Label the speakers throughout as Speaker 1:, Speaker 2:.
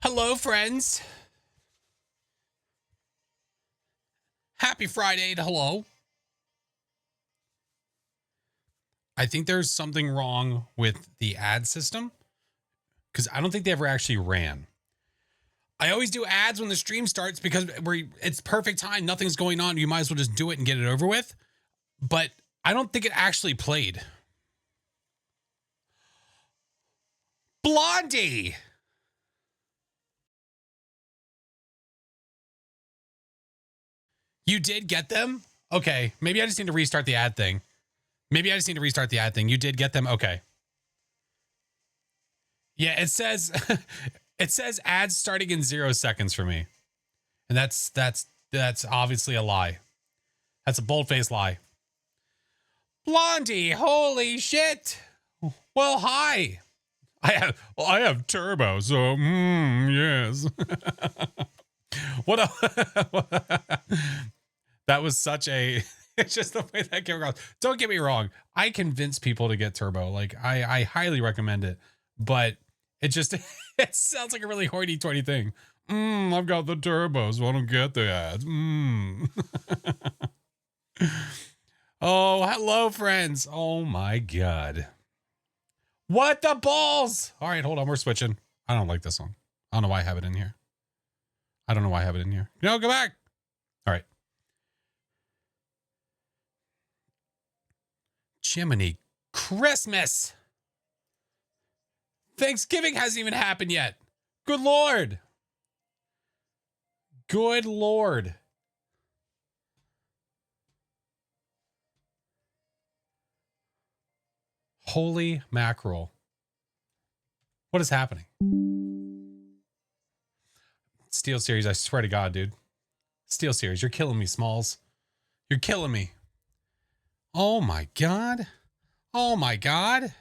Speaker 1: Hello, friends. Happy Friday to hello. I think there's something wrong with the ad system because I don't think they ever actually ran. I always do ads when the stream starts because it's perfect time. Nothing's going on. You might as well just do it and get it over with. But I don't think it actually played. Blondie. You did get them? Okay. Maybe I just need to restart the ad thing. You did get them? Okay. Yeah, it says it says ads starting in 0 seconds for me. And that's obviously a lie. That's a bold-faced lie. Blondie, holy shit. Well, hi. I have turbo, so yes. What a that was such a it's just the way that came across. Don't get me wrong. I convince people to get turbo. Like I highly recommend it, but it just it sounds like a really hoity-toity thing. I've got the turbos, so I don't get the ads. Oh, hello, friends. Oh my god. What the balls? All right, hold on. We're switching. I don't like this song. I don't know why I have it in here. No, go back. All right. Jiminy Christmas. Thanksgiving hasn't even happened yet. Good Lord. Good Lord. Holy mackerel. What is happening? Steel Series, I swear to God, dude. Steel Series, you're killing me, Smalls. You're killing me. Oh my God. Oh my God.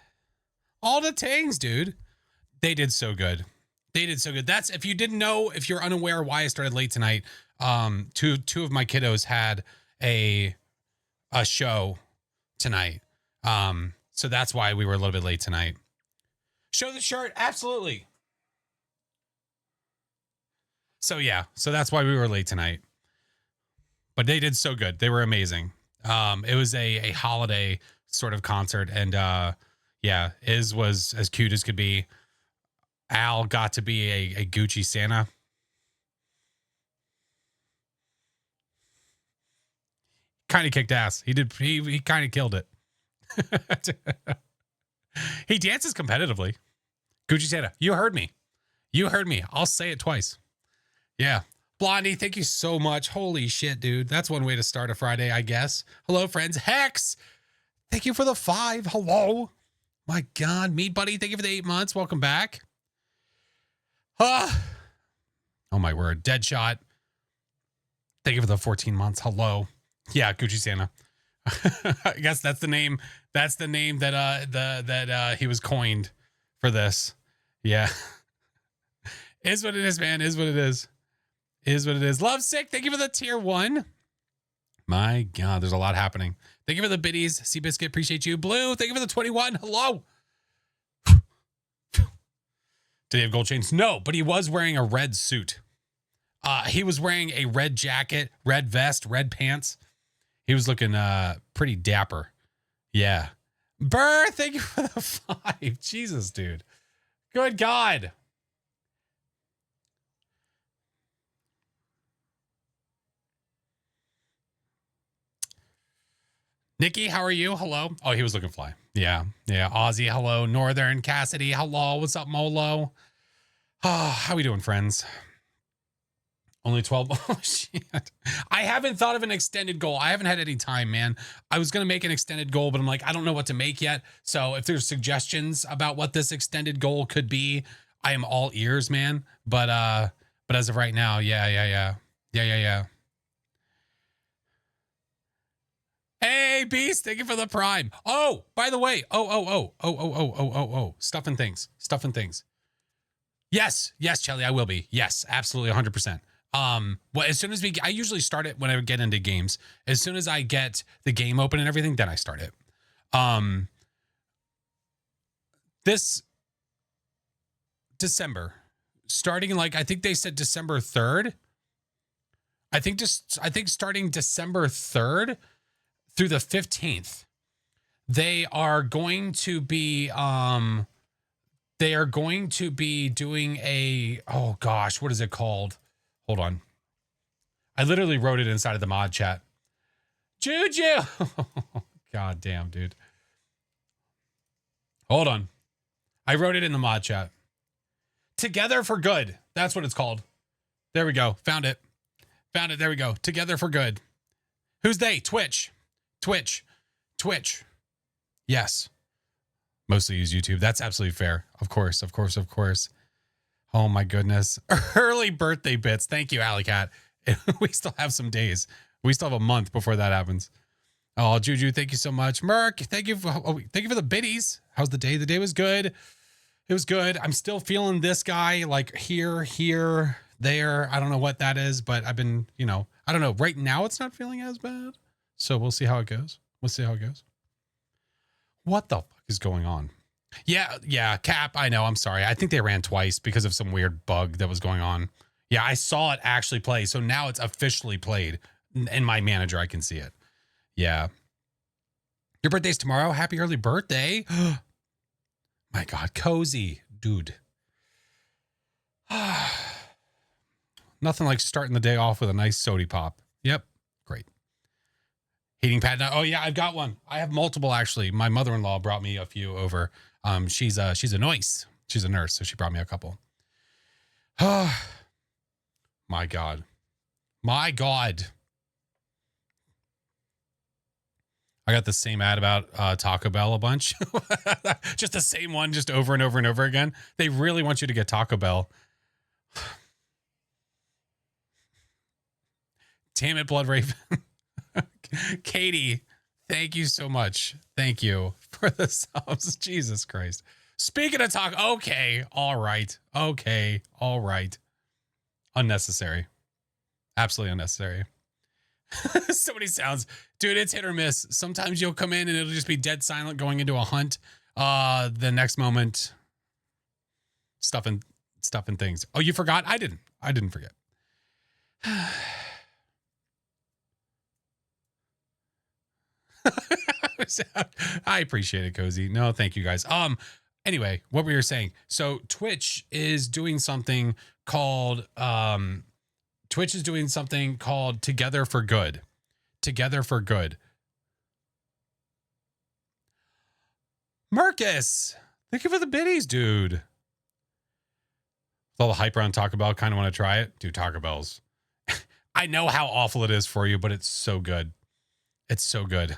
Speaker 1: All the tangs, dude. They did so good. That's, if you didn't know, if you're unaware why I started late tonight, two of my kiddos had a show tonight. So that's why we were a little bit late tonight. Show the shirt, absolutely. So yeah, so that's why we were late tonight. But they did so good. They were amazing. It was a holiday sort of concert, and yeah, Iz was as cute as could be. Al got to be a Gucci Santa. Kind of kicked ass. He kind of killed it. He dances competitively. Gucci Santa. You heard me. I'll say it twice. Yeah. Blondie, thank you so much. Holy shit, dude. That's one way to start a Friday, I guess. Hello, friends. Hex, thank you for the 5. Hello. My God. Meat Buddy, thank you for the 8 months. Welcome back. Oh my word. Deadshot, thank you for the 14 months. Hello. Yeah, Gucci Santa. I guess that's the name. That's the name that he was coined for this. Yeah. Is what it is, man. Is what it is. Love Sick, thank you for the tier 1. My God, there's a lot happening. Thank you for the biddies. Seabiscuit, appreciate you. Blue, thank you for the 21. Hello. Did he have gold chains? No, but he was wearing a red suit. He was wearing a red jacket, red vest, red pants. He was looking pretty dapper. Yeah. Burr, thank you for the 5. Jesus, dude. Good God. Nikki, how are you? Hello. Oh, he was looking fly. Yeah. Aussie, hello. Northern Cassidy, hello. What's up, Molo? Oh, how we doing, friends? Only 12. Oh, shit. I haven't thought of an extended goal. I haven't had any time, man. I was going to make an extended goal, but I'm like, I don't know what to make yet. So if there's suggestions about what this extended goal could be, I am all ears, man. But as of right now, yeah. Hey, Beast, thank you for the prime. Oh, by the way. Oh. Stuff and things. Yes, Chelly, I will be. Yes, absolutely 100%. Well, as soon as I usually start it when I get into games. As soon as I get the game open and everything, then I start it. This December, starting like, I think they said December 3rd. I think starting December 3rd through the 15th, they are going to be doing a, oh gosh, what is it called? Hold on. I literally wrote it inside of the mod chat. Juju. God damn, dude. Hold on. I wrote it in the mod chat. Together for Good. That's what it's called. There we go. Found it. There we go. Together for Good. Who's they? Twitch. Yes. Mostly use YouTube. That's absolutely fair. Of course. Oh my goodness. Early birthday bits. Thank you, Alley Cat. We still have some days. We still have a month before that happens. Oh, Juju, thank you so much. Merc, thank you for the biddies. How's the day? The day was good. It was good. I'm still feeling this guy like here, there. I don't know what that is, but I've been, I don't know. Right now it's not feeling as bad. So we'll see how it goes. What the fuck is going on? Yeah, Cap, I know. I'm sorry. I think they ran twice because of some weird bug that was going on. Yeah, I saw it actually play. So now it's officially played. In my manager, I can see it. Yeah. Your birthday's tomorrow. Happy early birthday. My God, cozy, dude. Nothing like starting the day off with a nice sody pop. Yep, great. Heating pad. Oh yeah, I've got one. I have multiple actually. My mother-in-law brought me a few over. She's a nurse. She's a nurse, so she brought me a couple. My God. I got the same ad about Taco Bell a bunch. Just the same one, just over and over and over again. They really want you to get Taco Bell. Damn it, Blood Raven. Katie, thank you so much. Thank you for the subs. Jesus Christ. Speaking of taco, okay, all right. Unnecessary. Absolutely unnecessary. So many sounds. Dude, it's hit or miss. Sometimes you'll come in and it'll just be dead silent going into a hunt. The next moment, stuffing things. Oh, you forgot? I didn't forget. I appreciate it, Cozy. No, thank you guys. Anyway, what we were saying. So Twitch is doing something called Together for Good. Together for Good. Marcus, thank you for the biddies, dude. With all the hype around Taco Bell, kind of want to try it. Dude, Taco Bell's. I know how awful it is for you, but it's so good. It's so good.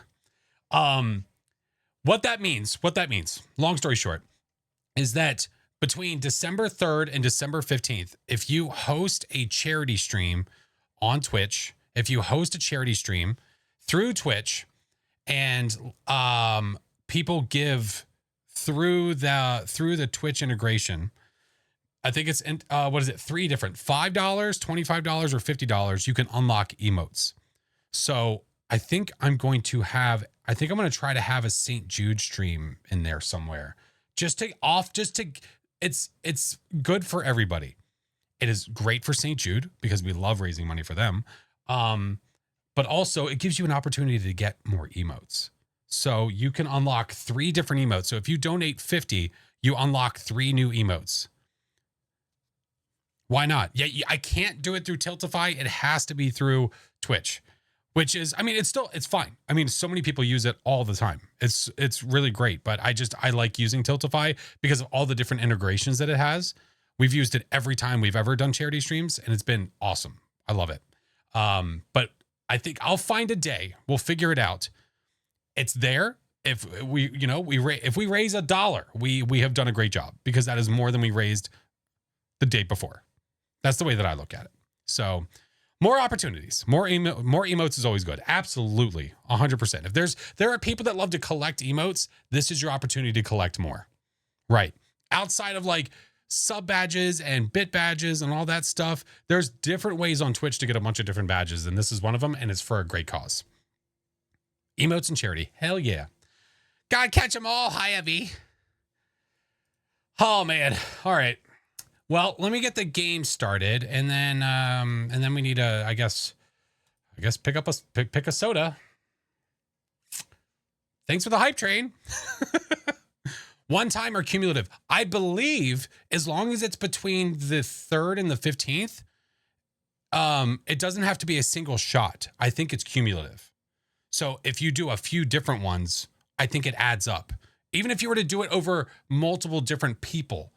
Speaker 1: What that means, long story short, is that between December 3rd and December 15th, if you host a charity stream on Twitch, through Twitch, and people give through the Twitch integration, I think it's three different $5, $25, or $50, you can unlock emotes. So I think I'm going to try to have a St. Jude stream in there somewhere. It's good for everybody. It is great for St. Jude because we love raising money for them. But also it gives you an opportunity to get more emotes. So you can unlock 3 different emotes. So if you donate 50, you unlock 3 new emotes. Why not? Yeah, I can't do it through Tiltify. It has to be through Twitch, which is, it's fine. So many people use it all the time. It's really great, but I like using Tiltify because of all the different integrations that it has. We've used it every time we've ever done charity streams, and it's been awesome. I love it. But I think I'll find a day. We'll figure it out. It's there. If we raise $1, we have done a great job because that is more than we raised the day before. That's the way that I look at it. So more opportunities, more emotes is always good. Absolutely. 100%. If there are people that love to collect emotes, this is your opportunity to collect more. Right. Outside of like sub badges and bit badges and all that stuff, there's different ways on Twitch to get a bunch of different badges. And this is one of them. And it's for a great cause. Emotes and charity. Hell yeah. God catch them all. Hi, Evie. Oh man. All right. Well, let me get the game started, and then we need to, I guess pick up pick a soda. Thanks for the hype train. One time or cumulative? I believe as long as it's between the 3rd and the 15th, it doesn't have to be a single shot. I think it's cumulative. So if you do a few different ones, I think it adds up. Even if you were to do it over multiple different people.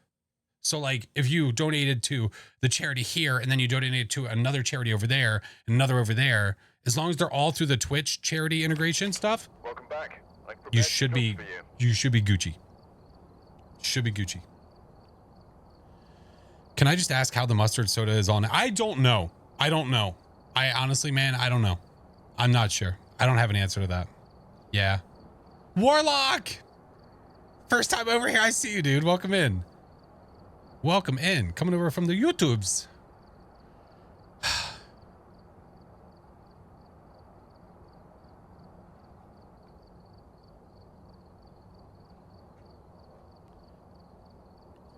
Speaker 1: So like if you donated to the charity here and then you donated to another charity over there, and another over there, as long as they're all through the Twitch charity integration stuff,
Speaker 2: welcome back.
Speaker 1: You should be Gucci. Should be Gucci. Can I just ask how the mustard soda is on? I don't know. I honestly, man, I don't know. I'm not sure. I don't have an answer to that. Yeah. Warlock! First time over here. I see you, dude. Welcome in. Welcome in. Coming over from the YouTubes.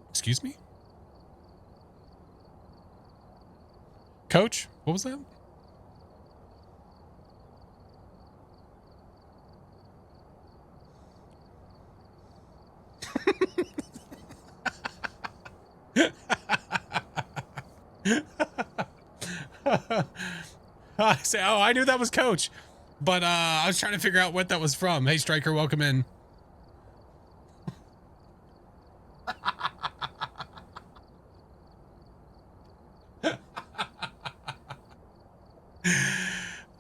Speaker 1: Excuse me? Coach, what was that? I say, oh, I knew that was Coach, but I was trying to figure out what that was from. Hey, Striker, welcome in.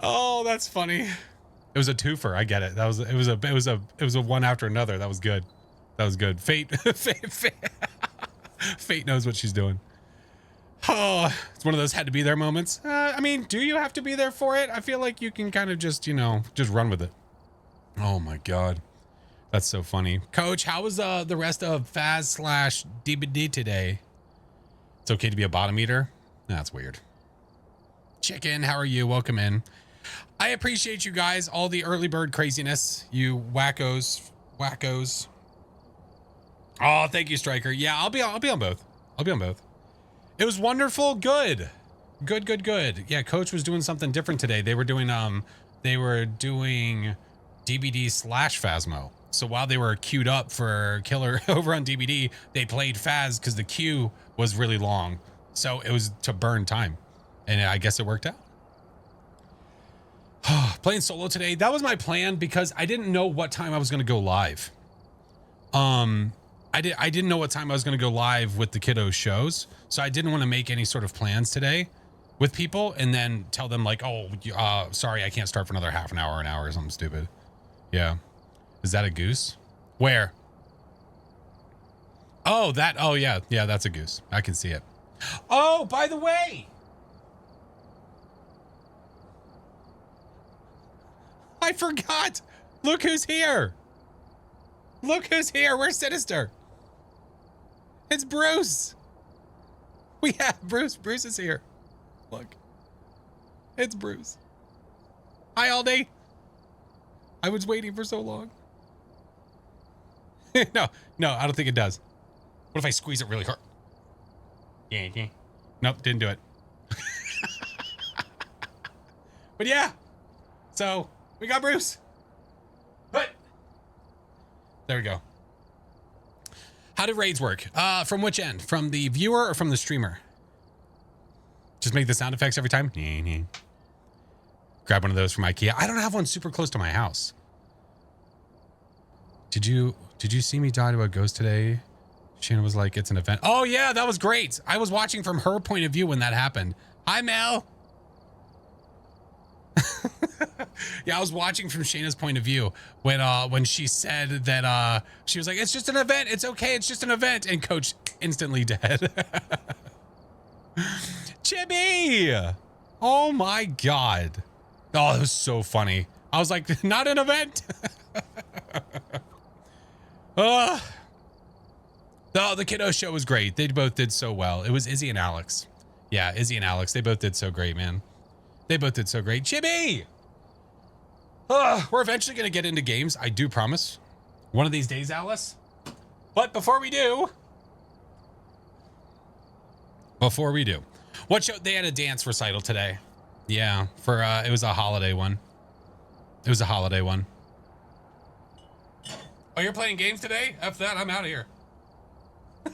Speaker 1: Oh, that's funny. It was a twofer. I get it. It was a one after another. That was good. That was good. Fate knows what she's doing. Oh, it's one of those had to be there moments. I mean, do you have to be there for it? I feel like you can kind of just, just run with it. Oh my God. That's so funny. Coach, how was the rest of Phas/DBD today? It's okay to be a bottom eater? That's weird. Chicken, how are you? Welcome in. I appreciate you guys, all the early bird craziness, you wackos. Oh, thank you, Striker. Yeah, I'll be on both. It was wonderful. Good. Yeah, Coach was doing something different today. They were doing DBD/Phasmo. So while they were queued up for Killer over on DBD, they played Phas because the queue was really long. So it was to burn time. And I guess it worked out. Playing solo today. That was my plan because I didn't know what time I was going to go live. I didn't know what time I was going to go live with the kiddos shows. So I didn't want to make any sort of plans today with people and then tell them like, oh, sorry, I can't start for another half an hour, or something stupid. Yeah. Is that a goose? Where? Oh, yeah. Yeah, that's a goose. I can see it. Oh, by the way. I forgot. Look who's here. Where's Sinister? It's Bruce. We have Bruce. Bruce is here. Look. It's Bruce. Hi, Aldi. I was waiting for so long. No, I don't think it does. What if I squeeze it really hard? Yeah. Nope, didn't do it. But yeah. So, we got Bruce. But there we go. How did raids work? From which end? From the viewer or from the streamer? Just make the sound effects every time. Grab one of those from IKEA. I don't have one super close to my house. Did you see me die to a ghost today? Shannon was like, it's an event. Oh yeah, that was great. I was watching from her point of view when that happened. Hi, Mel. Yeah, I was watching from Shayna's point of view when she said that she was like, it's just an event, it's okay, it's just an event, and Coach instantly dead. Chibi! Oh my God. Oh, that was so funny. I was like, not an event. Oh, the kiddo show was great. They both did so well. It was Izzy and Alex. Yeah, Izzy and Alex. They both did so great, man. They both did so great. Chibi! We're eventually going to get into games. I do promise. One of these days, Alice. But before we do, Before we do, what show? They had a dance recital today. Yeah, for it was a holiday one. It was a holiday one. Oh, you're playing games today? F that, I'm out of here.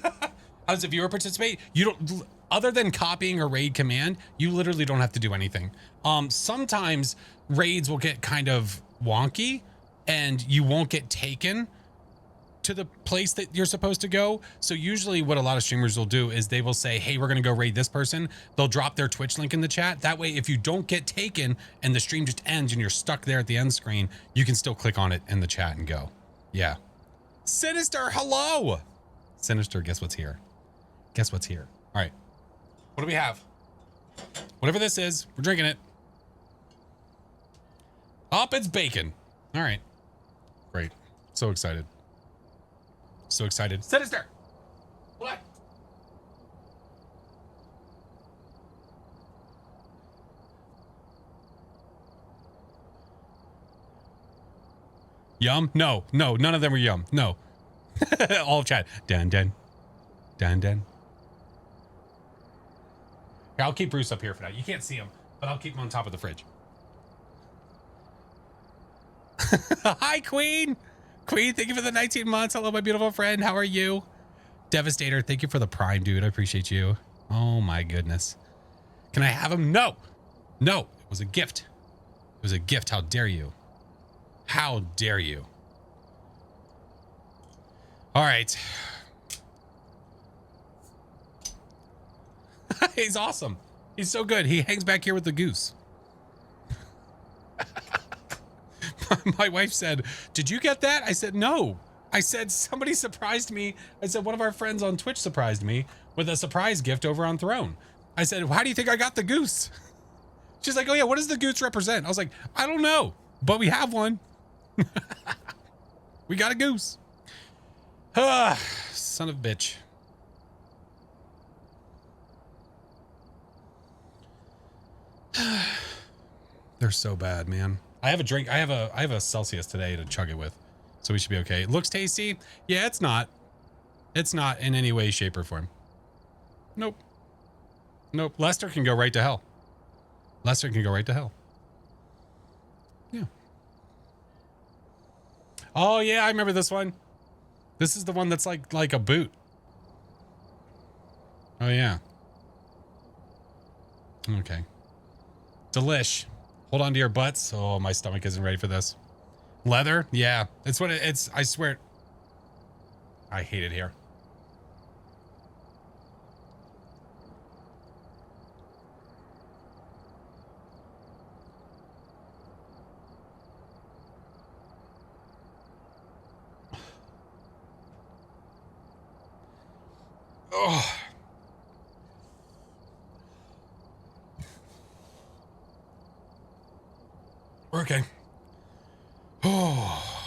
Speaker 1: How does a viewer participate? You don't, other than copying a raid command, you literally don't have to do anything. Sometimes raids will get kind of wonky and you won't get taken to the place that you're supposed to go. So usually what a lot of streamers will do is they will say, hey, we're going to go raid this person. They'll drop their Twitch link in the chat. That way, if you don't get taken and the stream just ends and you're stuck there at the end screen, you can still click on it in the chat and go. Yeah. Sinister, hello. Sinister, guess what's here? Guess what's here? All right. What do we have? Whatever this is, we're drinking it. Oh, it's bacon. All right. Great. So excited. So excited. Sinister. What? Yum? No, no, none of them are yum. No. All of chat. Dun, dun. Dun, dun. Here, I'll keep Bruce up here for now. You can't see him, but I'll keep him on top of the fridge. Hi, Queen. Queen, thank you for the 19 months. Hello, my beautiful friend. How are you? Devastator, thank you for the prime, dude. I appreciate you. Oh, my goodness. Can I have him? No. No, it was a gift. It was a gift. How dare you? How dare you? All right. He's awesome. He's so good. He hangs back here with the goose. My wife said, did you get that? I said, no. I said, somebody surprised me. I said, one of our friends on Twitch surprised me with a surprise gift over on Throne. I said, how do you think I got the goose? She's like, oh yeah, what does the goose represent? I was like, I don't know, but we have one. We got a goose. Ah, son of a bitch. They're so bad, man. I have a drink. I have a Celsius today to chug it with, so we should be okay. It looks tasty. Yeah, it's not. It's not in any way, shape, or form. Nope. Nope. Lester can go right to hell. Lester can go right to hell. Yeah. Oh yeah, I remember this one. This is the one that's like a boot. Oh yeah. Okay. Delish. Hold on to your butts. Oh, my stomach isn't ready for this. Leather? Yeah. It's what it's, I swear. I hate it here. Oh. We're okay. Oh.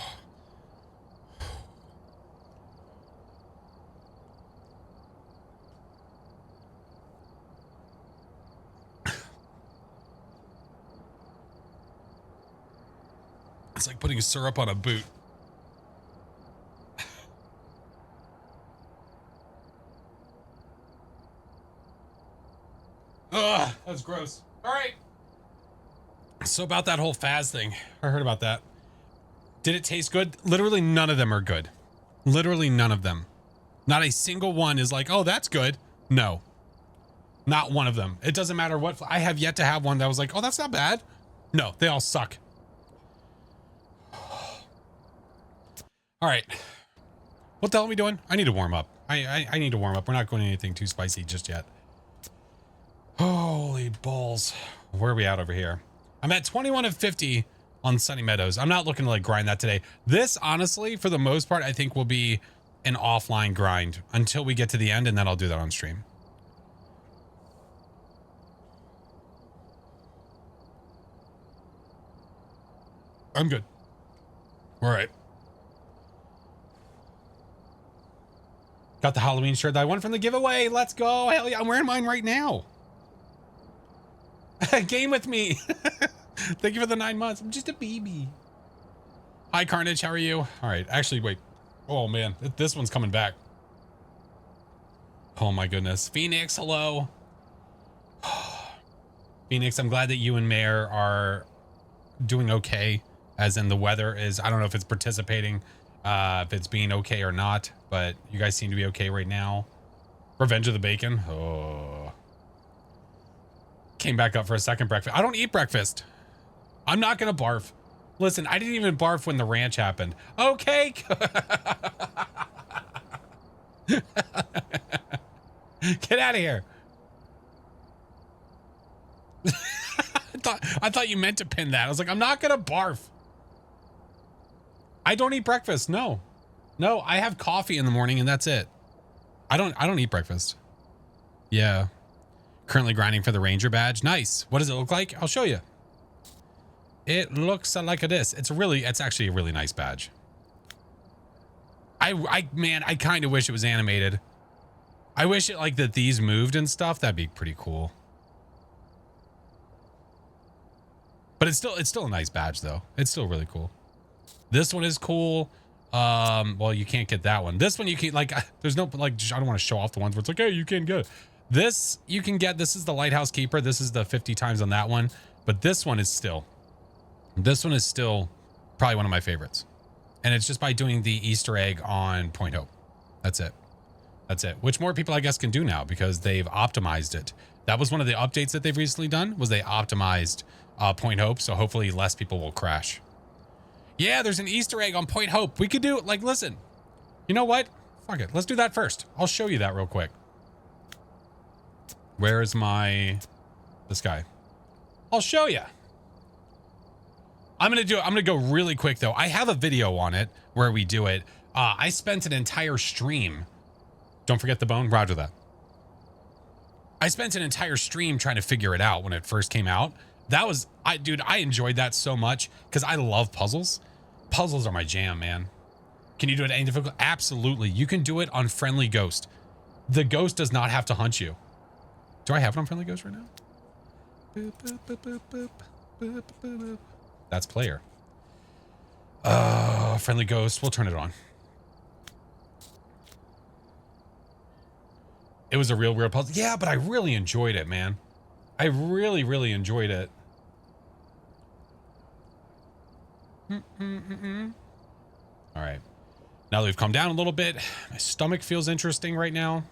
Speaker 1: It's like putting syrup on a boot. Ugh, that's gross. All right. So about that whole Phas thing, I heard about that. Did it taste good? Literally none of them are good. Literally none of them. Not a single one is like, oh, that's good. No. Not one of them. It doesn't matter what. I have yet to have one that was like, oh, that's not bad. No, they all suck. All right. What the hell are we doing? I need to warm up. I need to warm up. We're not going to anything too spicy just yet. Holy balls. Where are we at over here? I'm at 21 of 50 on Sunny Meadows. I'm not looking to like grind that today. This, honestly, for the most part, I think will be an offline grind until we get to the end, and then I'll do that on stream. I'm good. All right. Got the Halloween shirt that I won from the giveaway. Let's go. Hell yeah. I'm wearing mine right now. Game with me. Thank you for the 9 months. I'm just a baby. Hi, Carnage. How are you? All right. Actually, wait. Oh, man. This one's coming back. Oh my goodness. Phoenix, hello. Phoenix, I'm glad that you and Mayor are doing okay, as in the weather is, I don't know if it's participating, if it's being okay or not, but you guys seem to be okay right now. Revenge of the Bacon. Oh. Came back up for a second breakfast. I don't eat breakfast. I'm not going to barf. Listen, I didn't even barf when the ranch happened. Okay. Get out of here. I thought you meant to pin that. I was like, I'm not gonna barf. I don't eat breakfast. No, I have coffee in the morning and that's it. I don't eat breakfast. Yeah. Currently grinding for the Ranger badge. Nice. What does it look like? I'll show you. It looks like this. It's actually a really nice badge. Man, I kind of wish it was animated. I wish it like that these moved and stuff. That'd be pretty cool. But it's still a nice badge though. It's still really cool. This one is cool. Well, you can't get that one. This one you can like, there's no, like, I don't want to show off the ones where it's like, hey, you can get it. This you can get. This is the Lighthouse Keeper. This is the 50 times on that one. But this one is still probably one of my favorites. And it's just by doing the Easter egg on Point Hope. That's it. That's it. Which more people, I guess, can do now because they've optimized it. That was one of the updates that they've recently done, was they optimized Point Hope. So hopefully less people will crash. Yeah, there's an Easter egg on Point Hope. We could do, like, listen. You know what? Fuck it. Let's do that first. I'll show you that real quick. Where is this guy? I'll show you. I'm going to go really quick though. I have a video on it where we do it. I spent an entire stream. Don't forget the bone. Roger that. I spent an entire stream trying to figure it out when it first came out. That was, dude, I enjoyed that so much because I love puzzles. Puzzles are my jam, man. Can you do it any difficult? Absolutely. You can do it on Friendly Ghost. The ghost does not have to hunt you. Do I have it on Friendly Ghost right now? Boop, boop, boop, boop, boop, boop, boop, boop. That's player. Friendly Ghost. We'll turn it on. It was a real weird puzzle. Yeah, but I really enjoyed it, man. I really, really enjoyed it. All right. Now that we've come down a little bit, my stomach feels interesting right now.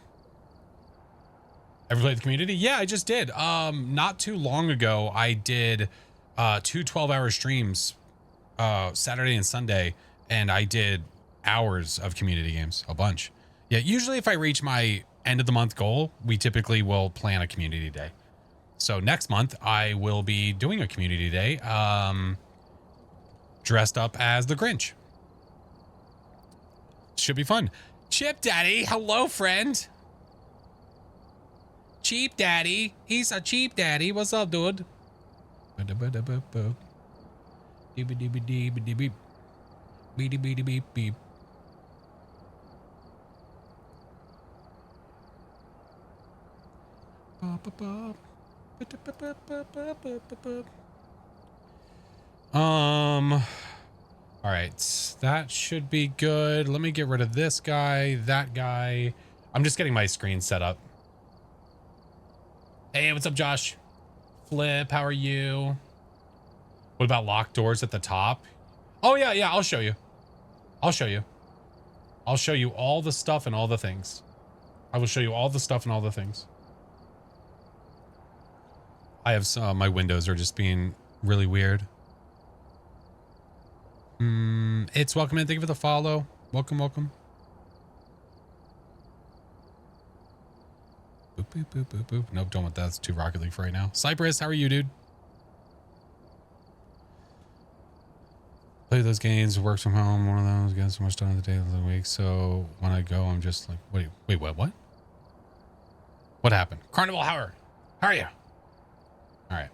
Speaker 1: Ever played the community? Yeah, I just did. Not too long ago, I did 2 12-hour streams, Saturday and Sunday, and I did hours of community games, a bunch. Yeah, usually if I reach my end of the month goal, we typically will plan a community day. So next month I will be doing a community day, dressed up as the Grinch. Should be fun. Chip Daddy, hello friend. Cheap Daddy, he's a cheap daddy. What's up, dude? Beep. All right, that should be good. Let me get rid of this guy, that guy. I'm just getting my screen set up. Hey, what's up, Josh? Flip, how are you? What about locked doors at the top? Oh yeah, I'll show you. I'll show you all the stuff and all the things. I will show you all the stuff and all the things. I have some, my windows are just being really weird. It's welcome in. Thank you for the follow. Welcome. Boop, boop, boop, boop, boop. Nope, don't want that. That's too Rocket League for right now. Cypress, how are you, dude? Play those games, work from home. One of those, get so much done in the day of the week. So when I go, I'm just like, wait, what? What happened? Carnival Howard, how are you? All right.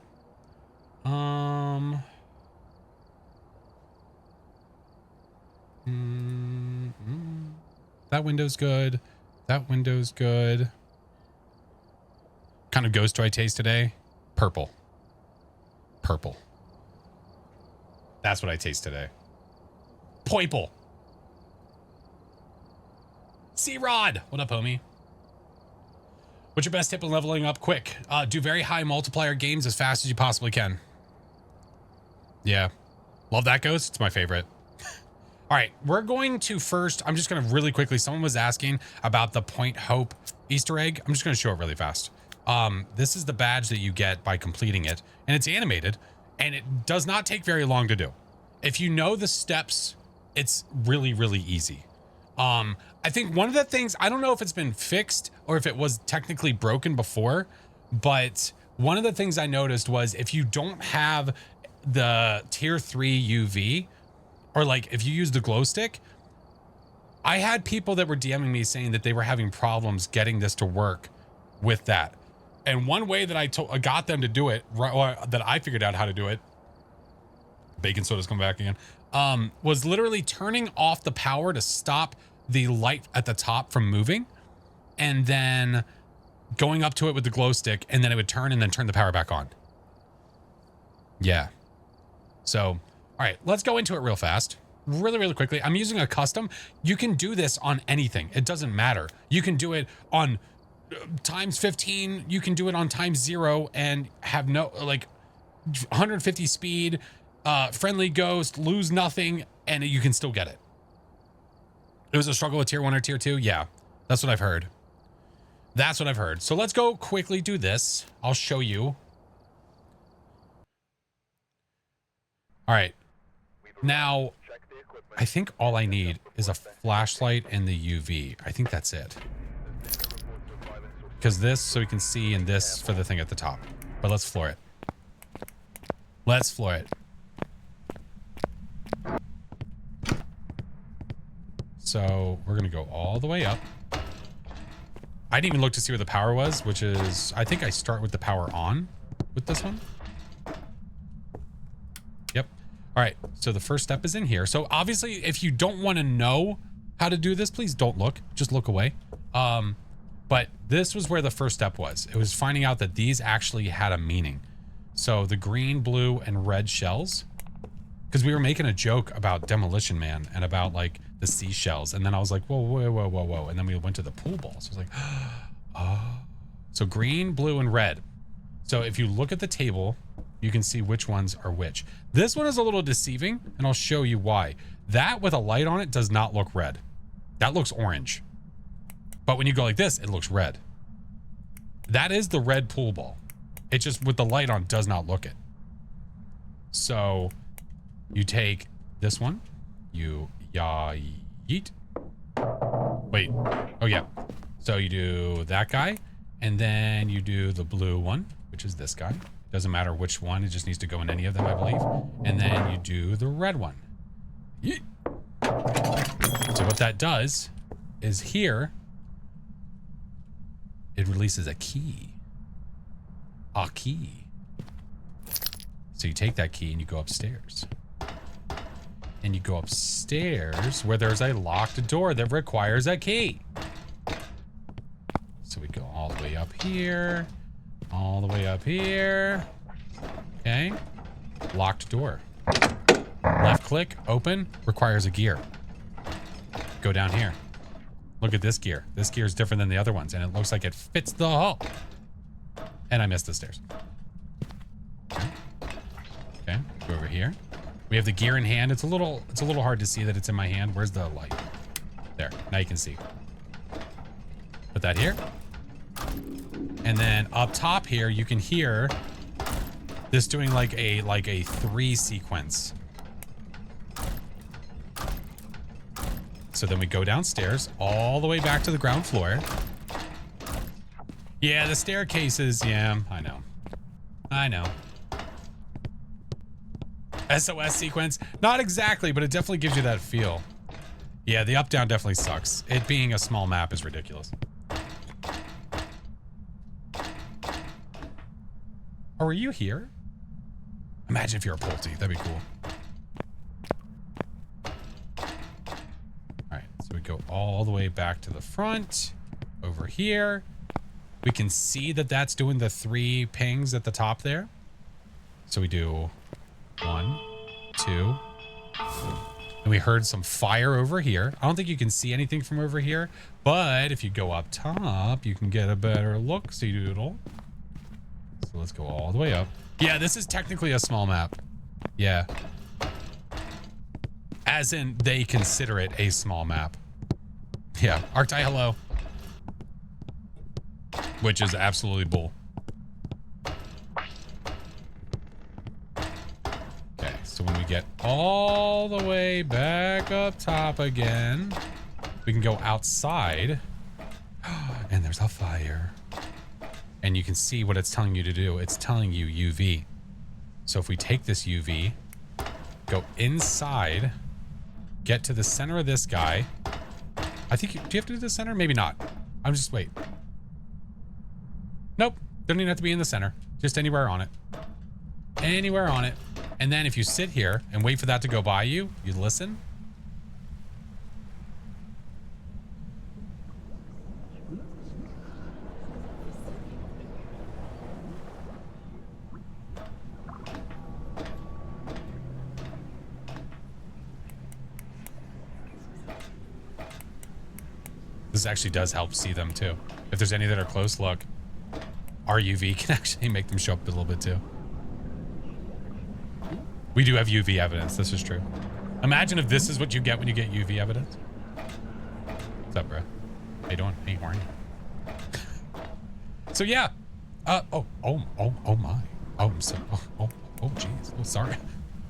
Speaker 1: That window's good. That window's good. What kind of ghost do I taste today? Purple. That's what I taste today. Poiple. C-Rod. What up, homie? What's your best tip in leveling up quick? Do very high multiplier games as fast as you possibly can. Yeah. Love that Ghost. It's my favorite. All right, we're going to first, I'm just going to really quickly, someone was asking about the Point Hope Easter egg. I'm just going to show it really fast. This is the badge that you get by completing it, and it's animated, and it does not take very long to do. If you know the steps, it's really, really easy. I think one of the things, I don't know if it's been fixed or if it was technically broken before, but one of the things I noticed was if you don't have the tier 3 UV, or like if you use the glow stick, I had people that were DMing me saying that they were having problems getting this to work with that. And one way that I got them to do it, or that I figured out how to do it, baking soda's come back again, was literally turning off the power to stop the light at the top from moving, and then going up to it with the glow stick, and then it would turn and then turn the power back on. Yeah. So, all right, let's go into it real fast. Really, really quickly. I'm using a custom. You can do this on anything. It doesn't matter. You can do it on times 15. You can do it on times 0 and have no, like 150 speed, friendly ghost, lose nothing, and you can still get it. It was a struggle with tier 1 or tier 2. Yeah, that's what I've heard. That's what I've heard. So let's go quickly do this. I'll show you. All right. Now, I think all I need is a flashlight and the UV. I think that's it. Because this, so we can see, and this for the thing at the top. But let's floor it. Let's floor it. So we're going to go all the way up. I didn't even look to see where the power was, which is, I think I start with the power on with this one. Yep. All right. So the first step is in here. So obviously, if you don't want to know how to do this, please don't look. Just look away. But this was where the first step was. It was finding out that these actually had a meaning. So the green, blue, and red shells, because we were making a joke about Demolition Man and about like the seashells. And then I was like, whoa, whoa, whoa, whoa, whoa. And then we went to the pool balls. I was like, oh. So green, blue, and red. So if you look at the table, you can see which ones are which. This one is a little deceiving, and I'll show you why. That with a light on it does not look red. That looks orange. But when you go like this, it looks red. That is the red pool ball. It just, with the light on, does not look it. So you take this one, you yeet. Wait, oh yeah. So you do that guy, and then you do the blue one, which is this guy. Doesn't matter which one, it just needs to go in any of them, I believe. And then you do the red one. Yeet. So what that does is here, it releases a key. A key. So you take that key and you go upstairs. And you go upstairs where there's a locked door that requires a key. So we go all the way up here. All the way up here. Okay. Locked door. Left click, open, requires a gear. Go down here. Look at this gear. This gear is different than the other ones, and it looks like it fits the hull. And I missed the stairs. Okay, go over here. We have the gear in hand. It's a little hard to see that it's in my hand. Where's the light? There. Now you can see. Put that here. And then up top here, you can hear this doing like a 3 sequence. So then we go downstairs all the way back to the ground floor. Yeah, the staircases. Yeah, I know. I know. SOS sequence. Not exactly, but it definitely gives you that feel. Yeah, the up down definitely sucks. It being a small map is ridiculous. Oh, are you here? Imagine if you're a Pulte. That'd be cool. All right, so we go all the way back to the front. Over here. We can see that that's doing the 3 pings at the top there. So we do 1, 2. And we heard some fire over here. I don't think you can see anything from over here, But if you go up top, you can get a better look-see doodle. So let's go all the way up. Yeah, this is technically a small map. Yeah. As in, they consider it a small map. Yeah. Arctai, hello. Which is absolutely bull. Okay, so when we get all the way back up top again, we can go outside. And there's a fire. And you can see what it's telling you to do. It's telling you UV. So if we take this UV, go inside, get to the center of this guy. I think, do you have to do the center? Maybe not. I'm just, wait. Nope. Don't even have to be in the center. Just anywhere on it. Anywhere on it. And then if you sit here and wait for that to go by you, you listen. This actually does help see them too. If there's any that are close, look. Our UV can actually make them show up a little bit too. We do have UV evidence. This is true. Imagine if this is what you get when you get UV evidence. What's up, bro? How you doing? Hey, how are you? So yeah. Oh my. Oh, I'm so. Oh, jeez. Oh, sorry.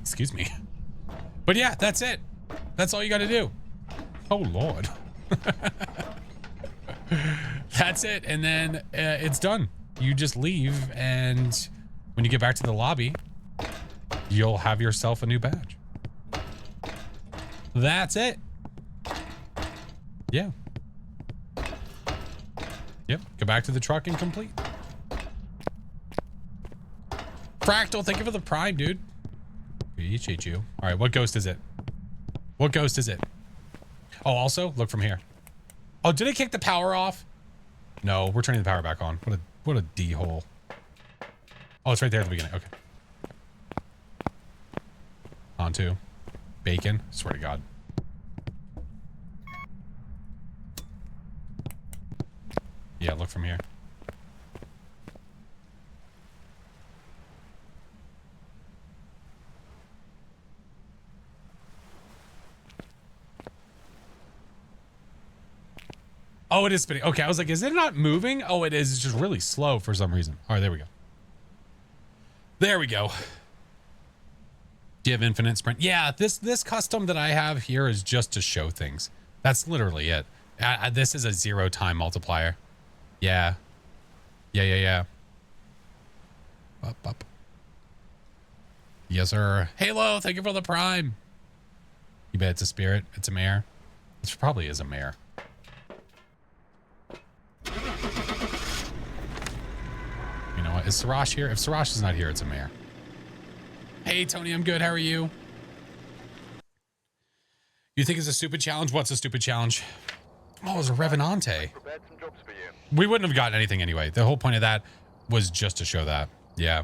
Speaker 1: Excuse me. But yeah, that's it. That's all you got to do. Oh Lord. That's it, and then it's done. You just leave, and when you get back to the lobby, you'll have yourself a new badge. That's it. Yeah. Yep. Go back to the truck and complete. Fractal, thank you for the prime, dude. Appreciate you. All right, what ghost is it? What ghost is it? Oh, also, look from here. Oh, did it kick the power off? No, we're turning the power back on. What a D-hole. Oh, it's right there at the beginning. Okay. On to bacon. Swear to God. Yeah, look from here. Oh, it is spinning. Okay, I was like, is it not moving? Oh, it is. It's just really slow for some reason. All right, there we go. There we go. Do you have infinite sprint? Yeah, this custom that I have here is just to show things. That's literally it. This is a 0 time multiplier. Yeah. Yeah. Up. Yes, sir. Halo, thank you for the prime. You bet it's a spirit. It's a mare. This probably is a mare. You know what? Is Sarash here? If Sarash is not here, it's a mare. Hey, Tony, I'm good. How are you? You think it's a stupid challenge? What's a stupid challenge? Oh, it was a Revenante. We wouldn't have gotten anything anyway. The whole point of that was just to show that. Yeah.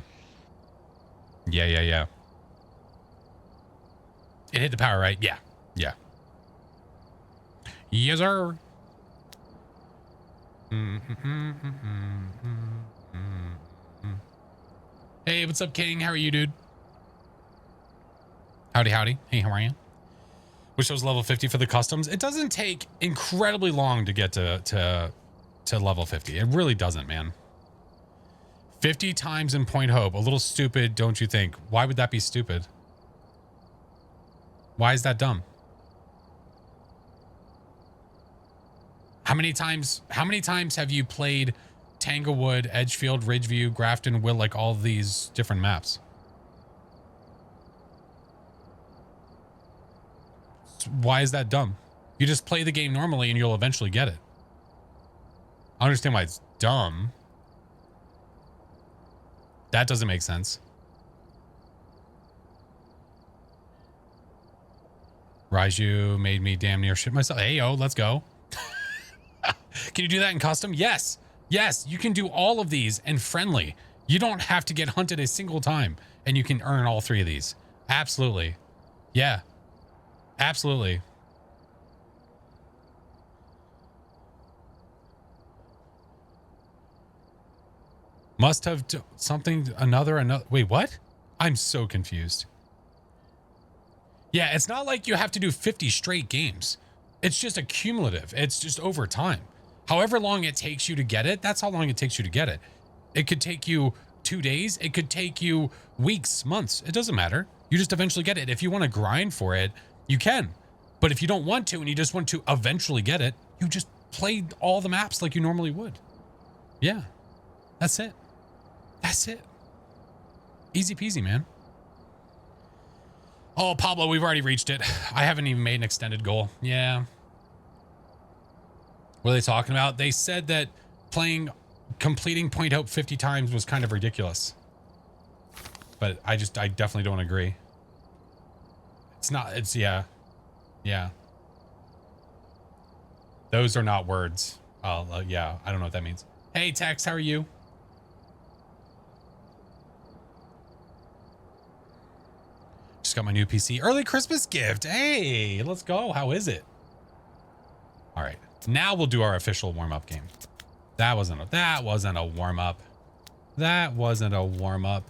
Speaker 1: Yeah. It hit the power, right? Yeah. Yes, sir. Hey, what's up, King? How are you, dude? Howdy. Hey, how are you? Wish I was level 50 for the customs. It doesn't take incredibly long to get to level 50. It really doesn't, man. 50 times in Point Hope. A little stupid, don't you think? Why would that be stupid? Why is that dumb? How many times have you played Tanglewood, Edgefield, Ridgeview, Grafton, Will, like all these different maps? Why is that dumb? You just play the game normally and you'll eventually get it. I understand why it's dumb. That doesn't make sense. Raiju made me damn near shit myself. Hey, yo, let's go. Can you do that in custom? Yes, you can do all of these and friendly. You don't have to get hunted a single time and you can earn all 3 of these. Absolutely. Yeah, absolutely. Must have something, another. Wait, what? I'm so confused. Yeah, it's not like you have to do 50 straight games. It's just a cumulative. It's just over time. However long it takes you to get it, that's how long it takes you to get it. It could take you 2 days. It could take you weeks, months. It doesn't matter. You just eventually get it. If you want to grind for it, you can. But if you don't want to and you just want to eventually get it, you just play all the maps like you normally would. Yeah, that's it. That's it. Easy peasy, man. Oh, Pablo, we've already reached it. I haven't even made an extended goal. Yeah. What are they talking about? They said that completing Point Hope 50 times was kind of ridiculous. But I definitely don't agree. Yeah. Yeah. Those are not words. Yeah, I don't know what that means. Hey, Tex, how are you? Just got my new PC. Early Christmas gift. Hey, let's go. How is it? All right. Now we'll do our official warm-up game. That wasn't a warm-up. That wasn't a warm-up.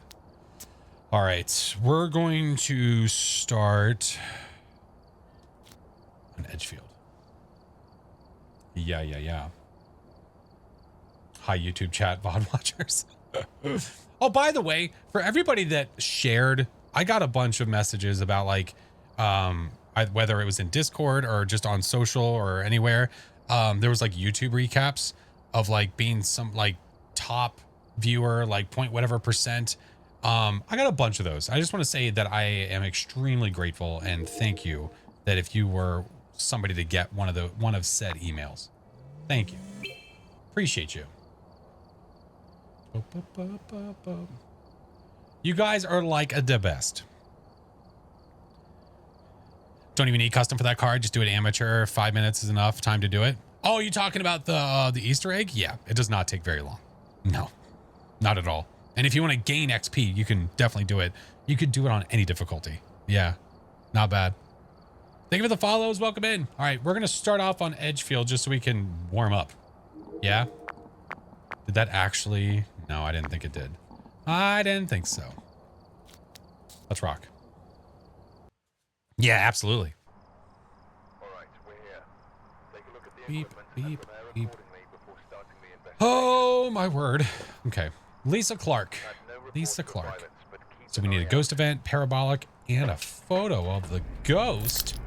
Speaker 1: All right. We're going to start on Edgefield. Yeah. Hi, YouTube chat, VOD watchers. Oh, by the way, for everybody that shared, I got a bunch of messages about like, whether it was in Discord or just on social or anywhere. There was like YouTube recaps of like being some like top viewer, like point whatever percent. I got a bunch of those. I just want to say that I am extremely grateful and thank you that if you were somebody to get one of said emails. Thank you. Appreciate you. You guys are like the best. Don't even need custom for that card. Just do it amateur. 5 minutes is enough time to do it. Oh, you talking about the Easter egg? Yeah, it does not take very long. No, not at all. And if you want to gain XP, you can definitely do it. You could do it on any difficulty. Yeah, not bad. Thank you for the follows. Welcome in. All right, we're going to start off on Edgefield just so we can warm up. Yeah? Did that actually? No, I didn't think it did. I didn't think so. Let's rock. Yeah, absolutely.
Speaker 2: All right, we're here. Take a look at the
Speaker 1: Beep,
Speaker 2: equipment
Speaker 1: beep,
Speaker 2: and prepare
Speaker 1: beep.
Speaker 2: accordingly before starting the investigation.
Speaker 1: Oh, my word. Okay. Lisa Clark.
Speaker 2: Had no reports
Speaker 1: Lisa
Speaker 2: of
Speaker 1: Clark.
Speaker 2: violence, but keep
Speaker 1: So
Speaker 2: an
Speaker 1: we need
Speaker 2: eye
Speaker 1: a
Speaker 2: out.
Speaker 1: ghost event, parabolic, and a photo of the ghost.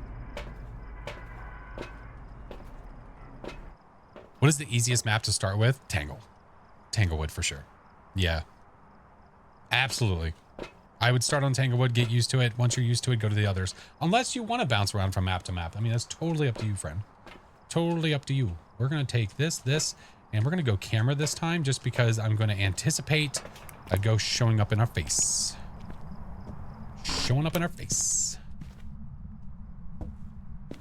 Speaker 1: What is the easiest map to start with? Tanglewood for sure. Yeah. Absolutely. I would start on Tanglewood, get used to it. Once you're used to it, go to the others. Unless you want to bounce around from map to map. I mean, that's totally up to you, friend. Totally up to you. We're going to take this, and we're going to go camera this time just because I'm going to anticipate a ghost showing up in our face. Showing up in our face.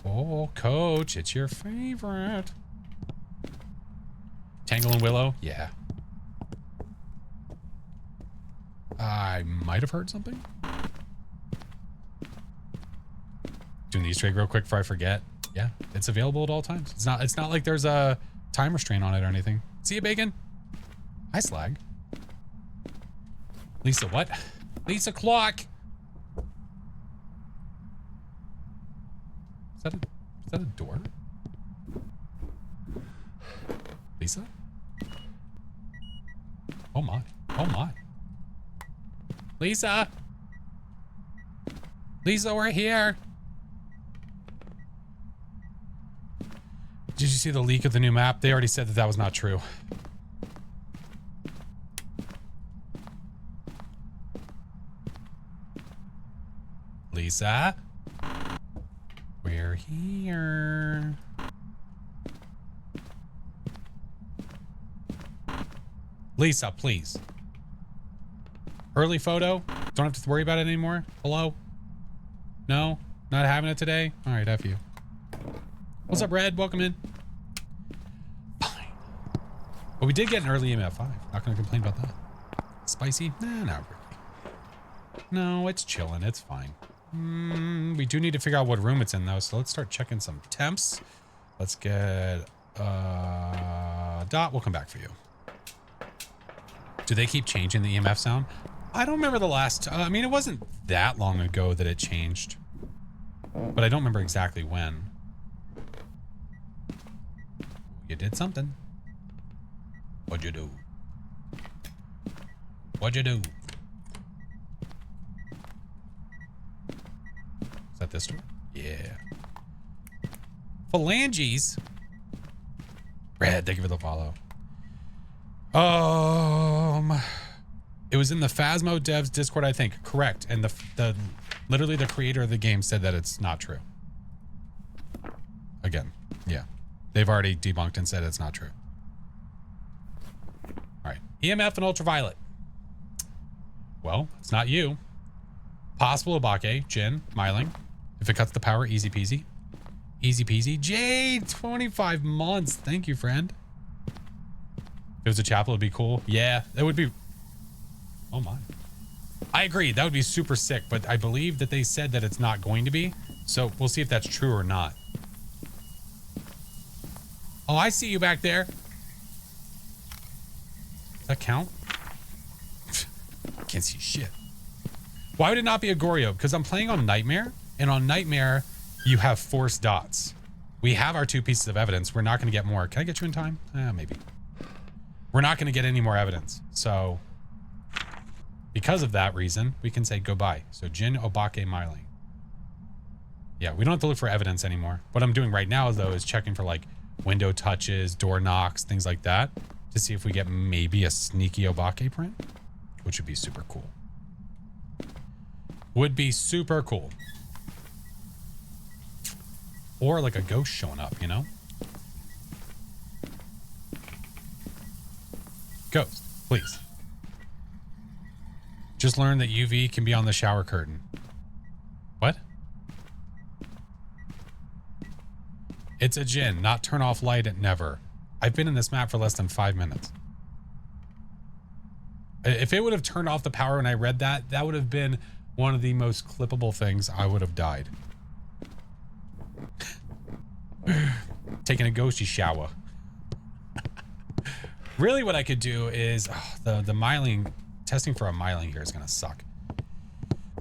Speaker 1: Oh, Coach, it's your favorite. Tangle and Willow? Yeah. I might have heard something. Doing the Easter egg real quick before I forget. Yeah, it's available at all times. It's not like there's a time restraint on it or anything. See you, Bacon. Hi, Slag. Lisa, what? Lisa Clock. Is that a door? Lisa? Oh my. Oh my. Lisa! Lisa, we're here! Did you see the leak of the new map? They already said that that was not true. Lisa? We're here. Lisa, please. Early photo? Don't have to worry about it anymore? Hello? No? Not having it today? Alright, F you. What's up, Red? Welcome in. Fine. But we did get an early EMF 5. Not gonna complain about that. Spicy? Nah, not really. No, it's chilling. It's fine. We do need to figure out what room it's in, though, so let's start checking some temps. Let's get... Dot, we'll come back for you. Do they keep changing the EMF sound? I don't remember the last, I mean, it wasn't that long ago that it changed, but I don't remember exactly when. You did something. What'd you do? What'd you do? Is that this door? Yeah. Phalanges. Red, thank you for the follow. It was in the Phasmo devs Discord, I think. Correct. And the literally the creator of the game said that it's not true. Again, yeah. They've already debunked and said it's not true. All right. EMF and ultraviolet. Well, it's not you. Possible Obake, Jin, Myling. If it cuts the power, easy peasy. Easy peasy. Jade, 25 months. Thank you, friend. If it was a chapel, it'd be cool. Yeah, that would be. Oh my. I agree. That would be super sick, but I believe that they said that it's not going to be. So we'll see if that's true or not. Oh, I see you back there. Does that count? Can't see shit. Why would it not be a Goryo? Because I'm playing on Nightmare, and on Nightmare, you have force dots. We have our 2 pieces of evidence. We're not going to get more. Can I get you in time? Maybe. We're not going to get any more evidence. So, because of that reason, we can say goodbye. So, Jin, Obake, Myling. Yeah, we don't have to look for evidence anymore. What I'm doing right now, though, is checking for, like, window touches, door knocks, things like that, to see if we get maybe a sneaky Obake print, which would be super cool. Would be super cool. Or like a ghost showing up, you know? Ghost, please. Just learned that UV can be on the shower curtain. What? It's a Jin, not turn off light at never. I've been in this map for less than 5 minutes. If it would have turned off the power when I read that, that would have been one of the most clippable things. I would have died. Taking a ghosty shower. Really what I could do is the Myling, testing for a Myling here is gonna suck.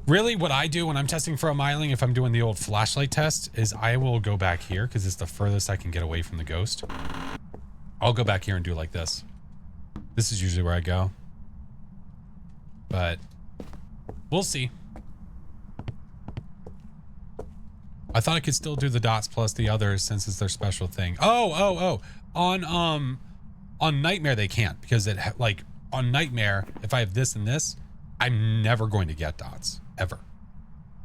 Speaker 1: Really what I do when I'm testing for a Myling, if I'm doing the old flashlight test, is I will go back here because it's the furthest I can get away from the ghost. I'll go back here and do like this. This is usually where I go. But we'll see. I thought I could still do the dots plus the others since it's their special thing. Oh. On Nightmare they can't, because it like on Nightmare, if I have this and this, I'm never going to get dots ever,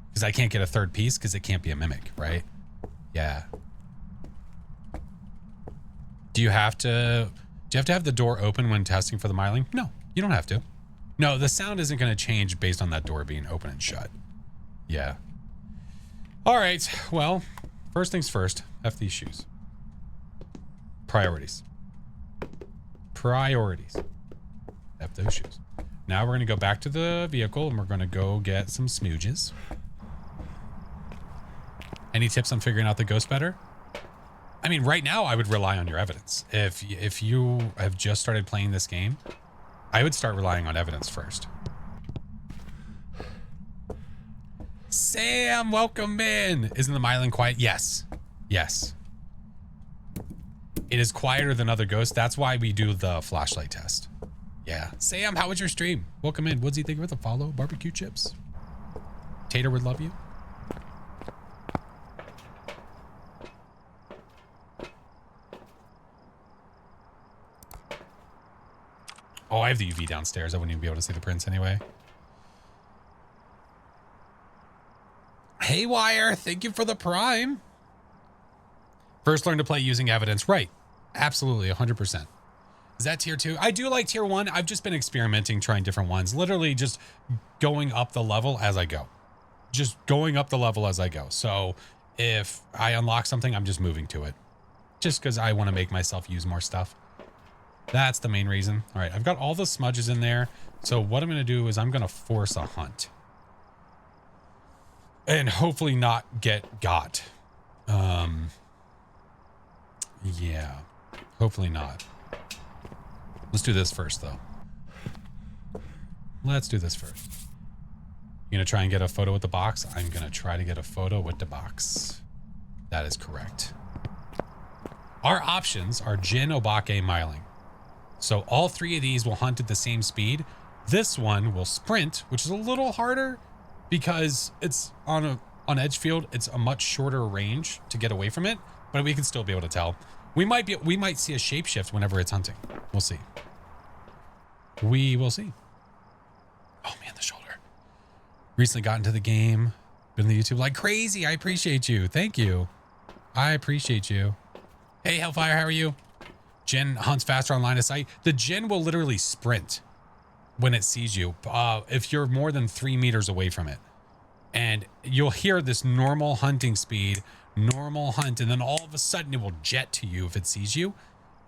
Speaker 1: because I can't get a third piece because it can't be a mimic, right? Yeah. Do you have to have the door open when testing for the Myling? No, you don't have to. No, the sound isn't going to change based on that door being open and shut. Yeah. All right. Well, first things first. F these shoes. Priorities. Priorities. F those shoes. Now we're going to go back to the vehicle and we're going to go get some smooches. Any tips on figuring out the ghost better? I mean, right now I would rely on your evidence. If you have just started playing this game, I would start relying on evidence first. Sam, welcome in. Isn't the Myling quiet? Yes. Yes. It is quieter than other ghosts. That's why we do the flashlight test. Yeah. Sam, how was your stream? Welcome in. Woodsy, thank you for the follow. Barbecue chips. Tater would love you. Oh, I have the UV downstairs. I wouldn't even be able to see the prints anyway. Haywire, thank you for the prime. First learn to play using evidence. Right. Absolutely, 100%. Is that tier 2? I do like tier 1. I've just been experimenting, trying different ones. Literally just going up the level as I go. Just going up the level as I go. So if I unlock something, I'm just moving to it. Just because I want to make myself use more stuff. That's the main reason. All right, I've got all the smudges in there. So what I'm going to do is I'm going to force a hunt. And hopefully not get got. Yeah, hopefully not. Let's do this first, though. Let's do this first. You gonna try and get a photo with the box? I'm gonna try to get a photo with the box. That is correct. Our options are Jin, Obake, Myling. So all three of these will hunt at the same speed. This one will sprint, which is a little harder because it's on Edgefield. It's a much shorter range to get away from it, but we can still be able to tell. We might see a shapeshift whenever it's hunting. We'll see. We will see. Oh man, the shoulder. Recently got into the game. Been on the YouTube like crazy. I appreciate you. Thank you. I appreciate you. Hey, Hellfire, how are you? Jin hunts faster on line of sight. The Jin will literally sprint when it sees you if you're more than 3 meters away from it. And you'll hear this normal hunting speed, normal hunt, and then all of a sudden it will jet to you if it sees you.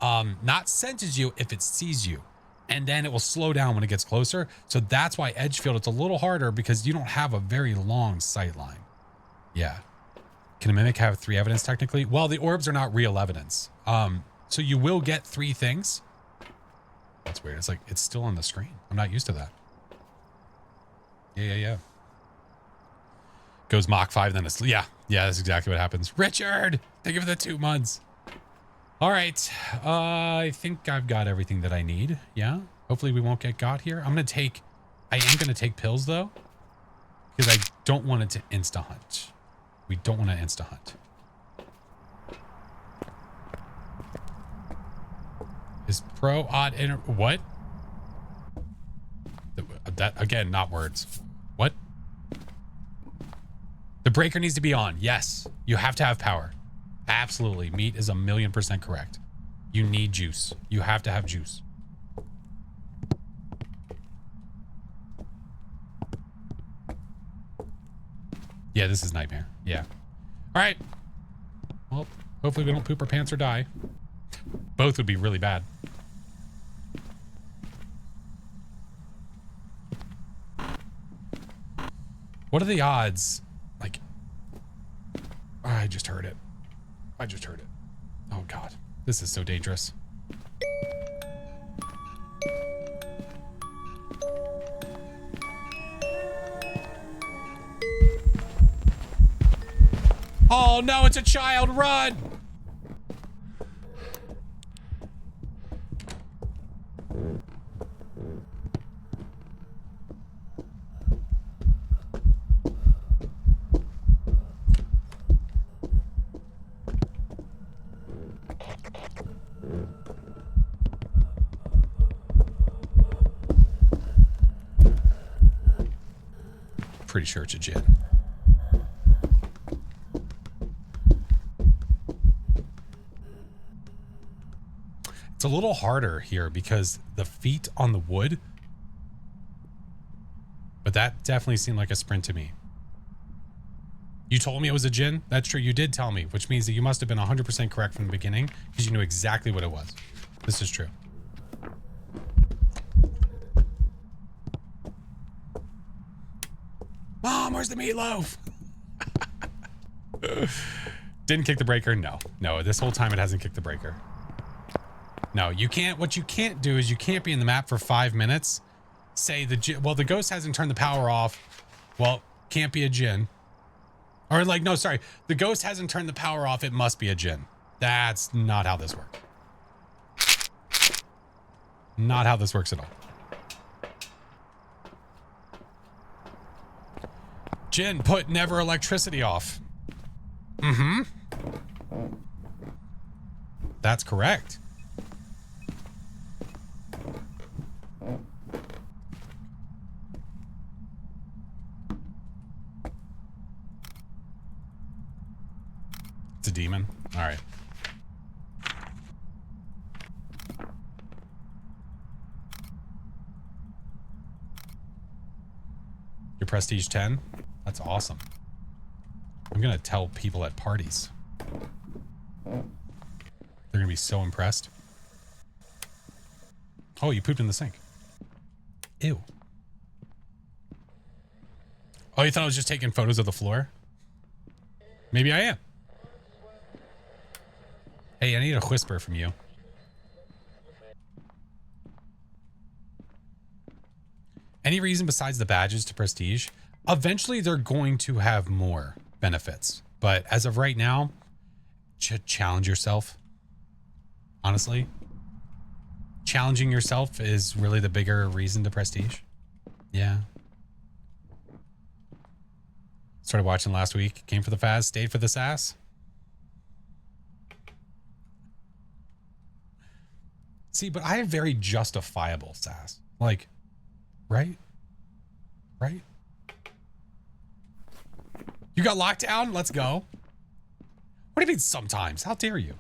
Speaker 1: Not senses you if it sees you. And then it will slow down when it gets closer. So that's why Edgefield, it's a little harder because you don't have a very long sight line. Yeah. Can a mimic have 3 evidence technically? Well, the orbs are not real evidence. So you will get 3 things. That's weird. It's like, it's still on the screen. I'm not used to that. Yeah. Goes Mach 5, then it's, yeah, that's exactly what happens. Richard, thank you for the 2 months. All right. I think I've got everything that I need. Yeah. Hopefully we won't get got here. I am going to take pills though, because I don't want it to insta hunt. We don't want to insta hunt. Is pro odd inter, what? That again, not words. What? The breaker needs to be on. Yes. You have to have power. Absolutely. Meat is 1,000,000% correct. You need juice. You have to have juice. Yeah, this is nightmare. Yeah. All right. Well, hopefully we don't poop our pants or die. Both would be really bad. What are the odds? Like, I just heard it. Oh God, this is so dangerous. Oh no, it's a child, run! Pretty sure it's a Jin. It's a little harder here because the feet on the wood, but that definitely seemed like a sprint to me. You told me it was a Jin? That's true. You did tell me, which means that you must have been 100% correct from the beginning because you knew exactly what it was. This is true. Mom, where's the meatloaf? Didn't kick the breaker? No. This whole time it hasn't kicked the breaker. No, you can't. What you can't do is you can't be in the map for 5 minutes. Say the ghost hasn't turned the power off. Well, can't be a Jin. Or like, no, sorry. The ghost hasn't turned the power off. It must be a Jin. That's not how this works. Not how this works at all. Jin, put never electricity off. Mm-hmm. That's correct. It's a demon. All right. Your prestige 10? That's awesome. I'm gonna tell people at parties. They're gonna be so impressed. Oh, you pooped in the sink. Ew. Oh, you thought I was just taking photos of the floor? Maybe I am. Hey, I need a whisper from you. any reason besides the badges to prestige, eventually they're going to have more benefits. But as of right now, challenge yourself. Honestly, challenging yourself is really the bigger reason to prestige. Yeah. Started watching last week. Came for the Faz, stayed for the sass. See, but I have very justifiable sass. Like, right? Right? You got locked down? Let's go. What do you mean sometimes? How dare you?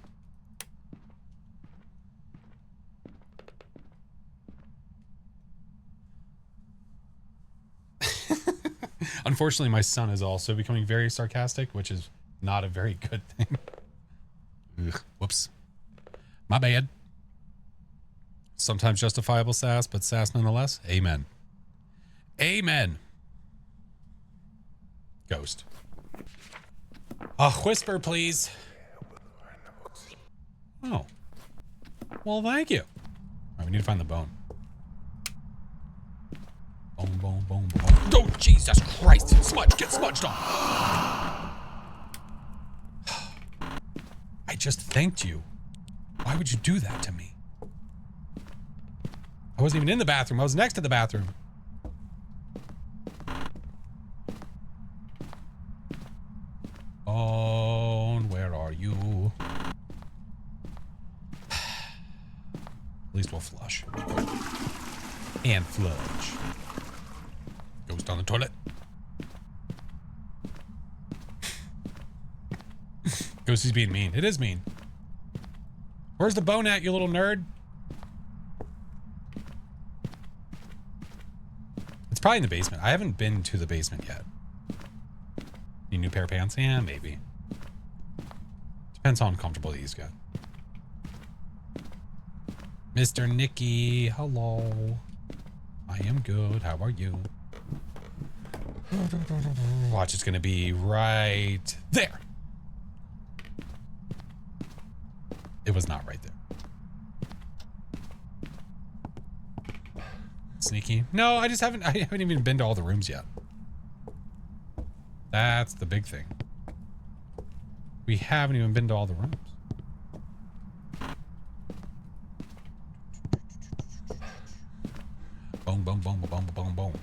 Speaker 1: Unfortunately, my son is also becoming very sarcastic, which is not a very good thing. Ugh, whoops. My bad. Sometimes justifiable sass, but sass nonetheless. Amen. Amen. Ghost. A whisper, please. Oh. Well, thank you. All right, we need to find the bone. Bone, bone, bone, bone. Oh, Jesus Christ. Smudge, get smudged on. I just thanked you. Why would you do that to me? I wasn't even in the bathroom. I was next to the bathroom. Bone, where are you? At least we'll flush. And flush. Ghost on the toilet. Ghost is being mean. It is mean. Where's the bone at, you little nerd? It's probably in the basement. I haven't been to the basement yet. Need a new pair of pants? Yeah, maybe. Depends how uncomfortable these get. Mr. Nicky, hello. I am good. How are you? Watch, it's gonna be right there. It was not right there. Sneaky. No, I haven't even been to all the rooms yet. That's the big thing. We haven't even been to all the rooms. Boom, boom, boom, boom, boom, boom.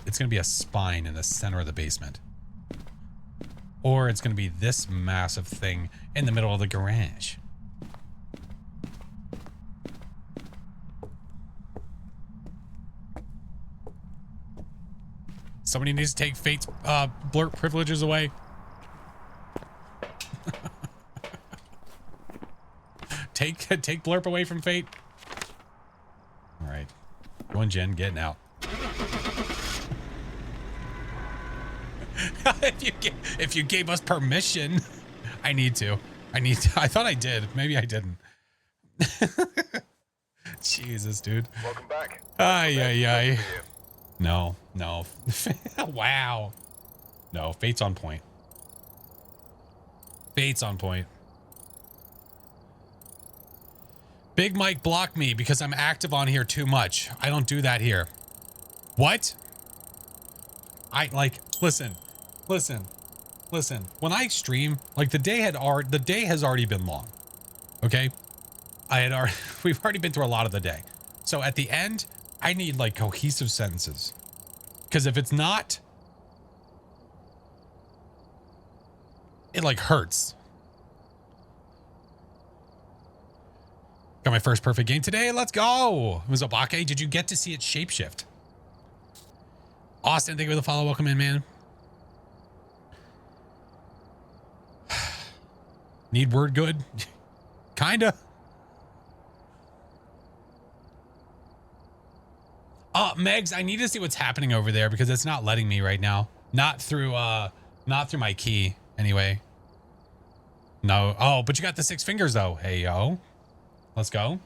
Speaker 1: It's going to be a spine in the center of the basement. Or it's going to be this massive thing in the middle of the garage. Somebody needs to take Fate's blurt privileges away. take blurp away from Fate. All right. Going Jen, getting out. if you gave us permission. I need to. I thought I did. Maybe I didn't. Jesus, dude.
Speaker 2: Welcome back.
Speaker 1: Ay. No. Wow. No, Fate's on point. Fate's on point. Big Mike blocked me because I'm active on here too much. I don't do that here. What? Listen. When I stream, like the day has already been long. Okay? We've already been through a lot of the day. So at the end, I need like cohesive sentences. Because if it's not, it like hurts. Got my first perfect game today. Let's go. It was Obake. Did you get to see it shapeshift? Austin, thank you for the follow. Welcome in, man. Need word good? Kinda. Megs, I need to see what's happening over there because it's not letting me right now. Not through my key anyway. No. Oh, but you got the 6 fingers though. Hey, yo. Let's go.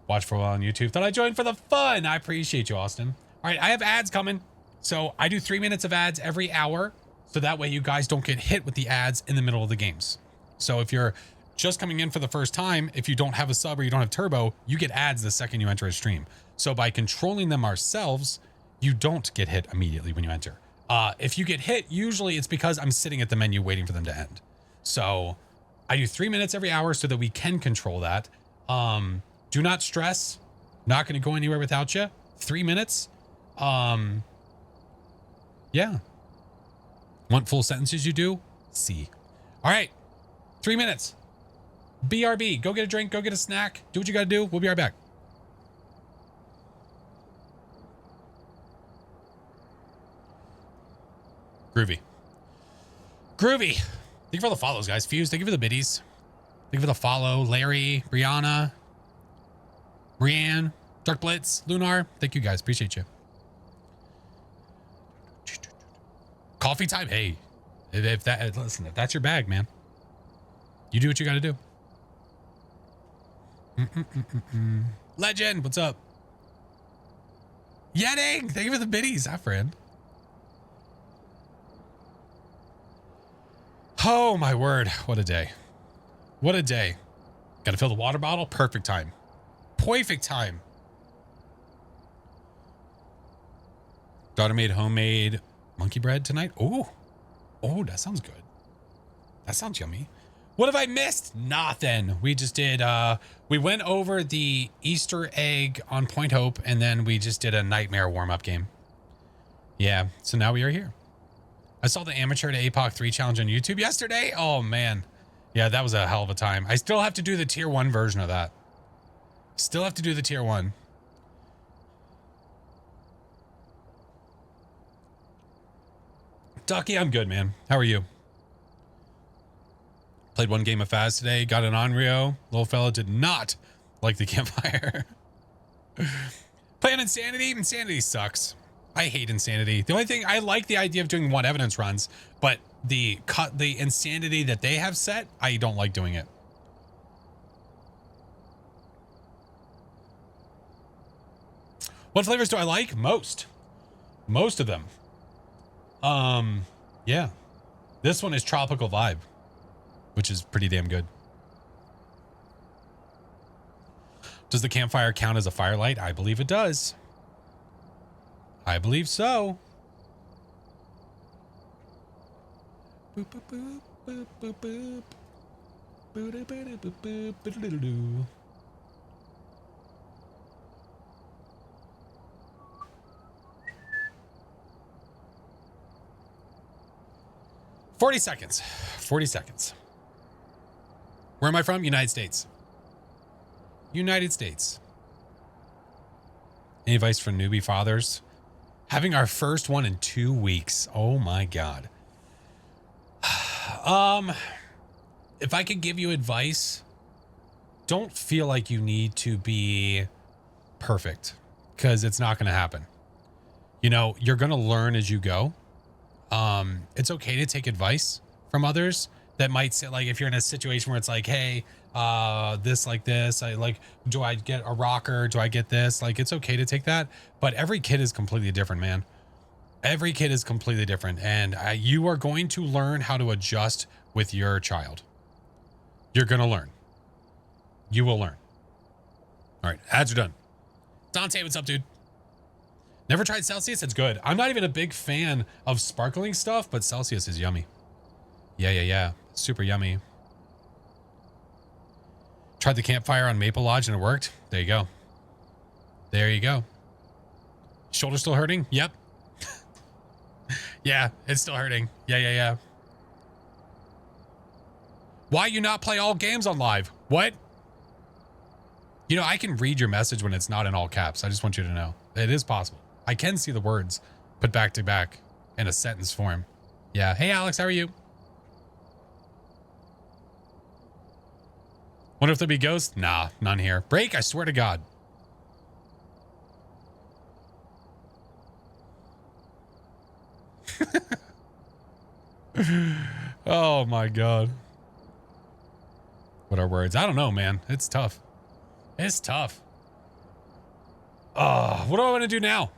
Speaker 1: Watch for a while on YouTube. Thought I joined for the fun. I appreciate you, Austin. All right, I have ads coming. So I do 3 minutes of ads every hour. So that way you guys don't get hit with the ads in the middle of the games. So if you're just coming in for the first time, if you don't have a sub or you don't have turbo, you get ads the second you enter a stream. So by controlling them ourselves, you don't get hit immediately when you enter. If you get hit, usually it's because I'm sitting at the menu waiting for them to end. So I do 3 minutes every hour so that we can control that. Do not stress. Not going to go anywhere without you. 3 minutes. Yeah. Want full sentences you do? C. All right. 3 minutes. BRB. Go get a drink. Go get a snack. Do what you got to do. We'll be right back. Groovy. Groovy. Thank you for all the follows, guys. Fuse, thank you for the biddies. Thank you for the follow. Larry, Brianna, Brianne, Dark Blitz, Lunar. Thank you, guys. Appreciate you. Coffee time? Hey, if that's your bag, man, you do what you got to do. Legend, what's up? Yenning, thank you for the biddies, our friend. Oh my word, what a day. What a day. Gotta fill the water bottle. Perfect time. Perfect time. Daughter made homemade monkey bread tonight. Oh, that sounds good. That sounds yummy. What have I missed? Nothing. We just did, we went over the Easter egg on Point Hope, and then we just did a nightmare warm-up game. Yeah, so now we are here. I saw the Amateur to APOC 3 challenge on YouTube yesterday. Oh, man. Yeah, that was a hell of a time. I still have to do the tier 1 version of that. Still have to do the tier 1. Ducky, I'm good, man. How are you? Played one game of Phas today. Got an Onryo. Little fella did not like the campfire. Playing Insanity. Insanity sucks. I hate Insanity. The only thing, I like the idea of doing 1 evidence runs, but the Insanity that they have set, I don't like doing it. What flavors do I like? Most of them. Yeah. This one is Tropical Vibe, which is pretty damn good. Does the campfire count as a firelight? I believe it does. I believe so. Boop, boop, boop, boop, boop, boop. Boop, boop, boop, boop, boop, boop, boop, boop. 40 seconds. 40 seconds. Where am I from? United States. United States. Any advice for newbie fathers? Having our first one in 2 weeks. Oh my God. If I could give you advice, don't feel like you need to be perfect, because it's not going to happen. You know, you're going to learn as you go. It's okay to take advice from others that might say, like, if you're in a situation where it's like, hey, this, like this, I like, do I get a rocker? Do I get this? Like, it's okay to take that, but every kid is completely different, man. Every kid is completely different. And you are going to learn how to adjust with your child. You're going to learn. You will learn. All right. Ads are done. Dante, what's up, dude? Never tried Celsius? It's good. I'm not even a big fan of sparkling stuff, but Celsius is yummy. Yeah. Super yummy. Tried the campfire on Maple Lodge and it worked. There you go. There you go. Shoulder still hurting? Yep. Yeah, it's still hurting. Yeah. Why you not play all games on live? What? You know, I can read your message when it's not in all caps. I just want you to know. It is possible. I can see the words put back to back in a sentence form. Yeah. Hey, Alex, how are you? Wonder if there'll be ghosts? Nah, none here. Break, I swear to God. Oh my God. What are words? I don't know, man. It's tough. It's tough. What do I want to do now?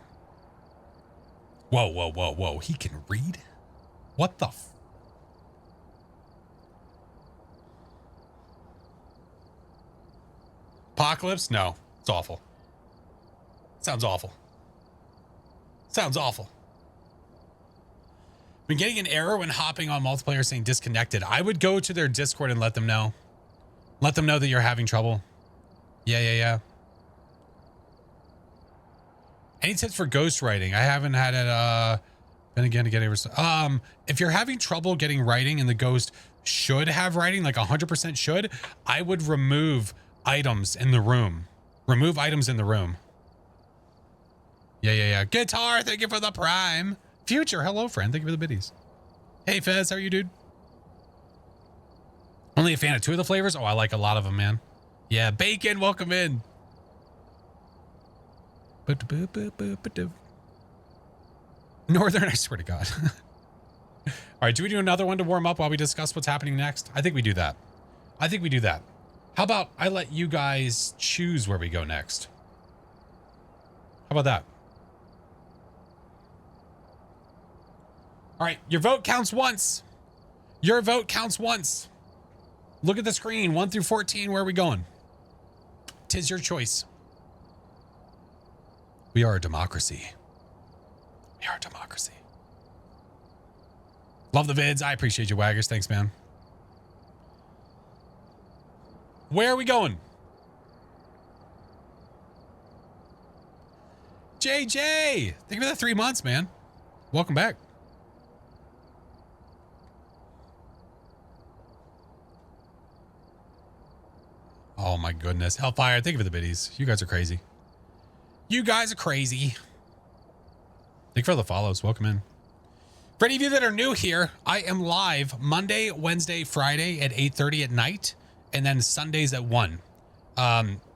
Speaker 1: Whoa. He can read? What the Apocalypse? No, it's awful. Sounds awful. Sounds awful. Been getting an error when hopping on multiplayer saying disconnected. I would go to their Discord and let them know. Let them know that you're having trouble. Yeah. Any tips for ghostwriting? I haven't had it, then again, to get if you're having trouble getting writing and the ghost should have writing, like 100% should, I would remove items in the room. Remove items in the room. Yeah. Guitar, thank you for the prime. Future, hello, friend. Thank you for the biddies. Hey, Fez, how are you, dude? Only a fan of 2 of the flavors? Oh, I like a lot of them, man. Yeah, bacon, welcome in. Northern, I swear to God. All right, do we do another one to warm up while we discuss what's happening next? I think we do that. How about I let you guys choose where we go next? How about that? All right, your vote counts once. Your vote counts once. Look at the screen, 1 through 14. Where are we going? 'Tis your choice. We are a democracy. We are a democracy. Love the vids. I appreciate you, Waggers. Thanks, man. Where are we going? JJ, thank you for the 3 months, man. Welcome back. Oh my goodness. Hellfire, thank you for the biddies. You guys are crazy. You guys are crazy. Thank you for the follows. Welcome in. For any of you that are new here, I am live Monday, Wednesday, Friday at 8:30 at night, and then Sundays at 1.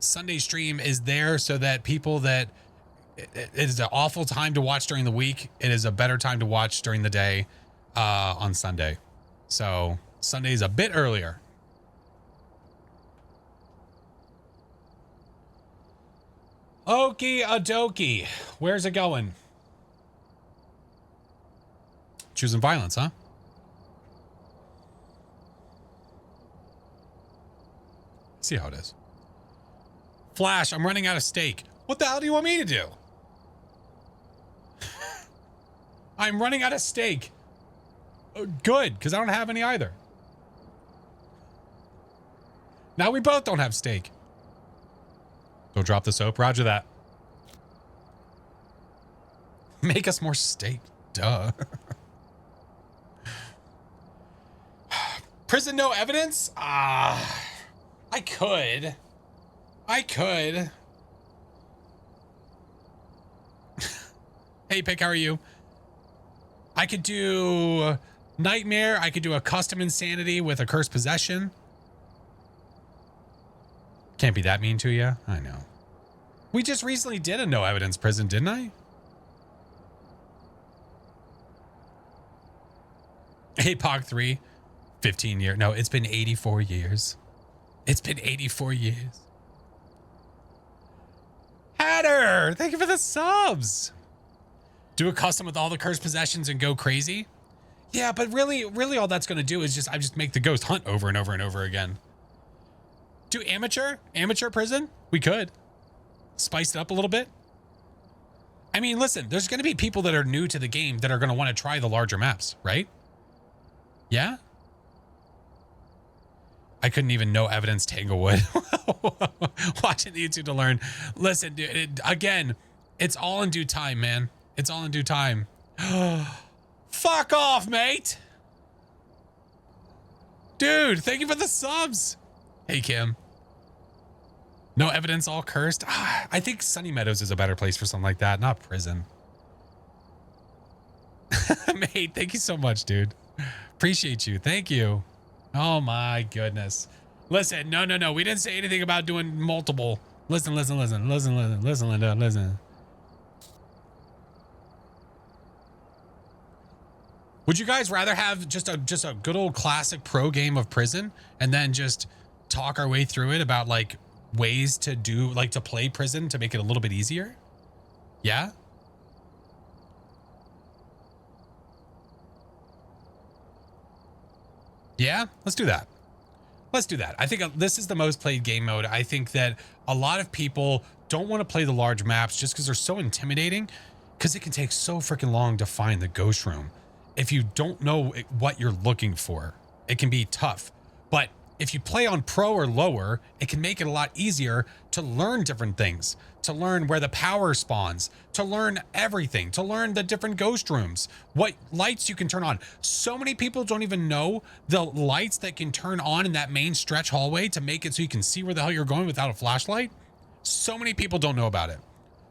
Speaker 1: Sunday stream is there so that people that it is an awful time to watch during the week. It is a better time to watch during the day on Sunday. So Sunday is a bit earlier. Okie dokie. Where's it going? Choosing violence, huh? See how it is. Flash, I'm running out of steak. What the hell do you want me to do? I'm running out of steak. Good, because I don't have any either. Now we both don't have steak. Don't drop the soap. Roger that. Make us more steak. Duh. Prison no evidence? I could. Hey, Pick, how are you? I could do Nightmare. I could do a custom insanity with a cursed possession. Can't be that mean to you. I know. We just recently did a no evidence prison, didn't I? APOC 3, 15 years. No, it's been 84 years. It's been 84 years. Hatter, thank you for the subs. Do a custom with all the cursed possessions and go crazy. Yeah, but really all that's going to do is I just make the ghost hunt over and over and over again. Do amateur prison? We could spice it up a little bit. I mean, listen, there's going to be people that are new to the game that are going to want to try the larger maps, right? Yeah. I couldn't even know evidence Tanglewood. Watching the YouTube to learn. Listen, dude, again, it's all in due time, man. It's all in due time. Fuck off, mate. Dude, thank you for the subs. Hey, Kim. No evidence, all cursed. I think Sunny Meadows is a better place for something like that, not prison. Mate, thank you so much, dude. Appreciate you. Thank you. Oh my goodness. Listen, no. We didn't say anything about doing multiple. Listen, Linda, listen. Would you guys rather have just a good old classic pro game of prison and then just talk our way through it about like ways to do, like to play prison to make it a little bit easier? Yeah? Yeah, let's do that. Let's do that. I think this is the most played game mode. I think that a lot of people don't want to play the large maps just because they're so intimidating, because it can take so freaking long to find the ghost room. If you don't know what you're looking for, it can be tough. But if you play on pro or lower, it can make it a lot easier to learn different things, to learn where the power spawns, to learn everything, to learn the different ghost rooms, what lights you can turn on. So many people don't even know the lights that can turn on in that main stretch hallway to make it so you can see where the hell you're going without a flashlight. So many people don't know about it.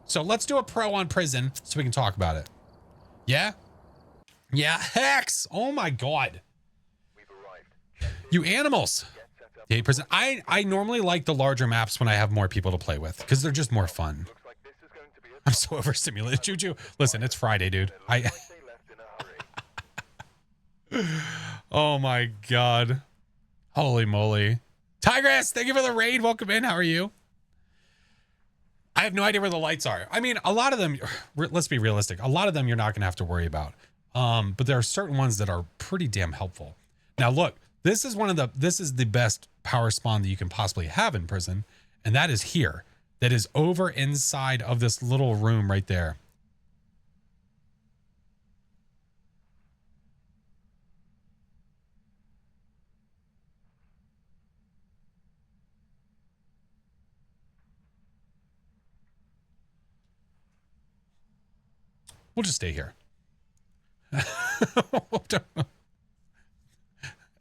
Speaker 1: So let's do a pro on prison so we can talk about it. Yeah? Yeah, Hex! Oh my God.
Speaker 2: We've arrived.
Speaker 1: You animals. Yeah, prison. I normally like the larger maps when I have more people to play with because they're just more fun.
Speaker 2: Looks like this is going to be a
Speaker 1: I'm so overstimulated. Juju, listen, it's Friday, dude.
Speaker 2: they left in a hurry.
Speaker 1: Oh my God. Holy moly. Tigress, thank you for the raid. Welcome in. How are you? I have no idea where the lights are. I mean, a lot of them, let's be realistic. A lot of them you're not going to have to worry about. But there are certain ones that are pretty damn helpful. Now look, this is the best power spawn that you can possibly have in prison. And that is here. That is over inside of this little room right there. We'll just stay here.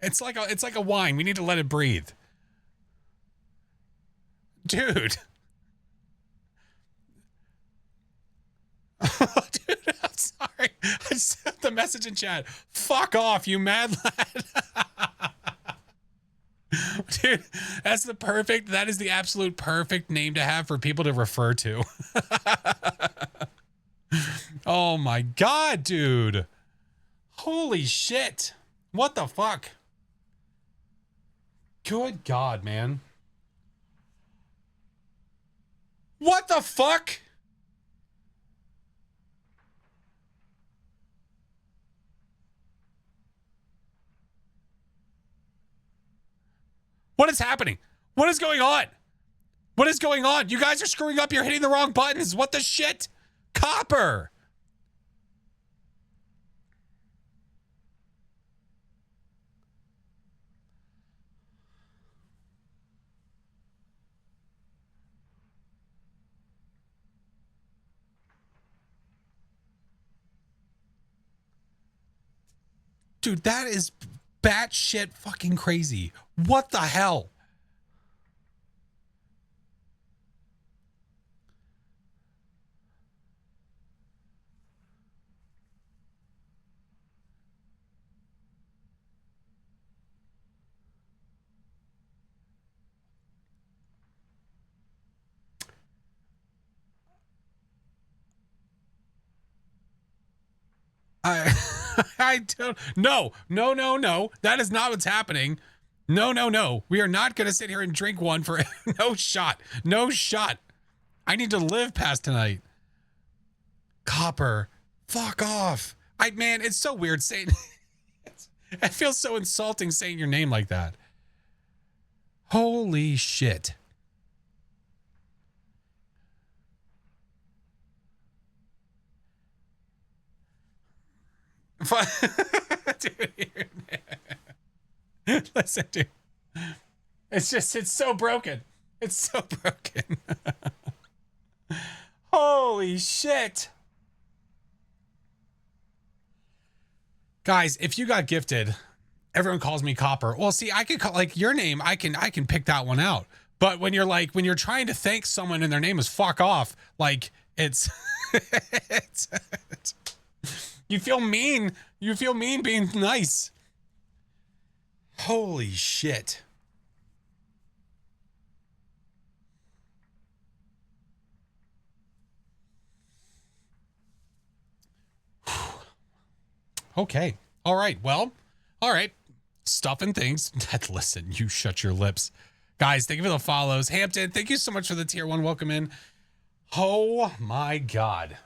Speaker 1: It's like a wine. We need to let it breathe. Dude. Dude, I'm sorry. I sent the message in chat. Fuck off, you mad lad. Dude, that is the absolute perfect name to have for people to refer to. Oh my God, dude. Holy shit. What the fuck? Good God, man. What the fuck? What is happening? What is going on? What is going on? You guys are screwing up. You're hitting the wrong buttons. What the shit? Copper. Dude, that is batshit fucking crazy. What the hell? I don't. No. That is not what's happening. No. We are not going to sit here and drink one for no shot. No shot. I need to live past tonight. Copper. Fuck off. Man, it's so weird saying. It feels so insulting saying your name like that. Holy shit. Dude, listen, dude. It's so broken. It's so broken. Holy shit. Guys, if you got gifted, everyone calls me Copper. Well, see, I can call like your name, I can pick that one out. But when you're trying to thank someone and their name is fuck off, like it's you feel mean. You feel mean being nice. Holy shit. Okay. All right. Well, all right. Stuff and things. Listen, you shut your lips. Guys, thank you for the follows. Hampton, thank you so much for the tier 1. Welcome in. Oh my God.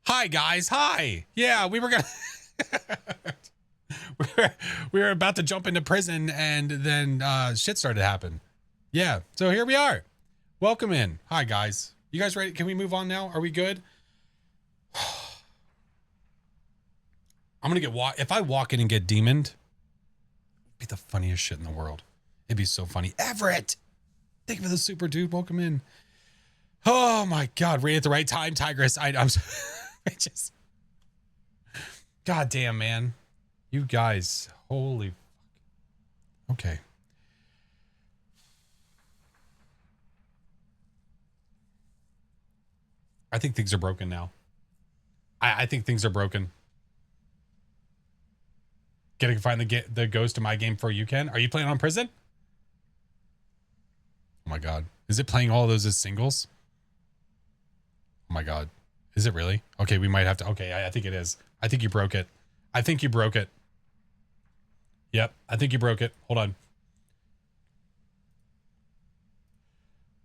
Speaker 1: Hi, guys. Hi. Yeah, we were going to... we were about to jump into prison, and then shit started to happen. Yeah, so here we are. Welcome in. Hi, guys. You guys ready? Can we move on now? Are we good? I'm gonna get if I walk in and get demoned, it'd be the funniest shit in the world. It'd be so funny. Everett, thank you for the super dude. Welcome in. Oh my God, right at the right time, Tigress. I'm so, I just, God damn, man. You guys, holy. Okay. I think things are broken now. I think things are broken. Getting find the ghost of my game for you, Ken. Are you playing on prison? Oh my God. Is it playing all of those as singles? Oh my God. Is it really? Okay, we might have to. Okay, I think it is. I think you broke it. I think you broke it. Yep, I think you broke it. Hold on.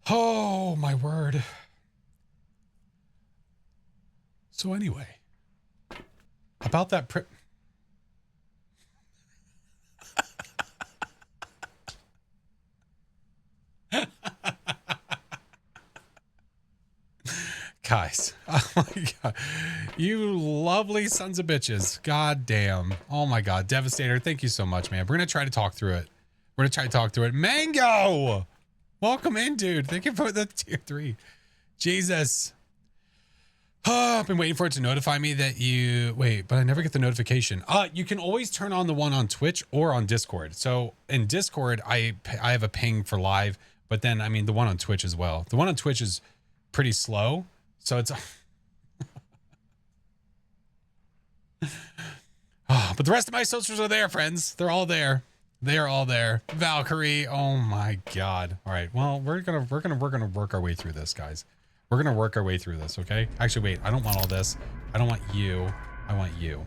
Speaker 1: Oh, my word. So anyway, about that guys, oh my God, you lovely sons of bitches. God damn. Oh my God. Devastator, thank you so much, man. We're going to try to talk through it. We're going to try to talk through it. Mango, welcome in, dude. Thank you for the tier 3. Jesus. Oh, I've been waiting for it to notify me that you wait, but I never get the notification. You can always turn on the one on Twitch or on Discord. So in Discord, I have a ping for live, but then I mean the one on Twitch as well. The one on Twitch is pretty slow, so it's. But the rest of my socials are there, friends. They're all there. They are all there. Valkyrie. Oh my God. All right. Well, we're gonna work our way through this, guys. We're gonna work our way through this, okay? Actually, wait. I don't want all this. I don't want you. I want you.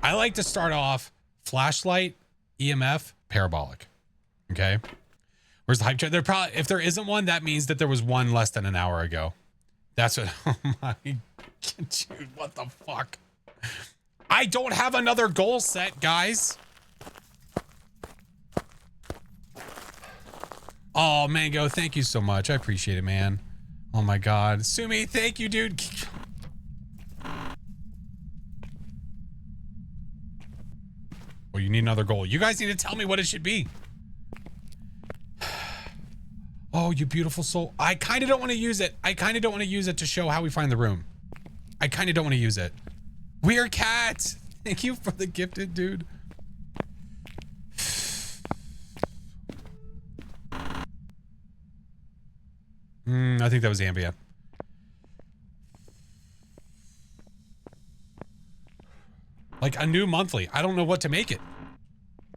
Speaker 1: I like to start off flashlight, EMF, parabolic. Okay. Where's the hype check? There probably, if there isn't one, that means that there was one less than an hour ago. That's what. Oh my. Dude, what the fuck? I don't have another goal set, guys. Oh, Mango, thank you so much. I appreciate it, man. Oh my God. Sumi, thank you, dude. Well, you need another goal. You guys need to tell me what it should be. Oh, you beautiful soul. I kind of don't want to use it. I kind of don't want to use it to show how we find the room. I kind of don't want to use it. Weird cat. Thank you for the gifted, dude. I think that was ambient. Like a new monthly. I don't know what to make it.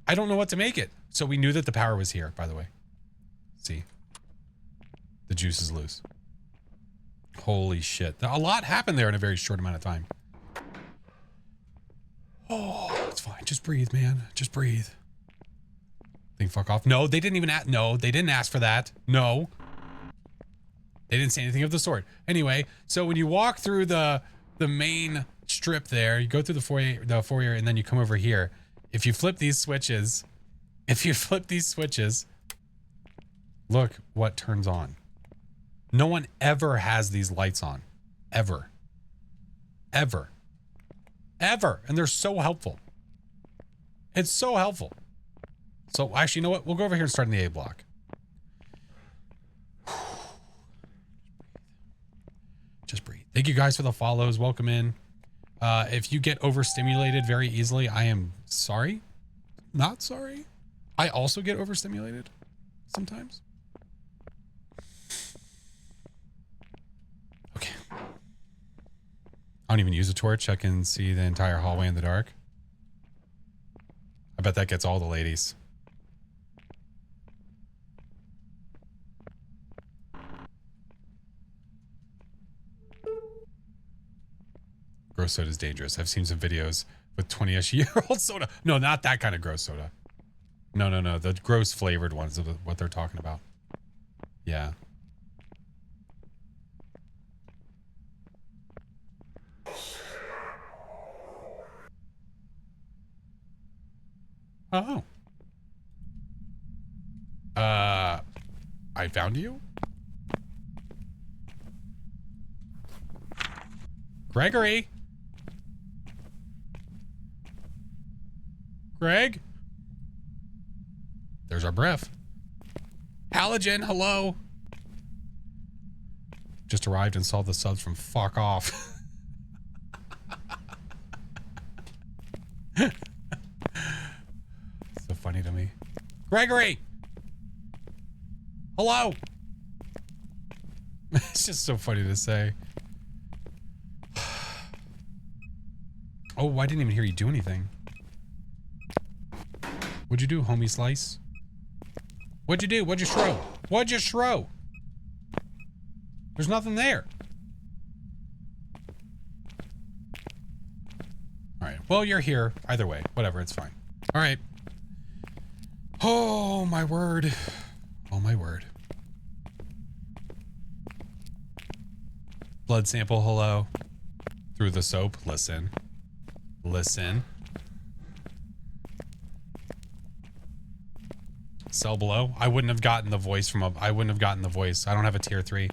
Speaker 1: I don't know what to make it. So we knew that the power was here, by the way. See? The juice is loose. Holy shit. A lot happened there in a very short amount of time. Oh, it's fine. Just breathe, man. Just breathe. Think fuck off. No, they didn't even ask. No, they didn't ask for that. No. They didn't say anything of the sort. Anyway, so when you walk through the main strip there, you go through the foyer, and then you come over here. If you flip these switches, look what turns on. No one ever has these lights on. Ever. Ever. Ever. And they're so helpful. It's so helpful. So actually, you know what? We'll go over here and start in the A block. Just breathe. Thank you guys for the follows. Welcome in. If you get overstimulated very easily, I am sorry. Not sorry. I also get overstimulated sometimes. Okay. I don't even use a torch. I can see the entire hallway in the dark. I bet that gets all the ladies. Gross soda is dangerous. I've seen some videos with 20-ish-year-old soda. No, not that kind of gross soda. No. The gross flavored ones of what they're talking about. Yeah. Oh. I found you? Gregory? Greg? There's our breath. Halogen, hello. Just arrived and saw the subs from fuck off. So funny to me. Gregory! Hello! It's just so funny to say. Oh, I didn't even hear you do anything. What'd you do, homie Slice? What'd you do? What'd you shrow? What'd you shrow? There's nothing there. All right. Well, you're here. Either way. Whatever. It's fine. All right. Oh, my word. Oh, my word. Blood sample, hello. Through the soap. Listen. Listen. Cell below. I wouldn't have gotten the voice from I wouldn't have gotten the voice. I don't have a tier 3.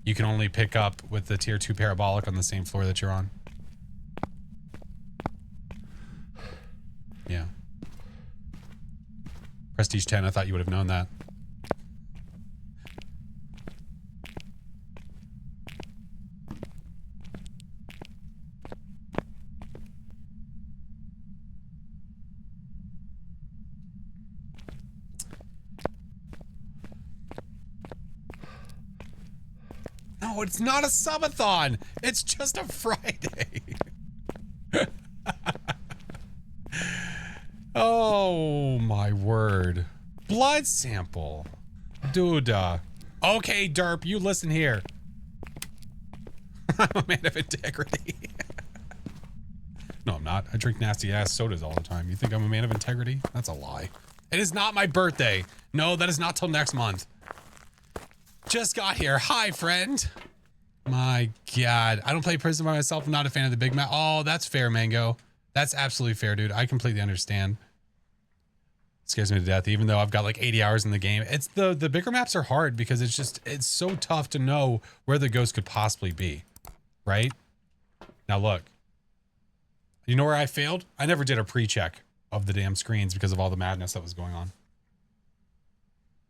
Speaker 1: You can only pick up with the tier 2 parabolic on the same floor that you're on. Yeah. Prestige 10, I thought you would have known that. No, it's not a subathon. It's just a Friday. Oh my word. Blood sample. Dude. Okay, derp, you listen here. I'm a man of integrity. No, I'm not. I drink nasty ass sodas all the time. You think I'm a man of integrity? That's a lie. It is not my birthday. No, that is not till next month. Just got here. Hi, friend. My God. I don't play prison by myself. I'm not a fan of the big map. Oh, that's fair, Mango. That's absolutely fair, dude. I completely understand. It scares me to death, even though I've got like 80 hours in the game. It's the bigger maps are hard because it's so tough to know where the ghost could possibly be. Right? Now look. You know where I failed? I never did a pre-check of the damn screens because of all the madness that was going on.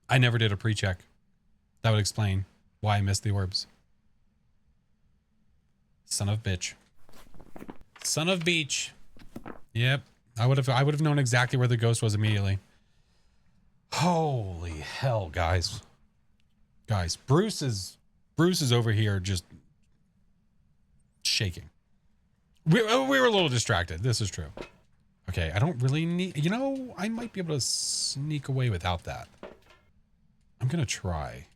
Speaker 1: I never did a pre-check. That would explain why I missed the orbs. Son of bitch. Son of beach. Yep. I would have known exactly where the ghost was immediately. Holy hell, guys. Guys, Bruce is over here just shaking. We were a little distracted. This is true. Okay, I don't really need, you know, I might be able to sneak away without that. I'm going to try.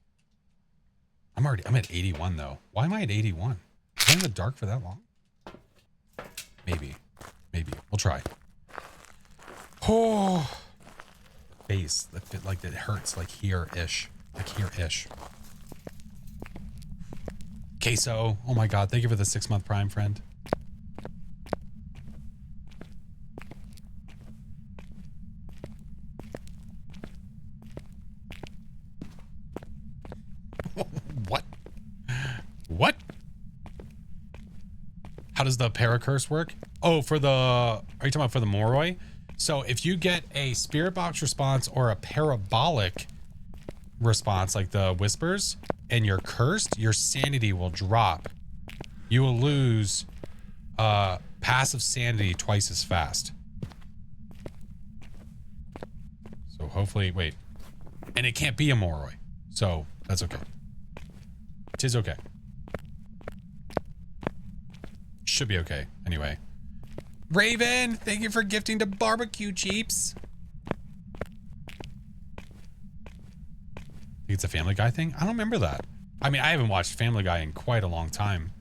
Speaker 1: I'm at 81 though. Why am I at 81? Was I in the dark for that long? Maybe. We'll try. Oh, face that like that hurts like here-ish. Like here-ish. Queso. Oh my God. Thank you for the 6-month Prime, friend. What? How does the paracurse work? Oh, are you talking about for the Moroi? So if you get a spirit box response or a parabolic response, like the whispers, and you're cursed, your sanity will drop. You will lose passive sanity twice as fast. So hopefully, wait. And it can't be a Moroi. So that's okay. Tis okay. Should be okay. Anyway. Raven, thank you for gifting to Barbecue Cheeps. Think it's a Family Guy thing? I don't remember that. I mean, I haven't watched Family Guy in quite a long time.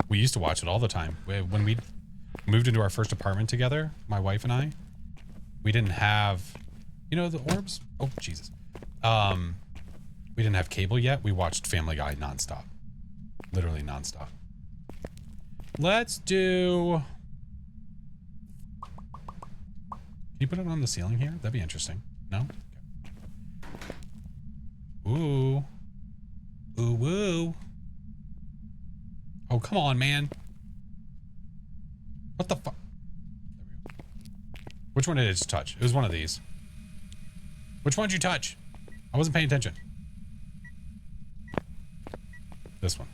Speaker 1: We used to watch it all the time. When we moved into our first apartment together, my wife and I, we didn't have, you know, the orbs? Oh, Jesus. We didn't have cable yet. We watched Family Guy nonstop. Literally nonstop. Let's do you put it on the ceiling here? That'd be interesting. No? Okay. Ooh. Ooh, woo. Oh, come on, man. What the fuck? There we go. Which one did it just touch? It was one of these. Which one did you touch? I wasn't paying attention. This one.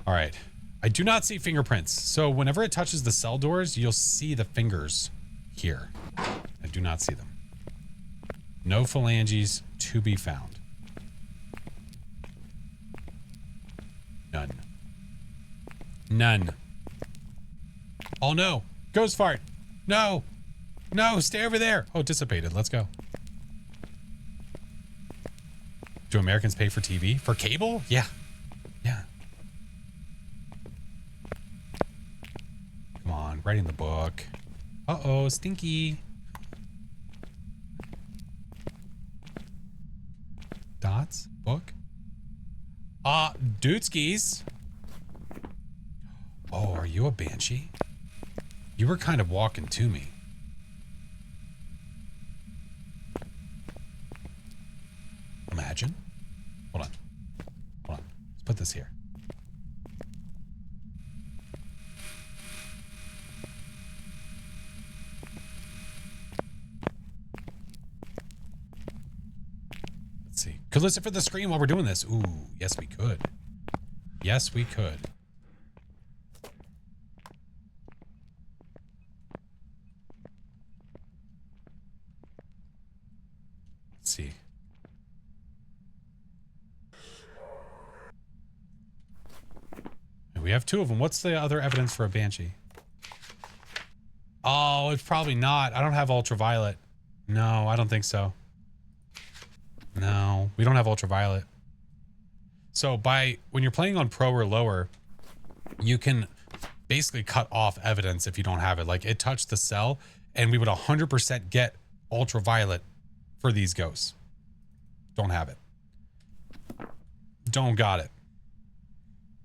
Speaker 1: All right. I do not see fingerprints. So whenever it touches the cell doors, you'll see the fingers here. I do not see them. No phalanges to be found. None. None. Oh no. Ghost fart. No. No, stay over there. Oh, dissipated. Let's go. Do Americans pay for TV? For cable? Yeah. Yeah. Come on, writing the book. Uh-oh, stinky. Dots? Book? Dootskis. Oh, are you a banshee? You were kind of walking to me. Imagine. Hold on. Hold on. Let's put this here. Let's see. Could listen for the screen while we're doing this. Ooh, yes we could. Yes, we could. Let's see. We have two of them. What's the other evidence for a banshee? Oh, it's probably not. I don't have ultraviolet. No, I don't think so. No, we don't have ultraviolet. So when you're playing on pro or lower, you can basically cut off evidence if you don't have it. Like it touched the cell and we would 100% get ultraviolet for these ghosts. Don't have it. Don't got it.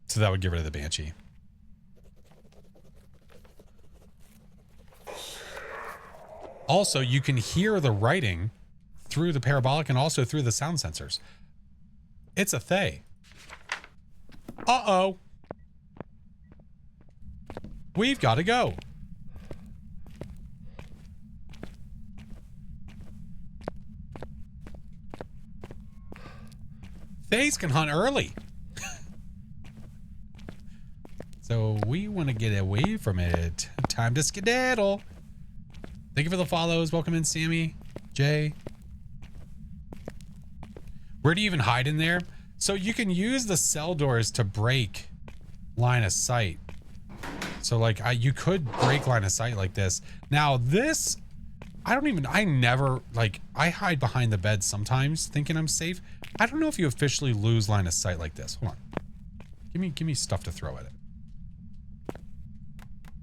Speaker 1: So that would get rid of the banshee. Also, you can hear the writing through the parabolic and also through the sound sensors. It's a Thay. Uh-oh. We've got to go. Thays can hunt early. So we want to get away from it. Time to skedaddle. Thank you for the follows. Welcome in, Sammy, Jay. Where do you even hide in there? So you can use the cell doors to break line of sight. So like you could break line of sight like this. Now this, I never, like I hide behind the bed sometimes thinking I'm safe. I don't know if you officially lose line of sight like this. Hold on. Give me stuff to throw at it.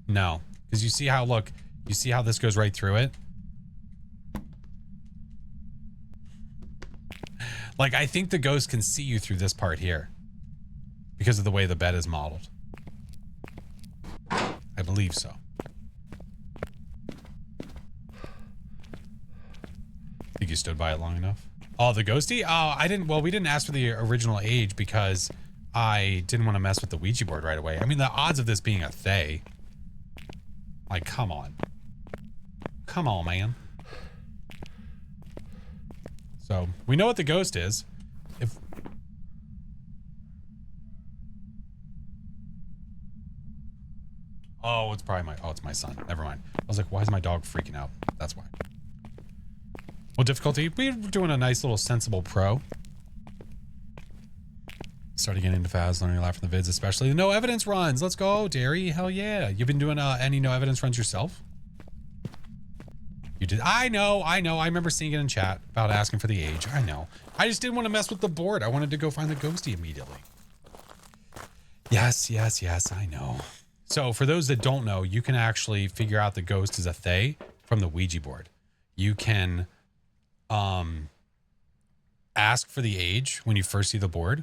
Speaker 1: No, because you see how, look, you see how this goes right through it? Like, I think the ghost can see you through this part here because of the way the bed is modeled. I believe so. Think you stood by it long enough? Oh, the ghosty? Oh, we didn't ask for the original age because I didn't want to mess with the Ouija board right away. I mean, the odds of this being a Thay. Like, come on. Come on, man. So, we know what the ghost is. If... Oh, it's probably it's my son. Never mind. I was like, why is my dog freaking out? That's why. What difficulty? We're doing a nice little sensible pro. Started getting into Phas, learning a lot from the vids, especially the no evidence runs. Let's go, Derry. Hell yeah. You've been doing any no evidence runs yourself? You did. I know. I remember seeing it in chat about asking for the age. I know. I just didn't want to mess with the board. I wanted to go find the ghosty immediately. Yes, I know. So for those that don't know, you can actually figure out the ghost is a Thay from the Ouija board. You can ask for the age when you first see the board.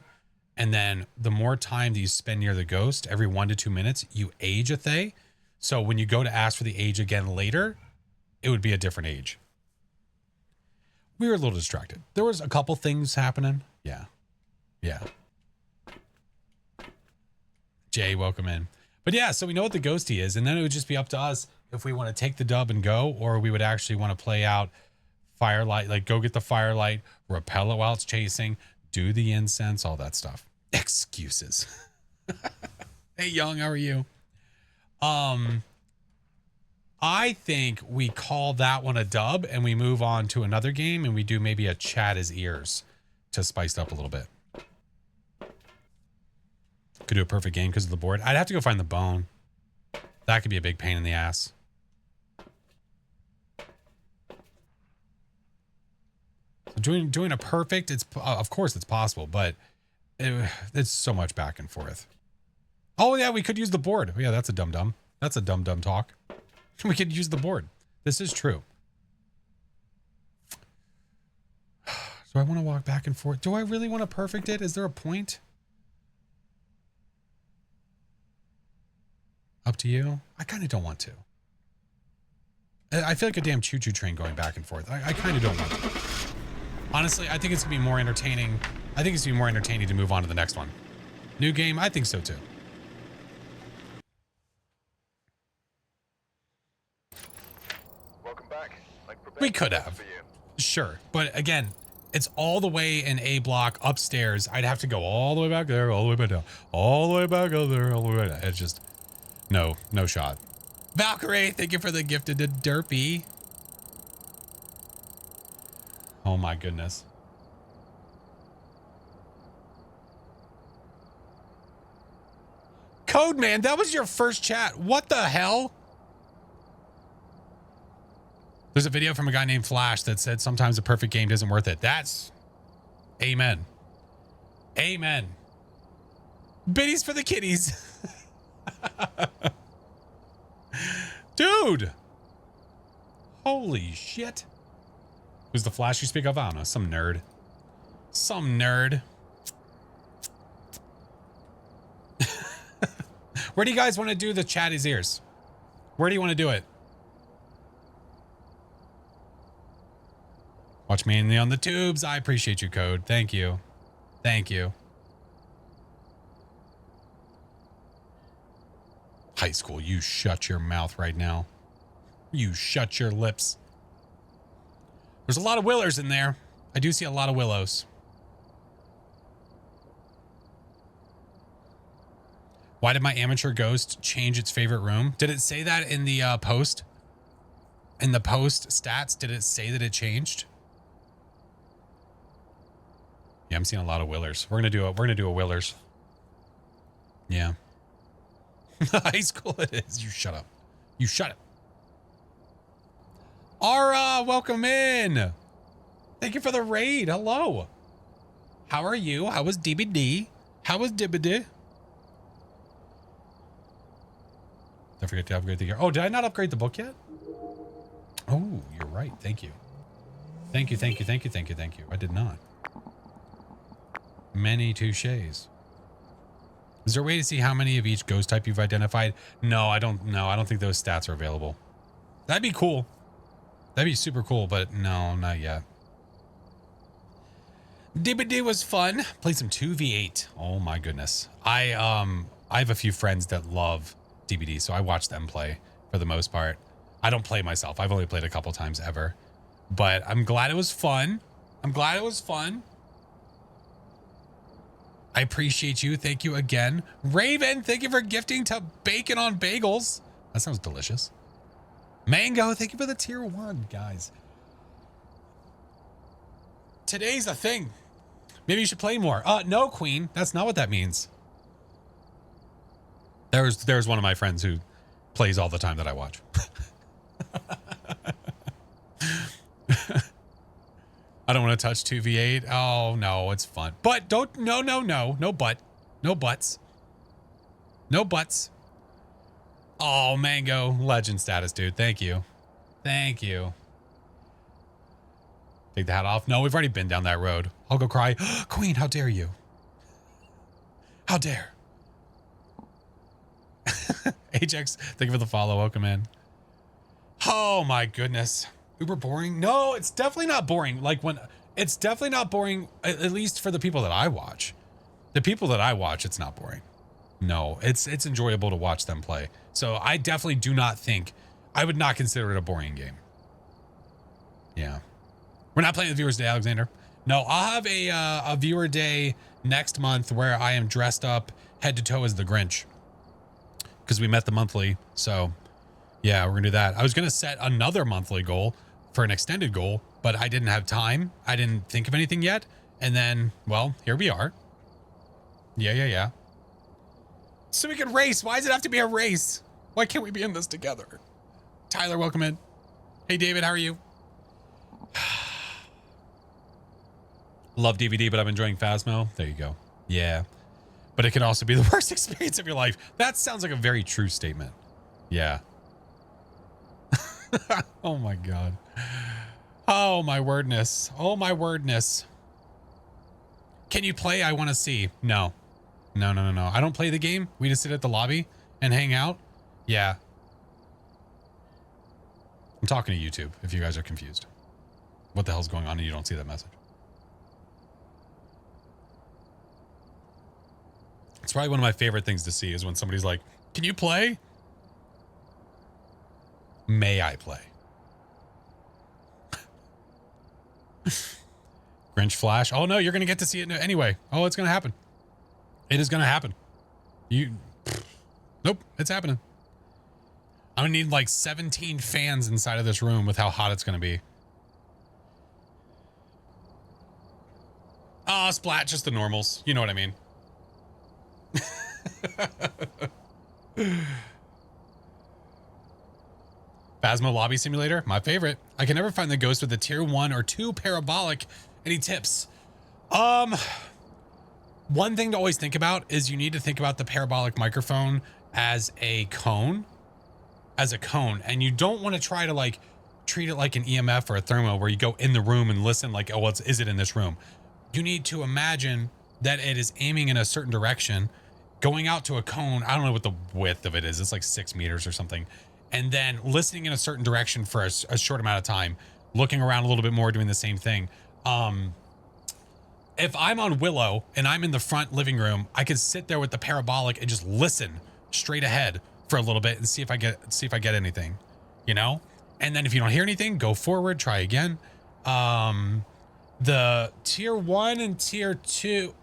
Speaker 1: And then the more time that you spend near the ghost, every 1 to 2 minutes, you age a Thay. So when you go to ask for the age again later, it would be a different age. We were a little distracted. There was a couple things happening. Yeah. Yeah. Jay, welcome in. But yeah, so we know what the ghosty is, and then it would just be up to us if we want to take the dub and go, or we would actually want to play out firelight, like go get the firelight, repel it while it's chasing, do the incense, all that stuff. Excuses. Hey, Young, how are you? I think we call that one a dub and we move on to another game and we do maybe a chat as ears to spice it up a little bit. Could do a perfect game because of the board. I'd have to go find the bone. That could be a big pain in the ass. So doing a perfect, it's of course it's possible, but it's so much back and forth. Oh yeah, we could use the board. Yeah, that's a dum-dum. That's a dum-dum talk. We could use the board. This is true. Do I want to walk back and forth? Do I really want to perfect it? Is there a point? Up to you. I kind of don't want to. I feel like a damn choo-choo train going back and forth. I kind of don't want to. Honestly, I think it's going to be more entertaining. I think it's going to be more entertaining to move on to the next one. New game? I think so too.
Speaker 2: Welcome back.
Speaker 1: We could have. Sure. But again, it's all the way in A block upstairs. I'd have to go all the way back there, all the way back down, all the way back over there, all the way down. It's just, no shot. Valkyrie, thank you for the gifted derpy. Oh my goodness. Code Man, that was your first chat. What the hell? There's a video from a guy named Flash that said sometimes a perfect game isn't worth it. That's amen. Amen. Biddies for the kitties. Dude. Holy shit. Who's the Flash you speak of? I don't know. Some nerd. Some nerd. Where do you guys want to do the chatty's ears? Where do you want to do it? Watch mainly on the tubes. I appreciate you, Code. Thank you. Thank you. High school, you shut your mouth right now. You shut your lips. There's a lot of Willers in there. I do see a lot of Willows. Why did my amateur ghost change its favorite room? Did it say that in the post? In the post stats, did it say that it changed? Yeah, I'm seeing a lot of Willers. We're gonna do a Willers. Yeah. High school it is. You shut up. You shut up. Ara, welcome in. Thank you for the raid. Hello. How are you? How was DBD? How was DBD? Don't forget to upgrade the gear. Oh, did I not upgrade the book yet? Oh, you're right. Thank you. Thank you, thank you, thank you, thank you, thank you. I did not. Many touches. Is there a way to see how many of each ghost type you've identified? No, I don't know. I don't think those stats are available. That'd be cool. That'd be super cool, but no, not yet. DBD was fun. Played some 2v8. Oh my goodness. I have a few friends that love DBD, so I watch them play for the most part. I don't play myself. I've only played a couple times ever, but I'm glad it was fun. I'm glad it was fun. I appreciate you. Thank you again. Raven, thank you for gifting to bacon on bagels. That sounds delicious. Mango, thank you for the tier 1, guys. Today's a thing. Maybe you should play more. No, Queen. That's not what that means. There's one of my friends who plays all the time that I watch. I don't want to touch 2v8. Oh, no, it's fun. But don't, no, but. No buts. No buts. Oh, Mango, legend status, dude. Thank you. Thank you. Take the hat off. No, we've already been down that road. I'll go cry. Queen, how dare you? How dare? Ajax, thank you for the follow. Welcome in. Oh my goodness. Uber boring? No, it's definitely not boring. Like when it's definitely not boring, at least for the people that I watch. The people that I watch, it's not boring. No, it's enjoyable to watch them play. So I definitely do not think, I would not consider it a boring game. Yeah. We're not playing the Viewers Day, Alexander. No, I'll have a Viewer Day next month where I am dressed up head to toe as the Grinch. Because we met the monthly. So yeah, we're gonna do that. I was gonna set another monthly goal for an extended goal, but I didn't have time. I didn't think of anything yet. And then, well, here we are. Yeah. So we can race. Why does it have to be a race? Why can't we be in this together? Tyler, welcome in. Hey, David, how are you? Love DVD, but I'm enjoying Phasmo. There you go. Yeah. But it can also be the worst experience of your life. That sounds like a very true statement. Yeah. Oh my God. Oh my wordness. Oh my wordness. Can you play? I want to see. No. No. I don't play the game. We just sit at the lobby and hang out. Yeah. I'm talking to YouTube if you guys are confused. What the hell's going on and you don't see that message? It's probably one of my favorite things to see is when somebody's like, can you play? May I play? Grinch Flash. Oh no, you're going to get to see it anyway. Oh, it's going to happen. It is going to happen. Nope, it's happening. I'm going to need like 17 fans inside of this room with how hot it's going to be. Oh, splat, just the normals. You know what I mean. Phasmo Lobby Simulator, my favorite. I can never find the ghost with the tier 1 or 2 parabolic. Any tips? One thing to always think about is you need to think about the parabolic microphone as a cone. And you don't want to try to like treat it like an EMF or a thermo where you go in the room and listen like, oh, is it in this room? You need to imagine that it is aiming in a certain direction, going out to a cone. I don't know what the width of it is. It's like 6 meters or something. And then listening in a certain direction for a short amount of time, looking around a little bit more, doing the same thing. If I'm on Willow and I'm in the front living room, I could sit there with the parabolic and just listen straight ahead for a little bit and see if I get anything, you know? And then if you don't hear anything, go forward, try again. The tier 1 and tier 2.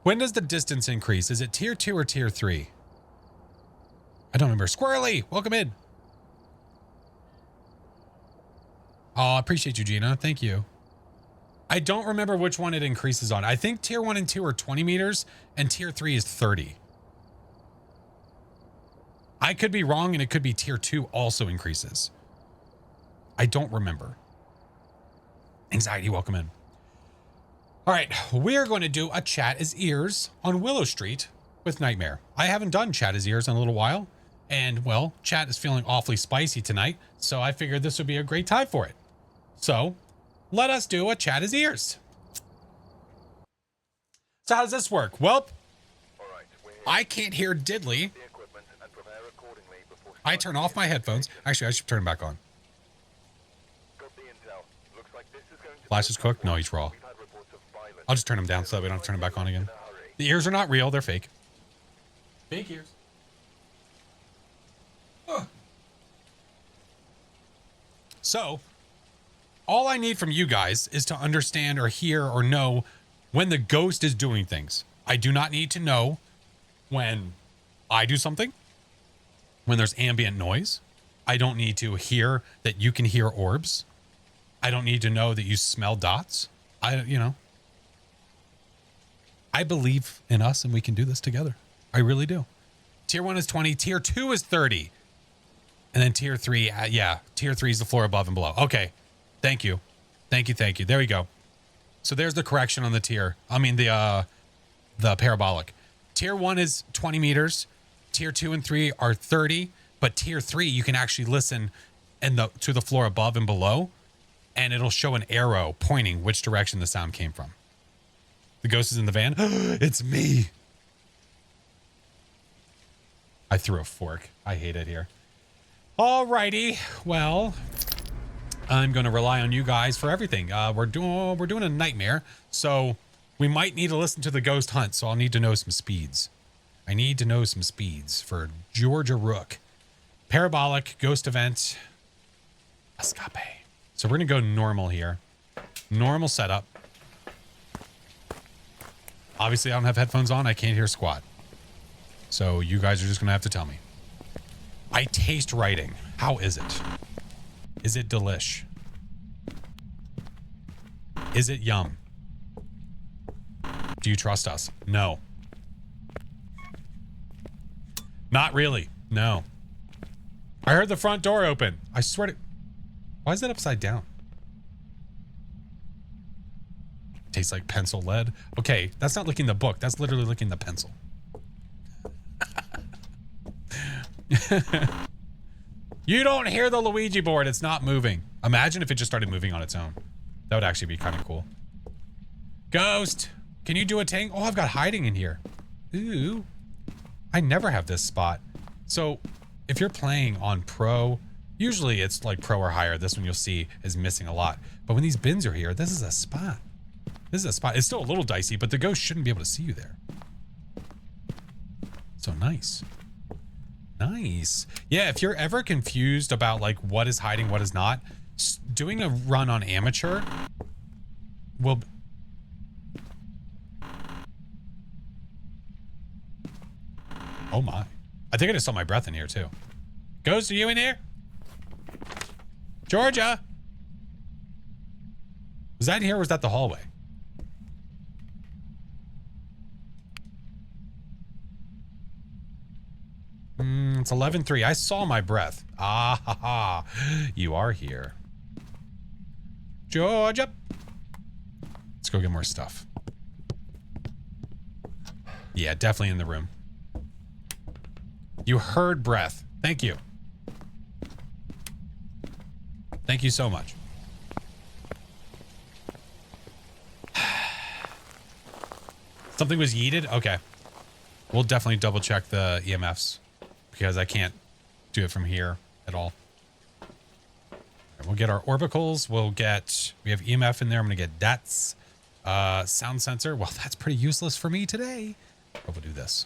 Speaker 1: When does the distance increase? Is it tier 2 or tier 3? I don't remember. Squirrely, welcome in. Oh, I appreciate you, Gina. Thank you. I don't remember which one it increases on. I think tier 1 and 2 are 20 meters and tier 3 is 30. I could be wrong and it could be tier 2 also increases. I don't remember. Anxiety, welcome in. All right, we're going to do a Chat as Ears on Willow Street with Nightmare. I haven't done Chat as Ears in a little while. And, well, chat is feeling awfully spicy tonight, so I figured this would be a great time for it. So, let us do a Chat as Ears. So how does this work? Well, I can't hear diddly. I turn off my headphones. Actually, I should turn them back on. Flash is cooked? No, he's raw. I'll just turn them down so that we don't have to turn them back on again. The ears are not real, they're fake. Fake ears. So, all I need from you guys is to understand or hear or know when the ghost is doing things. I do not need to know when I do something, when there's ambient noise. I don't need to hear that you can hear orbs. I don't need to know that you smell dots. I believe in us and we can do this together. I really do. Tier 1 is 20. Tier 2 is 30. And then tier 3, yeah, tier 3 is the floor above and below. Okay, thank you. Thank you. There we go. So there's the correction on the tier. I mean, the parabolic. Tier 1 is 20 meters. Tier 2 and 3 are 30. But tier 3, you can actually listen to the floor above and below. And it'll show an arrow pointing which direction the sound came from. The ghost is in the van. It's me. I threw a fork. I hate it here. Alrighty. Well, I'm going to rely on you guys for everything. We're doing a nightmare, so we might need to listen to the ghost hunt. So I'll need to know some speeds. I need to know some speeds for Georgia Rook. Parabolic, ghost event, escape. So we're going to go normal here. Normal setup. Obviously, I don't have headphones on. I can't hear squat. So you guys are just going to have to tell me. I taste writing. How is it? Is it delish? Is it yum? Do you trust us? No. Not really. No. I heard the front door open. I swear to... Why is that upside down? Tastes like pencil lead. Okay, that's not licking the book. That's literally licking the pencil. You don't hear the Luigi board. It's not moving. Imagine if it just started moving on its own. That would actually be kind of cool. Ghost, can you do a ting? Oh, I've got hiding in here. Ooh. I never have this spot. So if you're playing on pro, usually it's like pro or higher. This one you'll see is missing a lot. But when these bins are here, this is a spot. This is a spot. It's still a little dicey, but the ghost shouldn't be able to see you there. So nice. Nice. Yeah, if you're ever confused about like what is hiding, what is not, doing a run on amateur will... Oh my. I think I just saw my breath in here too. Ghost, are you in here? Georgia? Was that in here or was that the hallway? It's 11:03. I saw my breath. Ah, ha, ha. You are here. Georgia. Let's go get more stuff. Yeah, definitely in the room. You heard breath. Thank you. Thank you so much. Something was yeeted? Okay. We'll definitely double check the EMFs because I can't do it from here at all. We'll get our orbicals. We have EMF in there. I'm going to get DATs. Sound sensor. Well, that's pretty useless for me today. But we'll do this.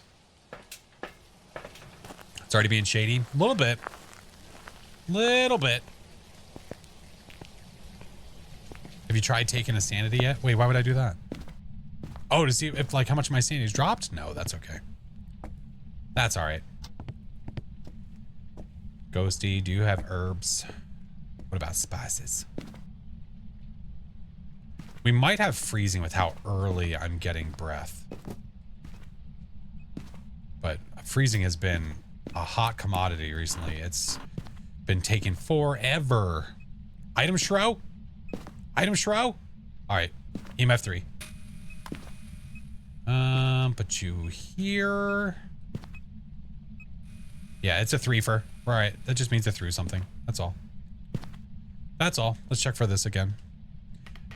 Speaker 1: It's already being shady. A little bit. Little bit. Have you tried taking a sanity yet? Wait, why would I do that? Oh, to see if like how much my sanity's dropped? No, that's okay. That's all right. Ghosty, do you have herbs? What about spices? We might have freezing with how early I'm getting breath. But freezing has been a hot commodity recently. It's been taking forever. Item shrow? Item shrow? All right, EMF 3. Put you here. Yeah, it's a 3-fer. All right, that just means I threw something. That's all. That's all. Let's check for this again.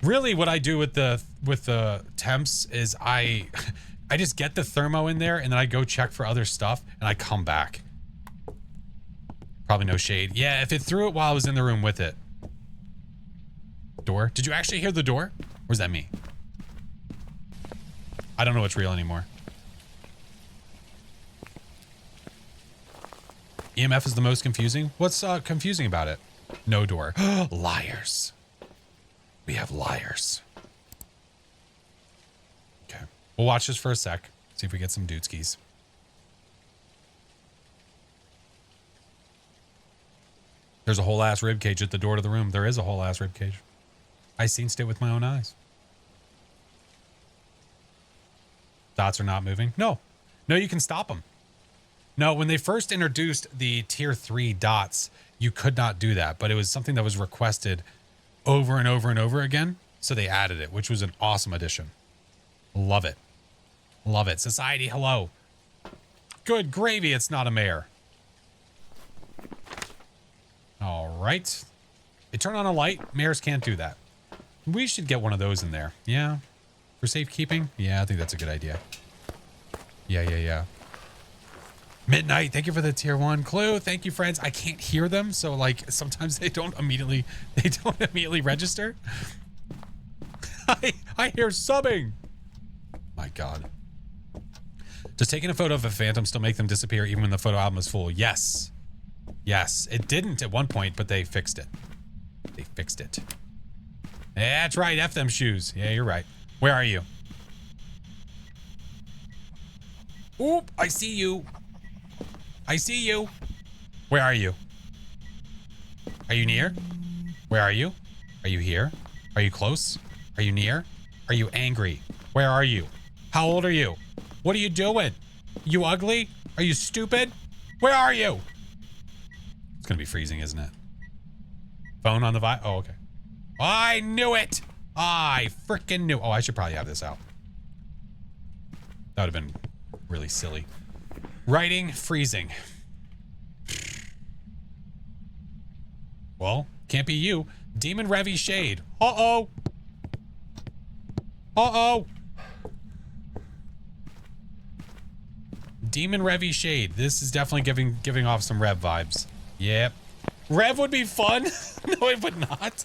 Speaker 1: Really, what I do with the temps is I just get the thermo in there and then I go check for other stuff and I come back. Probably no shade. Yeah, if it threw it while I was in the room with it. Door? Did you actually hear the door? Or was that me? I don't know what's real anymore. EMF is the most confusing? What's confusing about it? No door. Liars. We have liars. Okay. We'll watch this for a sec. See if we get some dudeskies. There's a whole ass rib cage at the door to the room. There is a whole ass rib cage. I seen it with my own eyes. Dots are not moving. No. No, you can stop them. No, when they first introduced the tier 3 dots, you could not do that, but it was something that was requested over and over and over again. So they added it, which was an awesome addition. Love it. Love it. Society, hello. Good gravy, it's not a mayor. All right. They turn on a light. Mayors can't do that. We should get one of those in there. Yeah. For safekeeping? Yeah, I think that's a good idea. Yeah. Midnight, thank you for the tier 1 clue. Thank you, friends. I can't hear them, so like sometimes they don't immediately register. I hear subbing. My God. Does taking a photo of a phantom still make them disappear even when the photo album is full? Yes. Yes. It didn't at one point, but they fixed it. They fixed it. That's right. F them shoes. Yeah, you're right. Where are you? Oop, I see you. I see you. Where are you? Are you near? Where are you? Are you here? Are you close? Are you near? Are you angry? Where are you? How old are you? What are you doing? You ugly? Are you stupid? Where are you? It's gonna be freezing, isn't it? Phone on the oh, okay. I knew it. I freaking knew. Oh, I should probably have this out. That would have been really silly. Writing, freezing. Well, can't be you. Demon Revy Shade. Uh-oh. Uh-oh. Demon Revy Shade. This is definitely giving off some Rev vibes. Yep. Rev would be fun. No, it would not.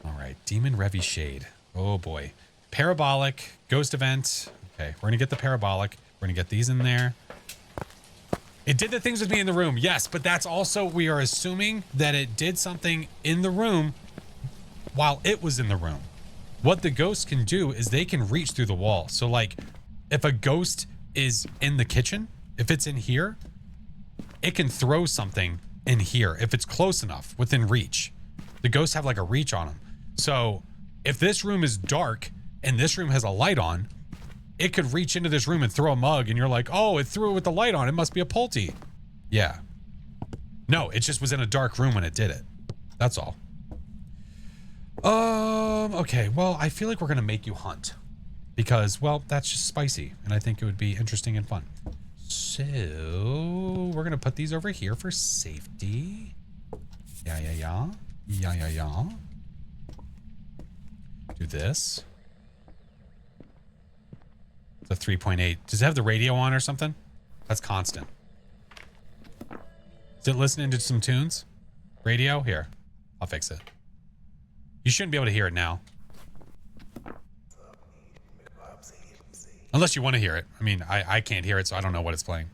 Speaker 1: All right. Demon Revy Shade. Oh, boy. Parabolic. Ghost event. Okay. We're going to get the parabolic. We're going to get these in there. It did the things with me in the room. Yes, but that's also, we are assuming that it did something in the room while it was in the room. What the ghosts can do is they can reach through the wall. So like if a ghost is in the kitchen, if it's in here, it can throw something in here if it's close enough within reach. The ghosts have like a reach on them. So if this room is dark and this room has a light on, it could reach into this room and throw a mug and you're like, oh, it threw it with the light on. It must be a Pulte. Yeah. No, it just was in a dark room when it did it. That's all. Okay, well, I feel like we're gonna make you hunt because, well, that's just spicy and I think it would be interesting and fun. So we're gonna put these over here for safety. Yeah. Do this. It's a 3.8. Does it have the radio on or something? That's constant. Is it listening to some tunes? Radio? Here, I'll fix it. You shouldn't be able to hear it now. Unless you want to hear it. I mean, I can't hear it, so I don't know what it's playing.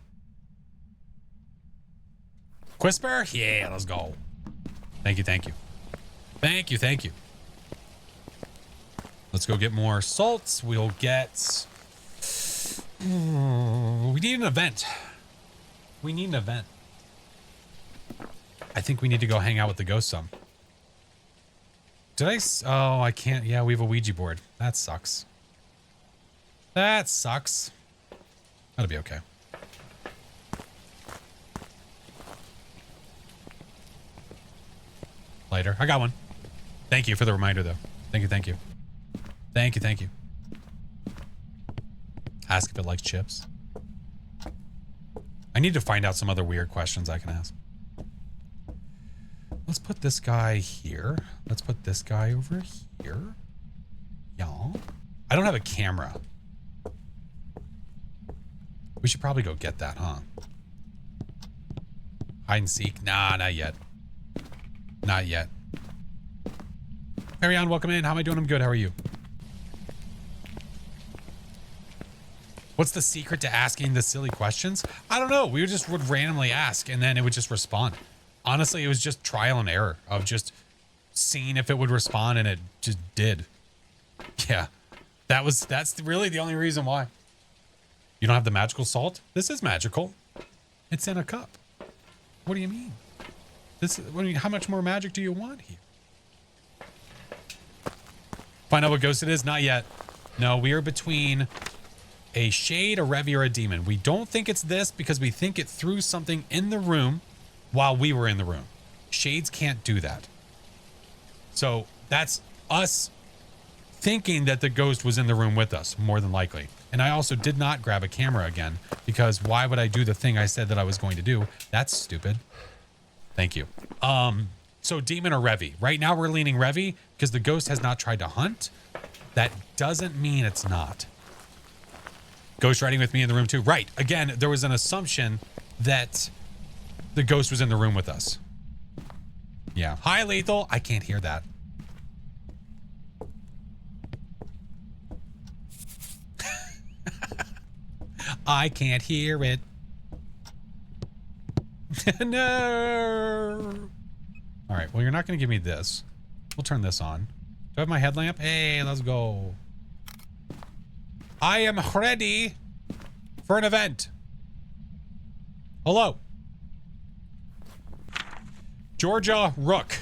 Speaker 1: Quisper? Yeah, let's go. Thank you. Thank you. Let's go get more salts. We'll get... we need an event. I think we need to go hang out with the ghost some. Did I? Oh, I can't. Yeah, we have a Ouija board. That sucks. That'll be okay. Lighter. I got one. Thank you for the reminder, though. Thank you. Ask if it likes chips. I need to find out some other weird questions I can ask. Let's put this guy here. Let's put this guy over here. Yeah. I don't have a camera. We should probably go get that, huh? Hide and seek? Nah, not yet. Carry on, welcome in. How am I doing? I'm good. How are you? What's the secret to asking the silly questions? I don't know. We would randomly ask and then it would just respond. Honestly, it was just trial and error of just seeing if it would respond, and it just did. Yeah. That's really the only reason why. You don't have the magical salt? This is magical. It's in a cup. What do you mean? How much more magic do you want here? Find out what ghost it is? Not yet. No, we are between a shade, a Revy, or a demon. We don't think it's this because we think it threw something in the room while we were in the room. Shades can't do that. So that's us thinking that the ghost was in the room with us, more than likely. And I also did not grab a camera again because why would I do the thing I said that I was going to do? That's stupid. Thank you. So demon or Revy. Right now we're leaning Revy because the ghost has not tried to hunt. That doesn't mean it's not. Ghost riding with me in the room too. Right. Again, there was an assumption that the ghost was in the room with us. Yeah. Hi, Lethal. I can't hear that. I can't hear it. No. All right. Well, you're not going to give me this. We'll turn this on. Do I have my headlamp? Hey, let's go. I am ready for an event. Hello. Georgia Rook.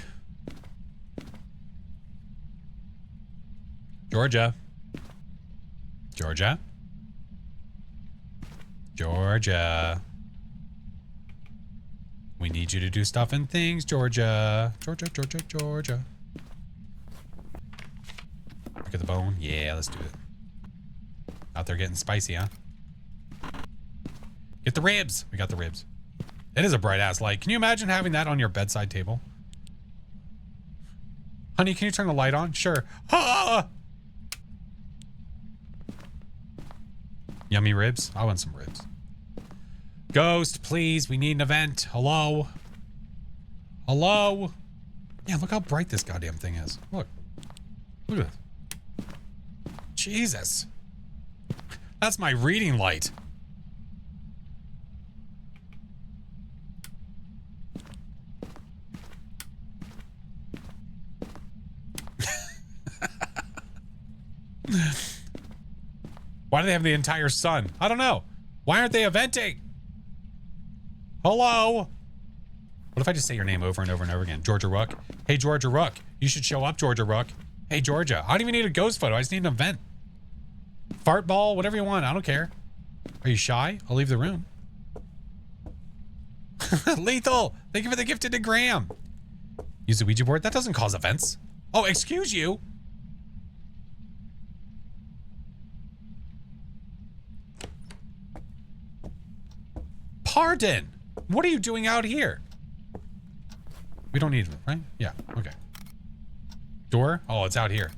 Speaker 1: Georgia. Georgia. Georgia. We need you to do stuff and things, Georgia. Georgia, Georgia, Georgia. Look at the bone. Yeah, let's do it. Out there getting spicy, huh? Get the ribs. We got the ribs. It is a bright ass light. Can you imagine having that on your bedside table? Honey, can you turn the light on? Sure. Ah! Yummy ribs. I want some ribs. Ghost, please. We need an event. Hello? Hello? Yeah, look how bright this goddamn thing is. Look. Look at this. Jesus. That's my reading light. Why do they have the entire sun? I don't know. Why aren't they eventing? Hello? What if I just say your name over and over and over again? Georgia Rook. Hey, Georgia Rook. You should show up, Georgia Rook. Hey, Georgia. I don't even need a ghost photo. I just need an event. Fart ball, whatever you want. I don't care. Are you shy? I'll leave the room. Lethal. Thank you for the gifted to Graham. Use the Ouija board. That doesn't cause events. Oh, excuse you. Pardon. What are you doing out here? We don't need it, right? Yeah, okay. Door? Oh, it's out here.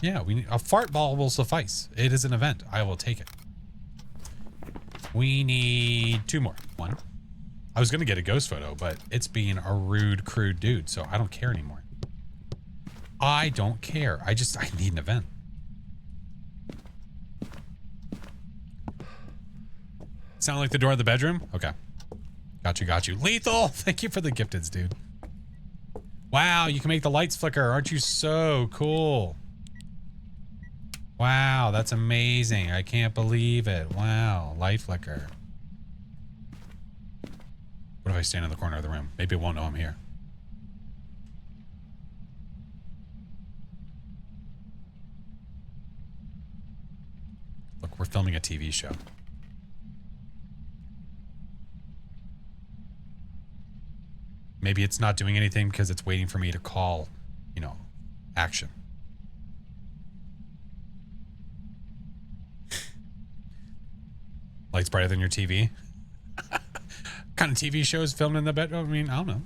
Speaker 1: Yeah, we need a fart ball will suffice. It is an event. I will take it. We need 2 more. 1. I was gonna get a ghost photo, but it's being a rude, crude dude, so I don't care anymore. I don't care. I need an event. Sound like the door of the bedroom? Okay. Got you. Lethal! Thank you for the gifteds, dude. Wow, you can make the lights flicker. Aren't you so cool? Wow, that's amazing. I can't believe it. Wow, light flicker. What if I stand in the corner of the room? Maybe it won't know I'm here. Look, we're filming a TV show. Maybe it's not doing anything because it's waiting for me to call, you know, action. Lights brighter than your TV. Kind of TV shows filmed in the bedroom? I mean, I don't know.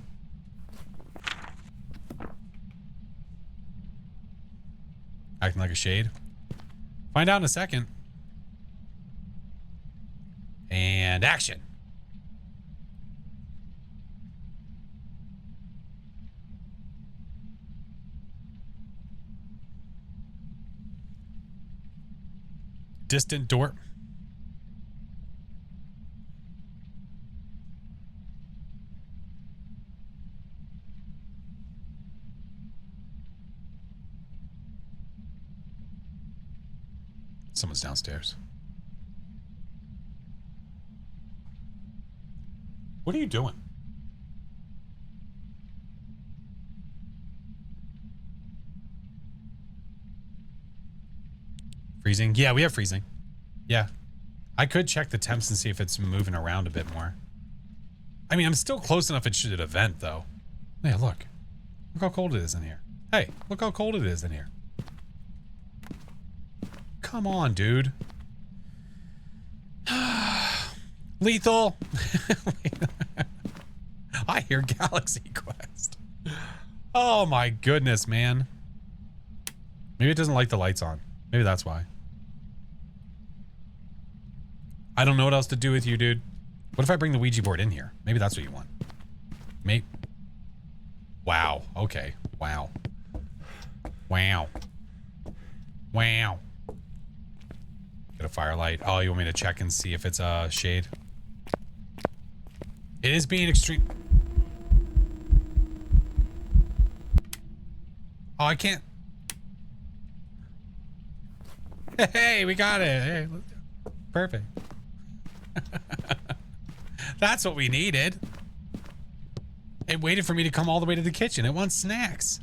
Speaker 1: Acting like a shade. Find out in a second. And action. Distant door. Someone's downstairs. What are you doing? Freezing? Yeah, we have freezing. Yeah. I could check the temps and see if it's moving around a bit more. I mean, I'm still close enough it should event, though. Hey, look. Look how cold it is in here. Hey, look how cold it is in here. Come on, dude. Lethal. I hear Galaxy Quest. Oh my goodness, man. Maybe it doesn't like the lights on. Maybe that's why. I don't know what else to do with you, dude. What if I bring the Ouija board in here? Maybe that's what you want. Maybe. Wow. Okay. Wow. Wow. Wow. Get a firelight. Oh, you want me to check and see if it's a shade? It is being extreme. Oh, I can't. Hey, we got it. Hey, perfect. That's what we needed. It waited for me to come all the way to the kitchen. It wants snacks.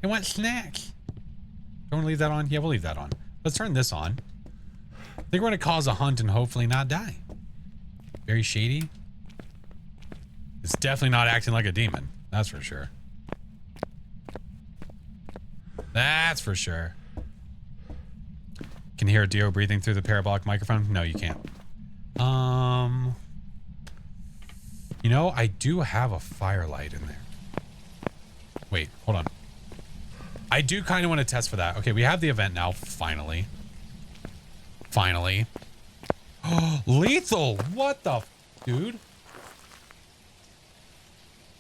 Speaker 1: It wants snacks. Don't want to leave that on? Yeah, we'll leave that on. Let's turn this on. I think we're going to cause a hunt and hopefully not die. Very shady. It's definitely not acting like a demon. That's for sure. That's for sure. Can you hear a Dio breathing through the parabolic microphone? No, you can't. You know, I do have a firelight in there. Wait, hold on. I do kind of want to test for that. Okay, we have the event now, finally. Finally. Oh, lethal! What the dude?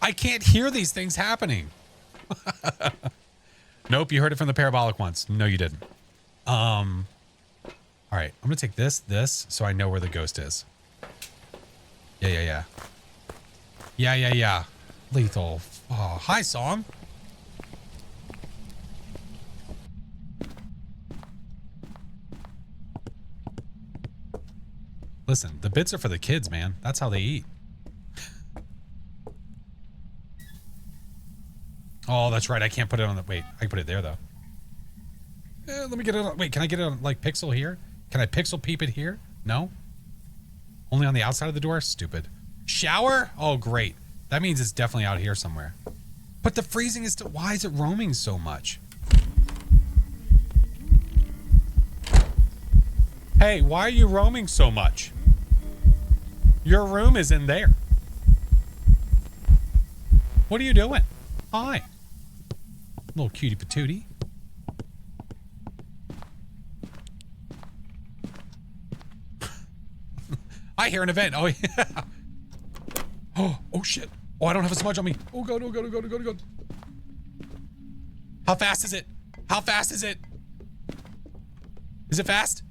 Speaker 1: I can't hear these things happening. Nope, you heard it from the parabolic once. No, you didn't. All right, I'm gonna take this, so I know where the ghost is. Yeah. Lethal. Oh, hi, song. Listen, the bits are for the kids, man. That's how they eat. Oh, that's right. I can't put it on the... Wait, I can put it there, though. Let me get it on... Wait, can I get it on, like, pixel here? Can I pixel peep it here? No? Only on the outside of the door? Stupid. Shower? Oh, great. That means it's definitely out here somewhere. But the freezing is still... Why is it roaming so much? Hey, why are you roaming so much? Your room is in there. What are you doing? Hi. Little cutie patootie. I hear an event. Oh, yeah. Oh, shit. Oh, I don't have a smudge on me. Oh, God. How fast is it? How fast is it? Is it fast?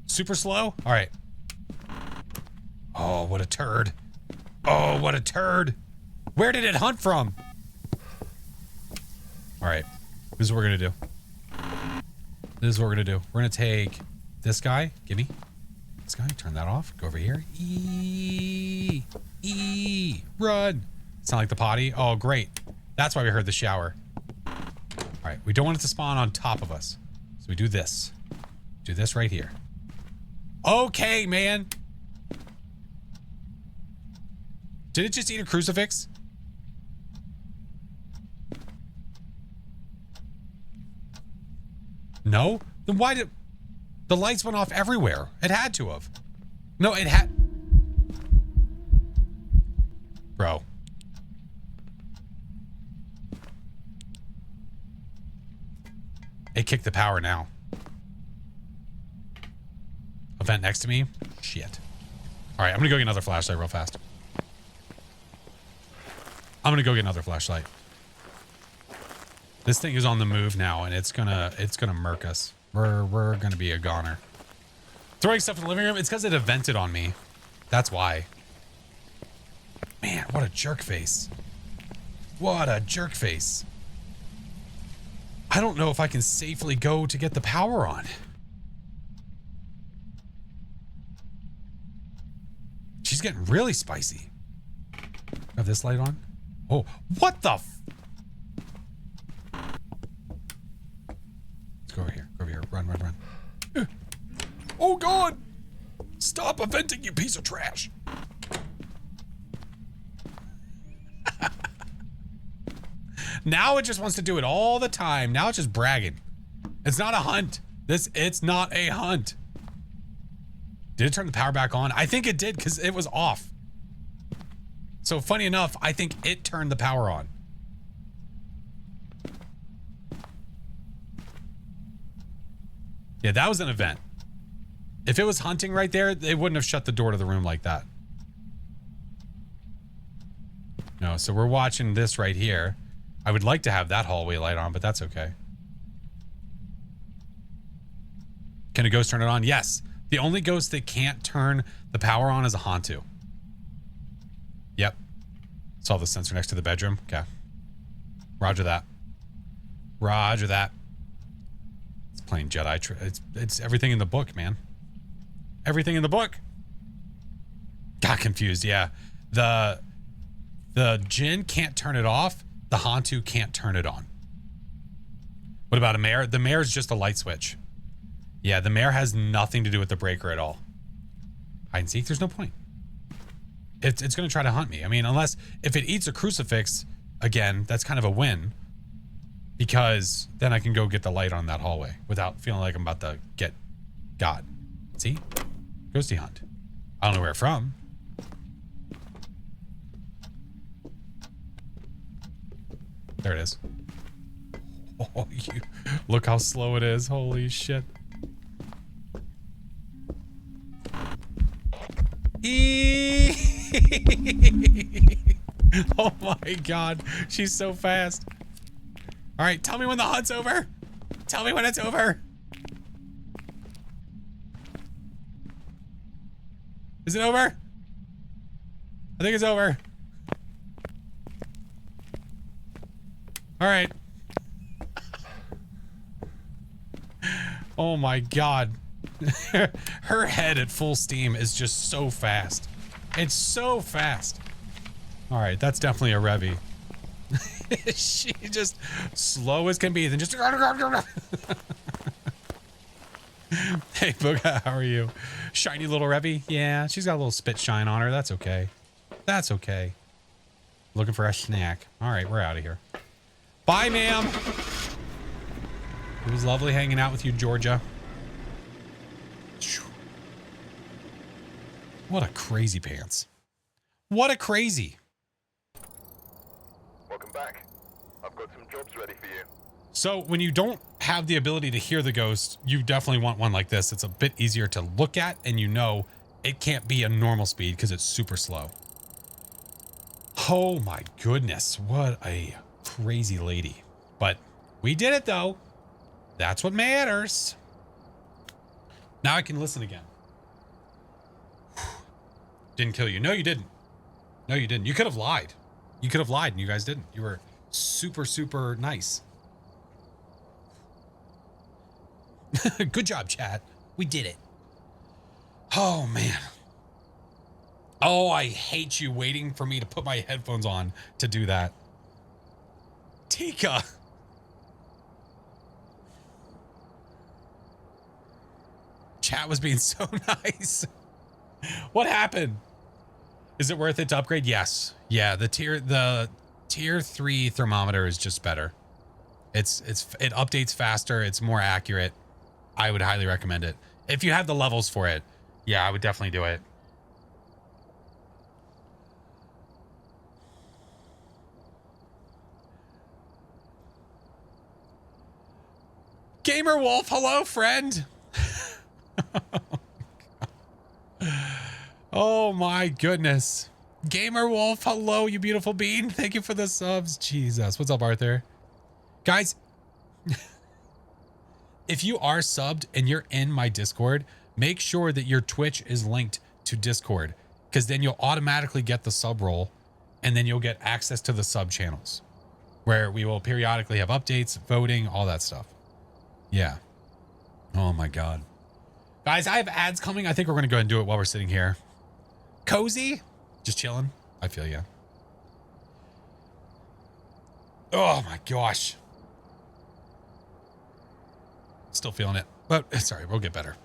Speaker 1: Super slow? All right. Oh, what a turd. Oh, what a turd. Where did it hunt from? All right. This is what we're going to do. This is what we're going to do. We're going to take this guy. Gimme. This guy. Turn that off. Go over here. Run. Sound like the potty? Oh, great. That's why we heard the shower. All right. We don't want it to spawn on top of us. So we do this. Do this right here. Okay, man. Did it just eat a crucifix? No? Then why did... The lights went off everywhere. It had to have. No, it had... Bro. It kicked the power now. Event next to me? Shit. All right, I'm gonna go get another flashlight real fast. I'm gonna go get another flashlight. This thing is on the move now, and it's gonna murk us. We're gonna be a goner. Throwing stuff in the living room. It's because it evented on me. That's why. Man, what a jerk face. What a jerk face. I don't know if I can safely go to get the power on. She's getting really spicy. Have this light on. Oh, what the f... Let's go over here. Go over here. Run, run, run. Oh, God. Stop venting, you piece of trash. Now it just wants to do it all the time. Now it's just bragging. It's not a hunt. It's not a hunt. Did it turn the power back on? I think it did because it was off. So funny enough, I think it turned the power on. Yeah, that was an event. If it was hunting right there, they wouldn't have shut the door to the room like that. No, so we're watching this right here. I would like to have that hallway light on, but that's okay. Can a ghost turn it on? Yes. The only ghost that can't turn the power on is a Hantu. Yep. Saw the sensor next to the bedroom. Okay. Roger that. Roger that. It's playing Jedi. It's everything in the book, man. Everything in the book. Got confused, yeah. The Jinn can't turn it off. The Hantu can't turn it on. What about a mare? The mare is just a light switch. Yeah, the mare has nothing to do with the breaker at all. Hide and seek, there's no point. It's going to try to hunt me. I mean, unless if it eats a crucifix, again, that's kind of a win. Because then I can go get the light on that hallway without feeling like I'm about to get got. See? Ghosty hunt. I don't know where from. There it is. Oh, you look how slow it is. Holy shit. Oh my God. She's so fast. All right, tell me when the hunt's over. Tell me when it's over. Is it over? I think it's over. All right. Oh my God. Her head at full steam is just so fast. It's so fast. All right, that's definitely a Revy. She just slow as can be, then just. Hey, Booga, how are you? Shiny little Revy? Yeah, she's got a little spit shine on her. That's okay. That's okay. Looking for a snack. All right, we're out of here. Bye, ma'am. It was lovely hanging out with you, Georgia. What a crazy pants. What a crazy.
Speaker 2: Welcome back. I've got some jobs ready for you.
Speaker 1: So when you don't have the ability to hear the ghost, you definitely want one like this. It's a bit easier to look at, and you know it can't be a normal speed because it's super slow. Oh my goodness, what a crazy lady. But we did it though. That's what matters. Now I can listen again. Didn't kill you. No, you didn't. No, you didn't. You could have lied. You could have lied and you guys didn't. You were super, super nice. Good job, chat. We did it. Oh, man. Oh, I hate you waiting for me to put my headphones on to do that. Tika. Chat was being so nice. What happened? Is it worth it to upgrade? Yes. Yeah, the tier 3 thermometer is just better. It updates faster, it's more accurate. I would highly recommend it. If you have the levels for it, yeah, I would definitely do it. Gamer Wolf, hello, friend. Oh my goodness. Gamer Wolf, hello, you beautiful bean. Thank you for the subs. Jesus. What's up, Arthur? Guys, if you are subbed and you're in my Discord, make sure that your Twitch is linked to Discord, because then you'll automatically get the sub roll and then you'll get access to the sub channels where we will periodically have updates, voting, all that stuff. Yeah. Oh my God. Guys, I have ads coming. I think we're going to go ahead and do it while we're sitting here. Cozy? Just chilling. I feel ya. Oh my gosh. Still feeling it, but sorry, we'll get better.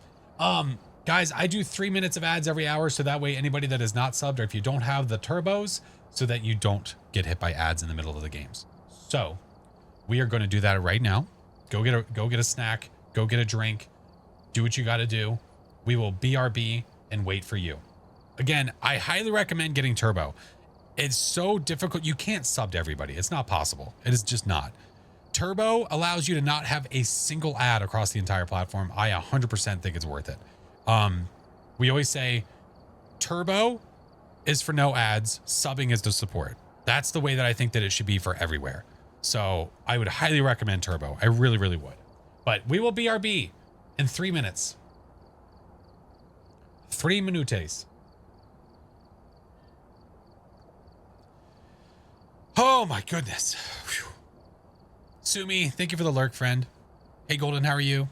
Speaker 1: Guys, I do 3 minutes of ads every hour, so that way anybody that is not subbed, or if you don't have the turbos, so that you don't get hit by ads in the middle of the games. So we are going to do that right now. Go get a snack, go get a drink, do what you got to do. We will BRB and wait for you. Again, I highly recommend getting turbo. It's so difficult. You can't sub to everybody. It's not possible. It is just not. Turbo allows you to not have a single ad across the entire platform. I 100% think it's worth it. We always say turbo is for no ads. Subbing is to support. That's the way that I think that it should be for everywhere. So I would highly recommend turbo. I really, really would. But we will BRB in 3 minutes. 3 minutes. Oh my goodness. Whew. Sumi, thank you for the lurk, friend. Hey Golden, how are you?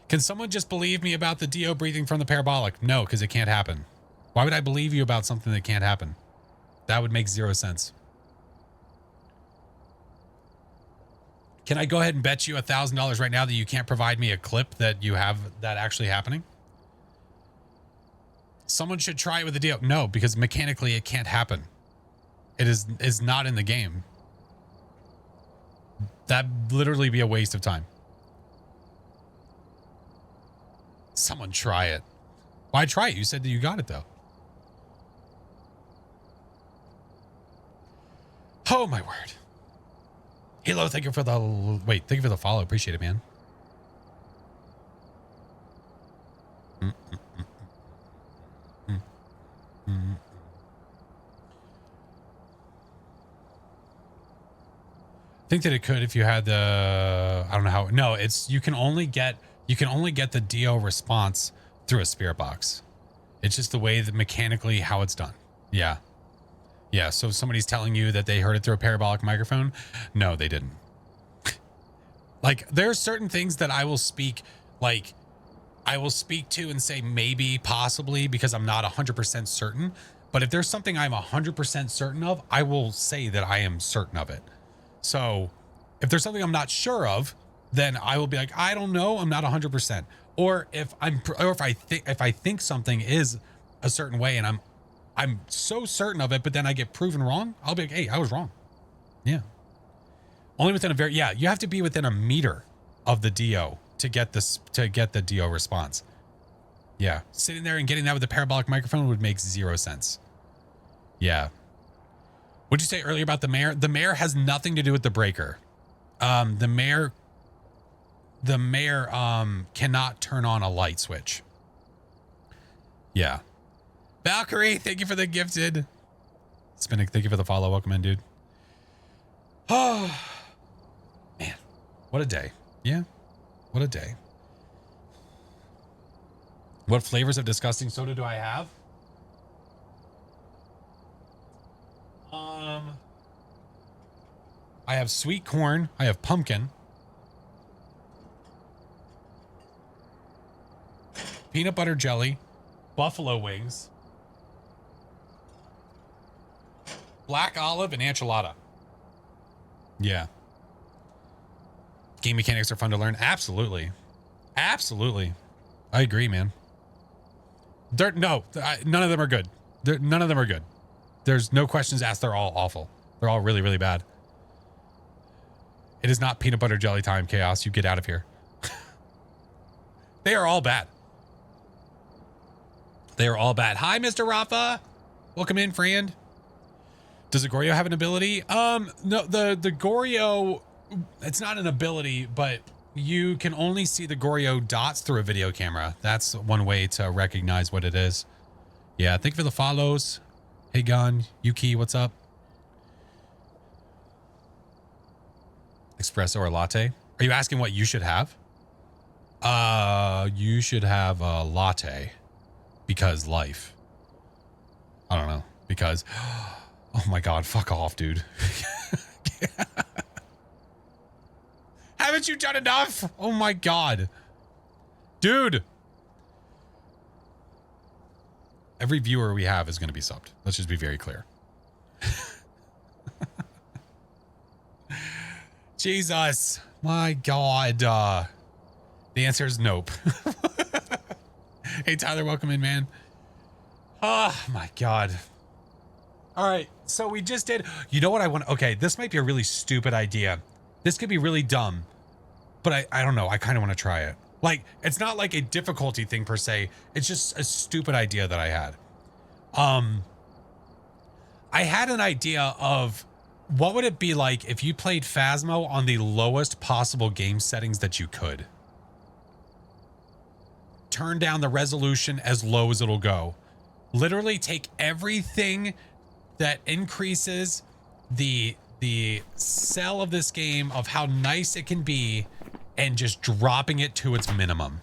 Speaker 1: Can someone just believe me about the Dio breathing from the parabolic? No, because it can't happen. Why would I believe you about something that can't happen? That would make zero sense. Can I go ahead and bet you $1,000 right now that you can't provide me a clip that you have that actually happening? Someone should try it with the Dio. No, because mechanically it can't happen. It is not in the game. That'd literally be a waste of time. Someone try it. Why try it? You said that you got it though. Oh my word. Halo, thank you for the thank you for the follow. Appreciate it, man. I think that it could if you had the, I don't know how. No, it's you can only get the Dio response through a spirit box. It's just the way that mechanically how it's done. Yeah. Yeah, so if somebody's telling you that they heard it through a parabolic microphone, no, they didn't. Like, there are certain things that I will speak to and say maybe, possibly, because I'm not 100% certain. But if there's something I'm 100% certain of, I will say that I am certain of it. So if there's something I'm not sure of, then I will be like, I don't know, I'm not 100%. Or if I think something is a certain way and I'm so certain of it, but then I get proven wrong, I'll be like, hey, I was wrong. Yeah. Only within you have to be within a meter of the Dio to get the Dio response. Yeah. Sitting there and getting that with the parabolic microphone would make zero sense. Yeah. What'd you say earlier about the mayor? The mayor has nothing to do with the breaker. The mayor cannot turn on a light switch. Yeah. Valkyrie, thank you for the gifted. Spinning, thank you for the follow. Welcome in, dude. Oh, man. What a day. Yeah. What a day. What flavors of disgusting soda do I have? I have sweet corn. I have pumpkin. Peanut butter jelly. Buffalo wings. Black olive and enchilada. Yeah. Game mechanics are fun to learn. Absolutely. Absolutely. I agree, man. None of them are good. None of them are good. There's no questions asked. They're all awful. They're all really, really bad. It is not peanut butter jelly time, Chaos. You get out of here. They are all bad. They are all bad. Hi, Mr. Rafa. Welcome in, friend. Does the Goryo have an ability? No, the Goryo, it's not an ability, but you can only see the Goryo dots through a video camera. That's one way to recognize what it is. Yeah, thank you for the follows. Hey, Gun. Yuki, what's up? Espresso or latte? Are you asking what you should have? You should have a latte because life. I don't know. Because, oh my God, fuck off, dude. Haven't you done enough? Oh my God. Dude. Every viewer we have is going to be subbed. Let's just be very clear. Jesus. My God. The answer is nope. Hey, Tyler, welcome in, man. Oh, my God. All right. So we just did. You know what I want? Okay. This might be a really stupid idea. This could be really dumb. But I don't know. I kind of want to try it. Like, it's not like a difficulty thing per se. It's just a stupid idea that I had. I had an idea of what would it be like if you played Phasmo on the lowest possible game settings that you could. Turn down the resolution as low as it'll go. Literally take everything that increases the cell of this game of how nice it can be and just dropping it to its minimum.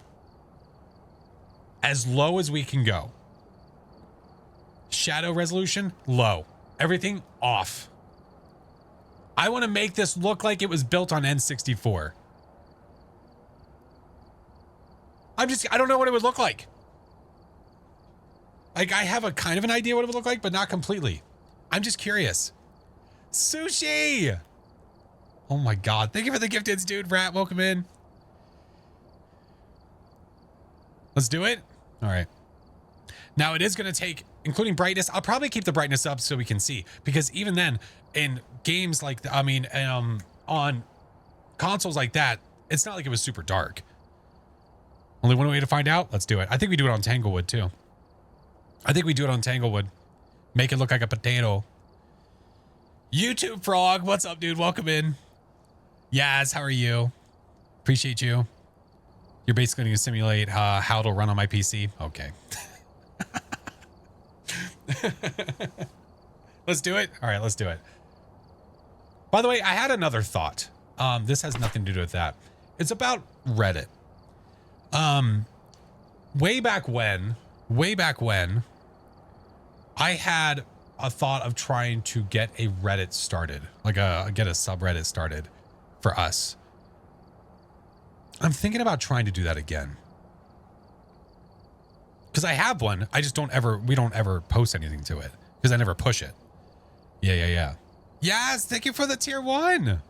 Speaker 1: As low as we can go. Shadow resolution, low. Everything off. I want to make this look like it was built on N64. I don't know what it would look like. Like, I have a kind of an idea what it would look like, but not completely. I'm just curious. Sushi! Oh my God. Thank you for the gifteds, dude. Rat, welcome in. Let's do it. All right. Now it is going to take, including brightness. I'll probably keep the brightness up so we can see, because even then in games like, on consoles like that, it's not like it was super dark. Only one way to find out. Let's do it. I think we do it on Tanglewood too. Make it look like a potato. YouTube Frog. What's up, dude? Welcome in. Yaz, how are you? Appreciate you. You're basically going to simulate how it'll run on my PC. Okay. Let's do it. All right, let's do it. By the way, I had another thought. This has nothing to do with that. It's about Reddit. Way back when, I had a thought of trying to get a Reddit started, get a subreddit started for us. I'm thinking about trying to do that again. Because I have one. I just we don't ever post anything to it. Because I never push it. Yeah. Yes, thank you for the tier 1.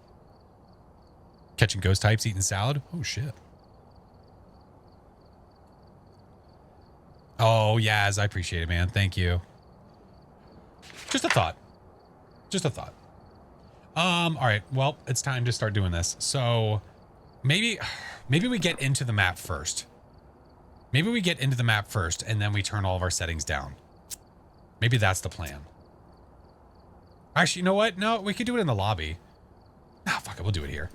Speaker 1: Catching ghost types, eating salad. Oh, shit. Oh, yes, I appreciate it, man. Thank you. Just a thought. All right, well, it's time to start doing this. So maybe we get into the map first. And then we turn all of our settings down. Maybe that's the plan. Actually, you know what? No, we could do it in the lobby. Nah, fuck it. We'll do it here.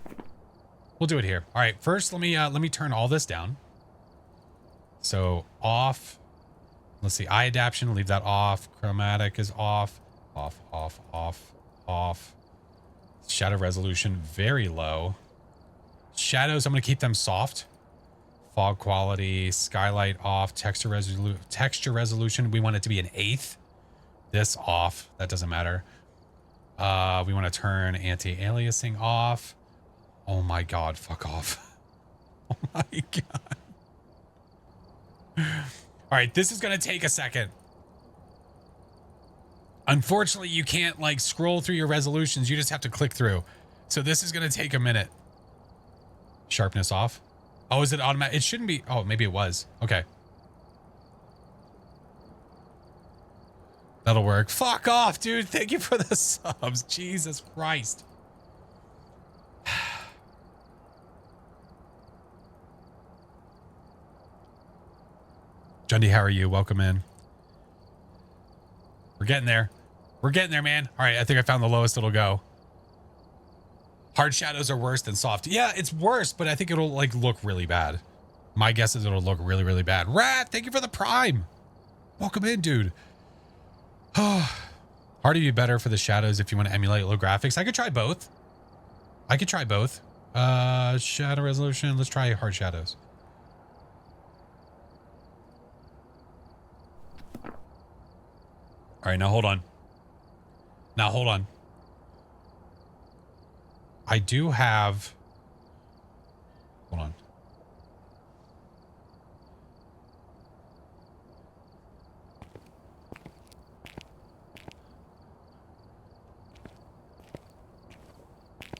Speaker 1: All right, first let me turn all this down. So off. Let's see, eye adaptation, leave that off. Chromatic is off. Off. Shadow resolution, very low. Shadows, I'm going to keep them soft. Fog quality, skylight off. Texture resolution, we want it to be an 1/8. This off, that doesn't matter. We want to turn anti-aliasing off. Oh my God, fuck off. Oh my God. All right, this is going to take a second. Unfortunately, you can't like scroll through your resolutions. You just have to click through. So this is going to take a minute. Sharpness off. Oh, is it automatic? It shouldn't be. Oh, maybe it was. Okay. That'll work. Fuck off, dude. Thank you for the subs. Jesus Christ. Jundy, how are you? Welcome in. We're getting there. Man. All right, I think I found the lowest it'll go. Hard shadows are worse than soft. Yeah, it's worse, but I think it'll like look really bad. My guess is it'll look really, really bad. Rat, thank you for the prime. Welcome in, dude. Hard to be better for the shadows if you want to emulate low graphics. I could try both. Shadow resolution. Let's try hard shadows. All right, now hold on. I do have... Hold on.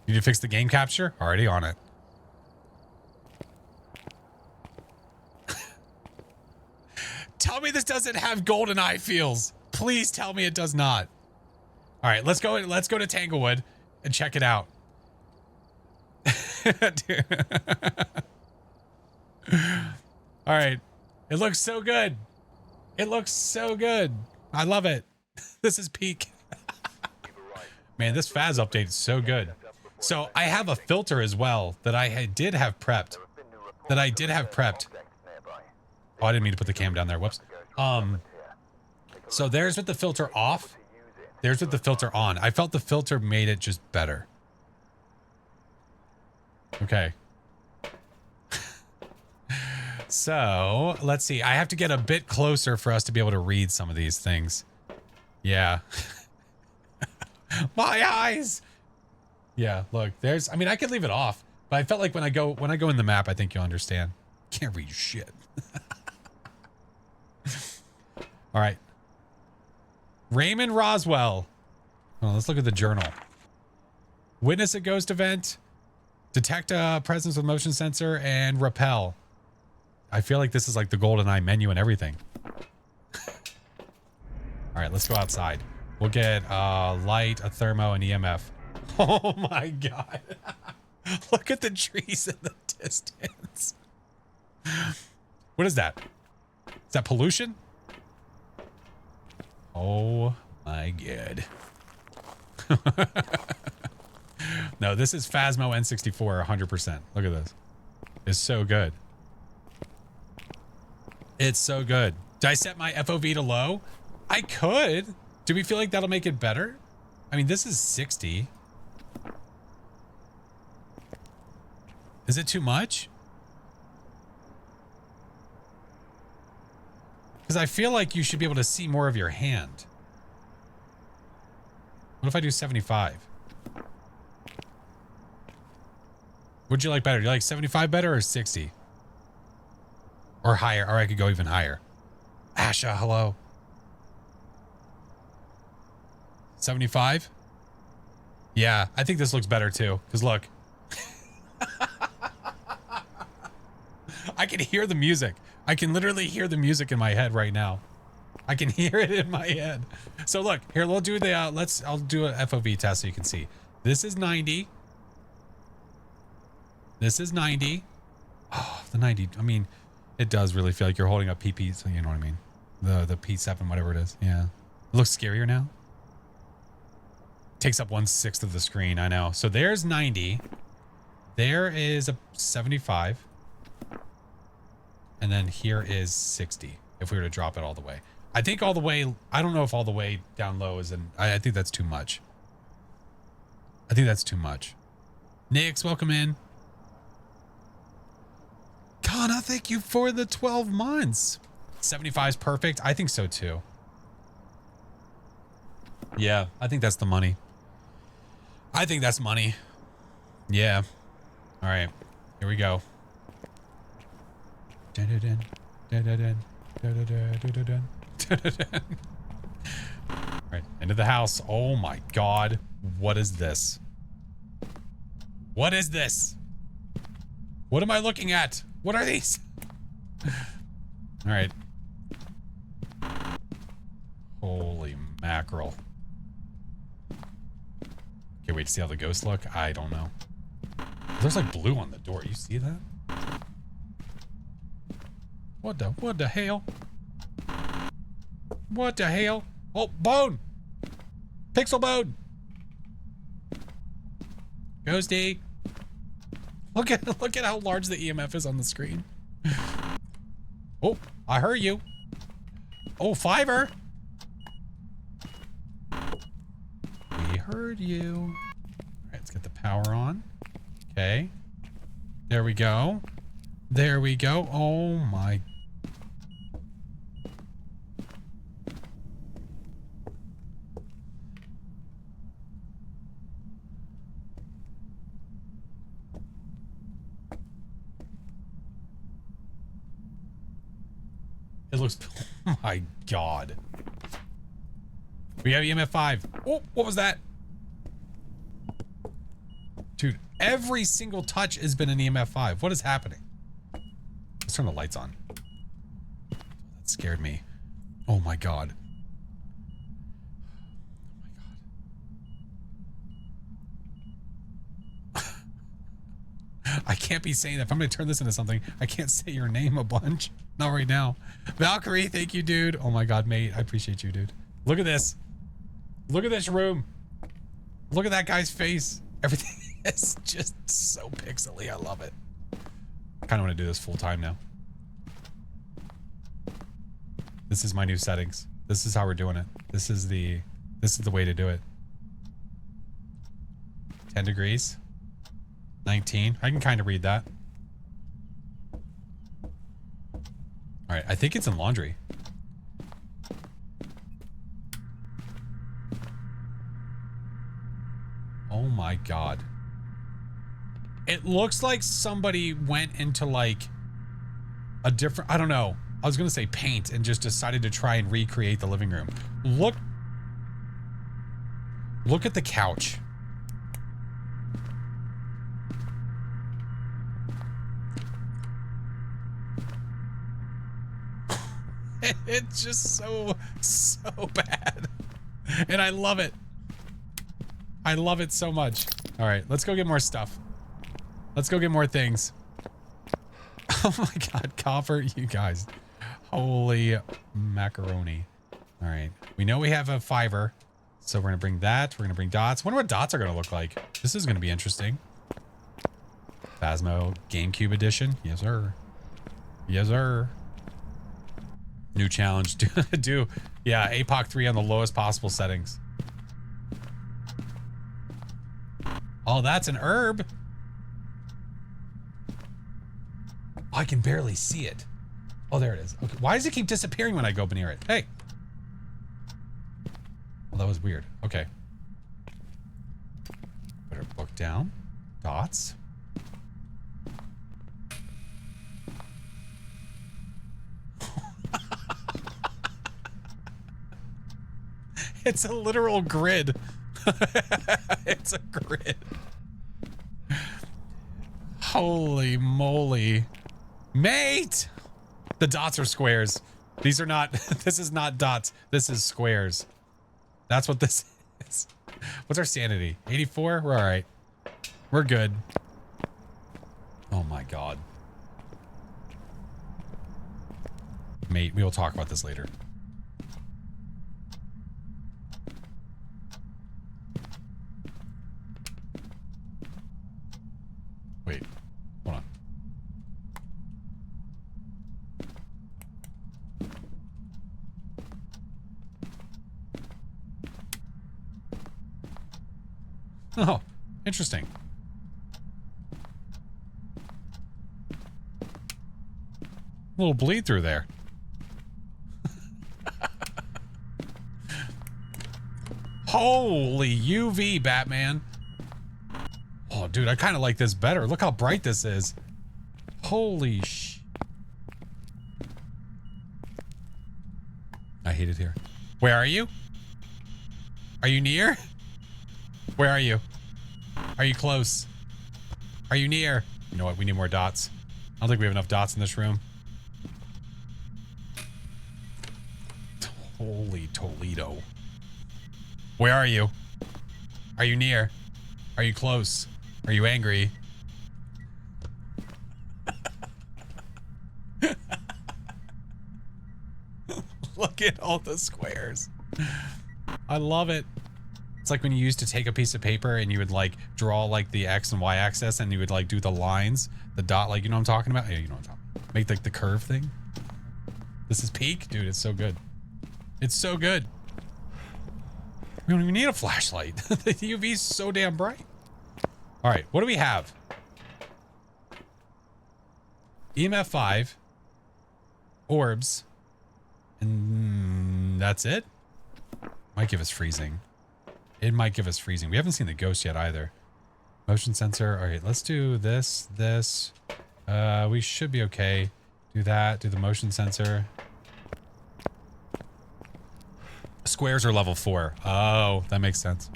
Speaker 1: Need to fix the game capture? Already on it. Tell me this doesn't have GoldenEye feels. Please tell me it does not. All right, let's go to Tanglewood and check it out. All right. It looks so good. It looks so good. I love it. This is peak. Man, this Phas update is so good. So I have a filter as well that did have prepped. Oh, I didn't mean to put the cam down there. Whoops. So there's with the filter off. There's with the filter on. I felt the filter made it just better. Okay. So let's see. I have to get a bit closer for us to be able to read some of these things. Yeah. My eyes. Yeah, look, I mean, I could leave it off, but I felt like when I go in the map, I think you'll understand. Can't read shit. All right. Raymond Roswell. Oh, let's look at the journal. Witness a ghost event, detect a presence with motion sensor, and repel. I feel like this is like the GoldenEye menu and everything. All right, let's go outside. We'll get light, a thermo, and EMF. Oh my God. Look at the trees in the distance. What is that? Is that pollution? Oh my God. No, this is Phasmo N64 100%. Look at this. It's so good. It's so good. Did I set my FOV to low? I could. Do we feel like that'll make it better? I mean, this is 60. Is it too much? Because I feel like you should be able to see more of your hand. What if I do 75? Would you like better? Do you like 75 better or 60? Or higher? Or I could go even higher. Asha, hello. 75? Yeah, I think this looks better too. Because look. I can hear the music. I can literally hear the music in my head right now. I can hear it in my head. So look, here we'll do the I'll do a FOV test so you can see. This is 90. This is 90. Oh, the 90. I mean, it does really feel like you're holding up PP, so you know what I mean. The P7, whatever it is. Yeah. It looks scarier now. Takes up 1/6 of the screen, I know. So there's 90. There is a 75. And then here is 60, if we were to drop it all the way. I think all the way, I don't know if all the way down low is I think that's too much. I think that's too much. Nix, welcome in. Kana, thank you for the 12 months. 75 is perfect. I think so too. Yeah, I think that's the money. I think that's money. Yeah. All right, here we go. Right, into the house. Oh my God. What is this? What is this? What am I looking at? What are these? All right. Holy mackerel. Okay, wait to see how the ghosts look. I don't know. There's like blue on the door. You see that? What the hell? What the hell? Oh, bone! Pixel bone! Ghosty! Look at how large the EMF is on the screen. Oh, I heard you. Oh, Fiverr! We heard you. Alright, let's get the power on. Okay. There we go. There we go. Oh my. It looks, oh my God. We have EMF 5. Oh, what was that? 2 Every single touch has been an EMF 5. What is happening? Let's turn the lights on. That scared me. Oh my god. I can't be saying that. If I'm going to turn this into something, I can't say your name a bunch. Not right now. Valkyrie, thank you, dude. Oh my god, mate. I appreciate you, dude. Look at this. Look at this room. Look at that guy's face. Everything is just so pixely. I love it. I kind of want to do this full time now. This is my new settings. This is how we're doing it. This is the way to do it. 10 degrees. 19. I can kind of read that. All right, I think it's in laundry. Oh my god. It looks like somebody went into like a different, I don't know. I was going to say paint and just decided to try and recreate the living room. Look at the couch. It's just so bad. And I love it. I love it so much. All right, let's go get more stuff. Let's go get more things. Oh my god, copper, you guys. Holy macaroni. All right, we know we have a fiver. So we're gonna bring that. We're gonna bring dots. Wonder what dots are gonna look like. This is gonna be interesting. Phasmo GameCube edition. Yes, sir. Yes, sir. New challenge. Do yeah, APOC 3 on the lowest possible settings. Oh, that's an herb. I can barely see it. Oh, there it is. Okay. Why does it keep disappearing when I go near it? Hey. Well, that was weird. Okay. Put our book down. Dots. It's a literal grid. It's a grid. Holy moly. Mate! The dots are squares. These are not, this is not dots. This is squares. That's what this is. What's our sanity? 84? We're all right. We're good. Oh my god. Mate, we will talk about this later. Wait, hold on. Oh, interesting. A little bleed through there. Holy UV, Batman. Oh, dude, I kind of like this better. Look how bright this is. Holy sh... I hate it here. Where are you? Are you near? Where are you? Are you close? Are you near? You know what? We need more dots. I don't think we have enough dots in this room. Holy Toledo. Where are you? Are you near? Are you close? Are you angry? Look at all the squares. I love it. It's like when you used to take a piece of paper and you would like draw like the X and Y axis and you would like do the lines, the dot, like, you know what I'm talking about? Yeah, you know what I'm talking about. Make like the curve thing. This is peak. Dude, it's so good. It's so good. We don't even need a flashlight. The UV is so damn bright. All right, what do we have? EMF 5, orbs, and that's it? Might give us freezing. It might give us freezing. We haven't seen the ghost yet either. Motion sensor. All right, let's do this. We should be okay. Do that, do the motion sensor. Squares are level 4. Oh, that makes sense.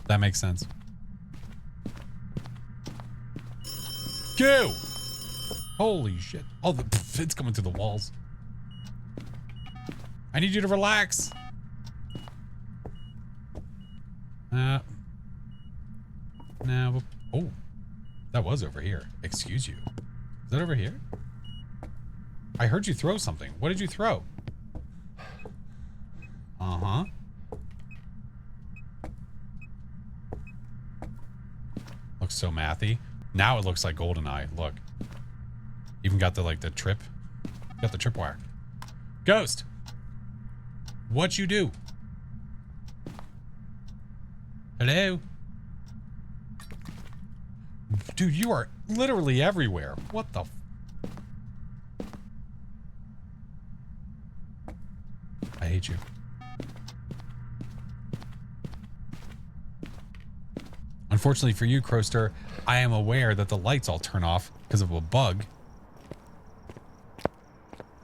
Speaker 1: That makes sense. Go! Holy shit. Oh, it's coming through the walls. I need you to relax. No. Oh, that was over here. Excuse you. Is that over here? I heard you throw something. What did you throw? Uh-huh. Looks so mathy. Now it looks like GoldenEye. Look. Even got the, like, the trip. Got the tripwire. Ghost! What you do? Hello? Dude, you are literally everywhere. What the f— I hate you. Unfortunately for you, Croster, I am aware that the lights all turn off because of a bug.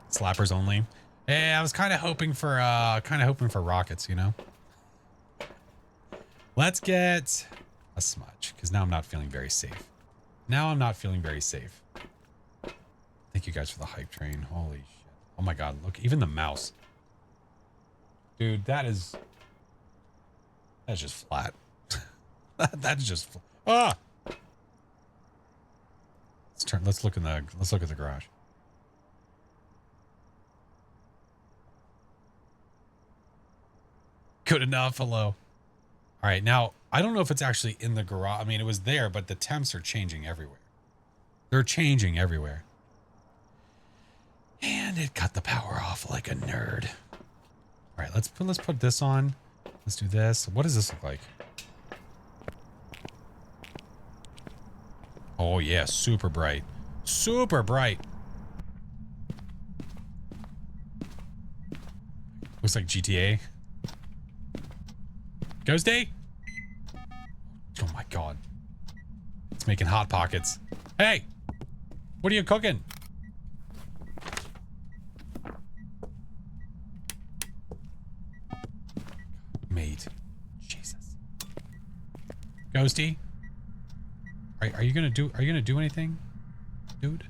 Speaker 1: Slappers only. Yeah, I was kind of hoping for rockets, you know? Let's get a smudge, because now I'm not feeling very safe. Thank you guys for the hype train. Holy shit. Oh my god, look, even the mouse. Dude, that's just flat. That's just ah. Let's look at the garage. Good enough. Hello. All right, now I don't know if it's actually in the garage. I mean, it was there, but the temps are changing everywhere. They're changing everywhere. And it cut the power off like a nerd. All right, let's put this on. Let's do this. What does this look like? Oh yeah, super bright. Super bright. Looks like GTA. Ghosty? Oh my god. It's making hot pockets. Hey! What are you cooking? Mate. Jesus. Ghosty? Are you gonna do anything? Dude?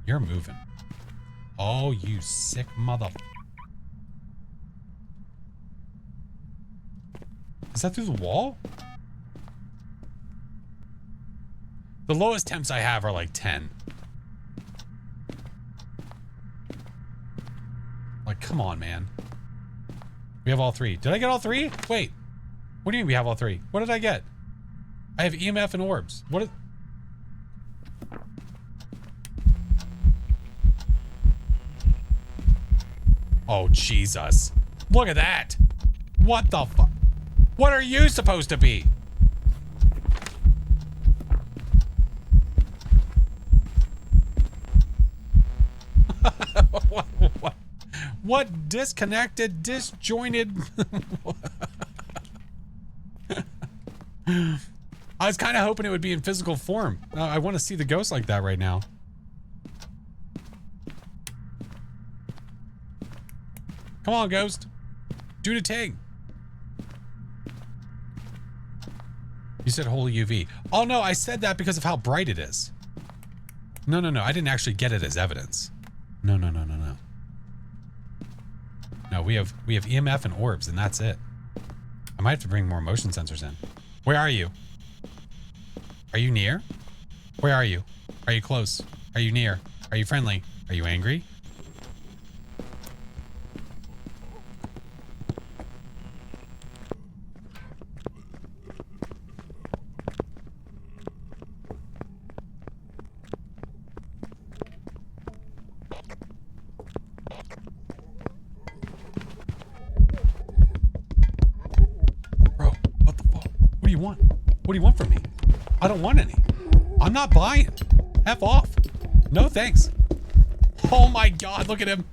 Speaker 1: You're moving. Oh, you sick mother. Is that through the wall? The lowest temps I have are like 10. Like, come on, man. We have all three. Did I get all three? Wait. What do you mean we have all three? What did I get? I have EMF and orbs. What is... Oh, Jesus. Look at that. What the fuck? What are you supposed to be? What disconnected, disjointed? I was kind of hoping it would be in physical form. I want to see the ghost like that right now. Come on, ghost. Do the thing. You said holy UV. Oh no, I said that because of how bright it is. No. I didn't actually get it as evidence. No. No, we have EMF and orbs, and that's it. I might have to bring more motion sensors in. Where are you? Are you near? Where are you? Are you close? Are you near? Are you friendly? Are you angry? What do you want from me? I don't want any. I'm not buying. F off. No thanks. Oh my god, look at him.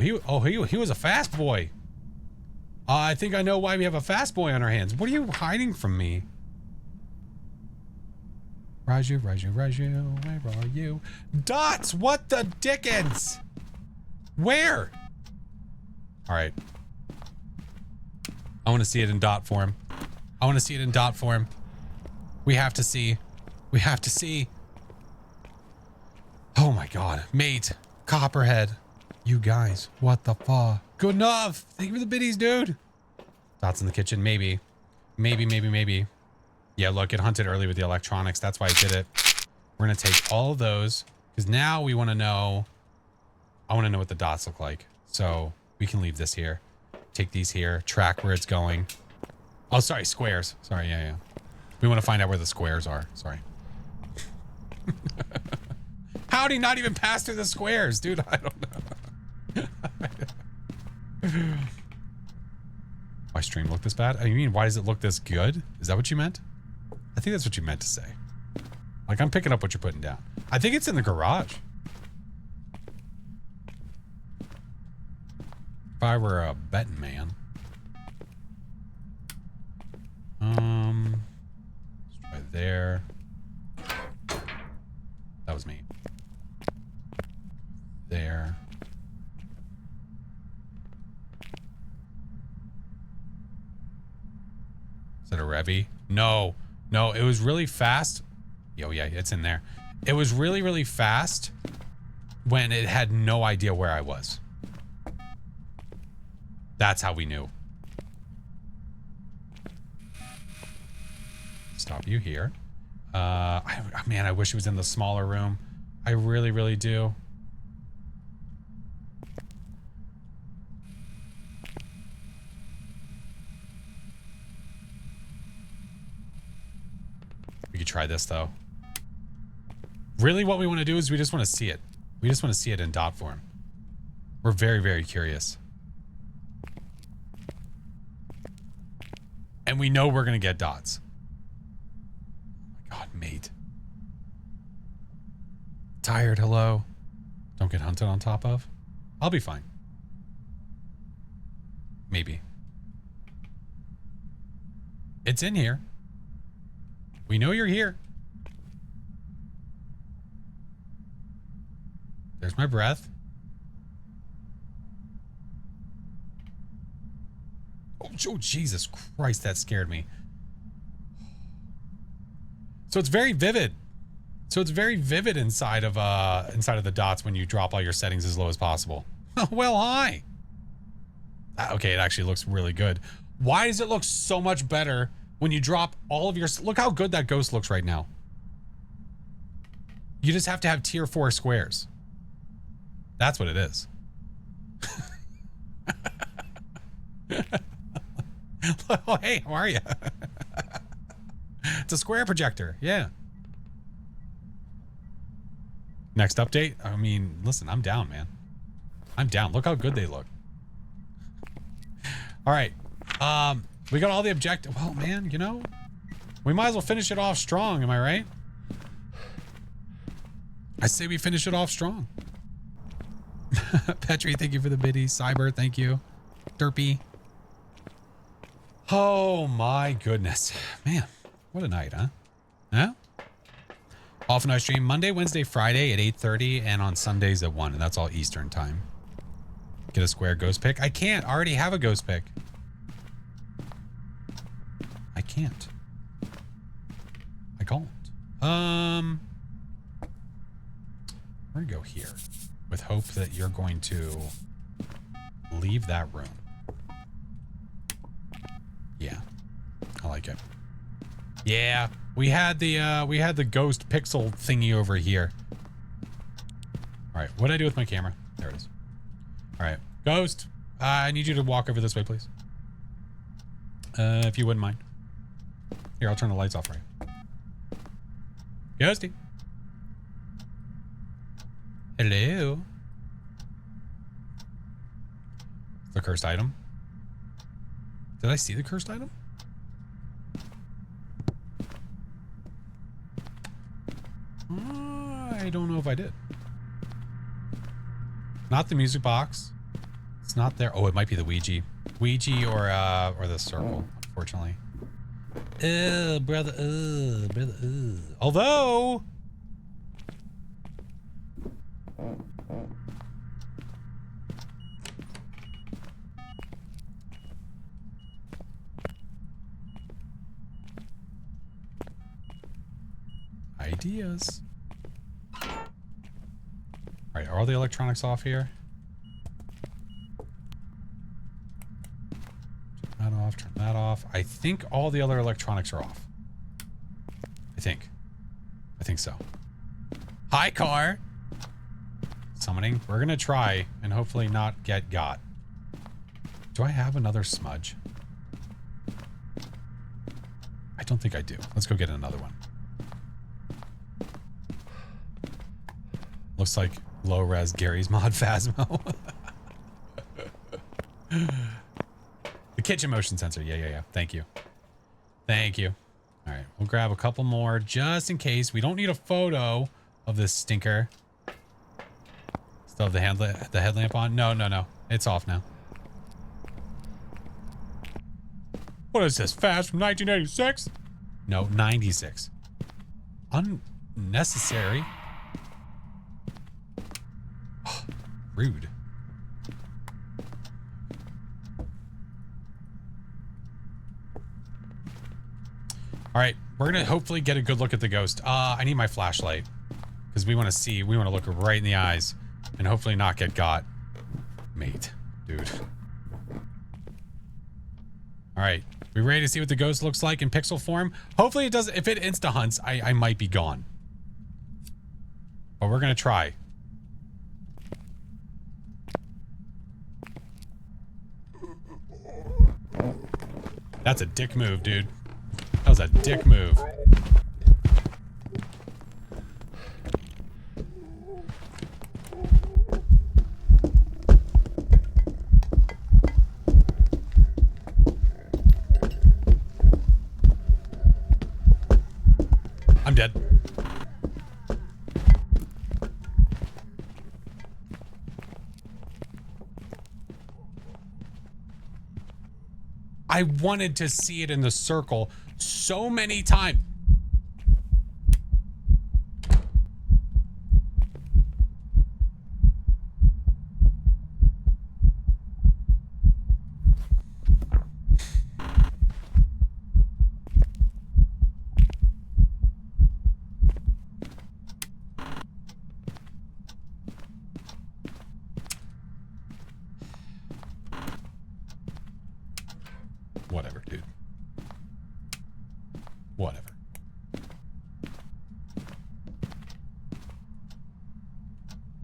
Speaker 1: he was a fast boy. I think I know why we have a fast boy on our hands. What are you hiding from me? Raju, where are you? Dots, what the dickens? Where? All right. I want to see it in dot form. I want to see it in dot form. We have to see. We have to see. Oh my God. Mate. Copperhead. You guys. What the fuck? Good enough. Thank you for the biddies, dude. Dots in the kitchen. Maybe. Maybe. Yeah, look. It hunted early with the electronics. That's why I did it. We're going to take all of those. Because now we want to know. I want to know what the dots look like. So we can leave this here. Take these here. Track where it's going. Oh, sorry. Squares. Sorry. Yeah. We want to find out where the squares are. Sorry. How did he not even pass through the squares? Dude, I don't know. My stream look this bad? You mean, why does it look this good? Is that what you meant? I think that's what you meant to say. Like, I'm picking up what you're putting down. I think it's in the garage. If I were a betting man. Let's try there. That was me. There. Is that a Revy? No, it was really fast. Oh yeah, it's in there. It was really, really fast when it had no idea where I was. That's how we knew. Stop you here. Man, I wish it was in the smaller room. I really, really do. We could try this though. Really what we want to do is we just want to see it. We just want to see it in dot form. We're very, very curious. And we know we're going to get dots. Oh my God, mate. Tired, hello. Don't get hunted on top of. I'll be fine. Maybe. It's in here. We know you're here. There's my breath. Oh, Jesus Christ, that scared me. So it's very vivid. So it's very vivid inside of the dots when you drop all your settings as low as possible. Well, hi. Okay, it actually looks really good. Why does it look so much better when you drop all of your... Look how good that ghost looks right now. You just have to have tier 4 squares. That's what it is. Oh, hey, how are you? It's a square projector. Yeah. Next update. I mean, listen, I'm down, man. I'm down. Look how good they look. All right. We got all the objective. Well, man, you know, we might as well finish it off strong. Am I right? I say we finish it off strong. Petri, thank you for the biddy. Cyber, thank you. Derpy. Oh my goodness. Man, what a night, huh? Huh? Often I stream Monday, Wednesday, Friday at 8:30 and on Sundays at 1, and that's all Eastern time. Get a square ghost pick? I can't. I already have a ghost pick. I can't. I can't. We're gonna go here with hope that you're going to leave that room. Yeah, I like it. Yeah, we had the ghost pixel thingy over here. All right, what did I do with my camera? There it is. All right, ghost, I need you to walk over this way, please. If you wouldn't mind. Here, I'll turn the lights off for you. Ghosty. Hello. The cursed item. Did I see the cursed item? I don't know if I did. Not the music box. It's not there. Oh, it might be the Ouija. Ouija or the circle, unfortunately. Brother. Although... ideas. All right, are all the electronics off here? Turn that off, turn that off. I think all the other electronics are off. I think so. Hi, car. Summoning. We're gonna try and hopefully not get got. Do I have another smudge? I don't think I do. Let's go get another one. Looks like low-res Gary's mod Phasmo. The kitchen motion sensor. Yeah. Thank you. Thank you. All right, we'll grab a couple more just in case. We don't need a photo of this stinker. Still have the headlamp on? No. It's off now. What is this? Fast from 1986? No, 96. Unnecessary. Rude. All right, we're gonna hopefully get a good look at the ghost. I need my flashlight because we want to look right in the eyes and hopefully not get got. Mate, dude. All right, we ready to see what the ghost looks like in pixel form? Hopefully it doesn't. If it insta hunts, I might be gone. But we're gonna try. That's a dick move, dude. That was a dick move. I'm dead. I wanted to see it in the circle so many times. Whatever, dude. Whatever.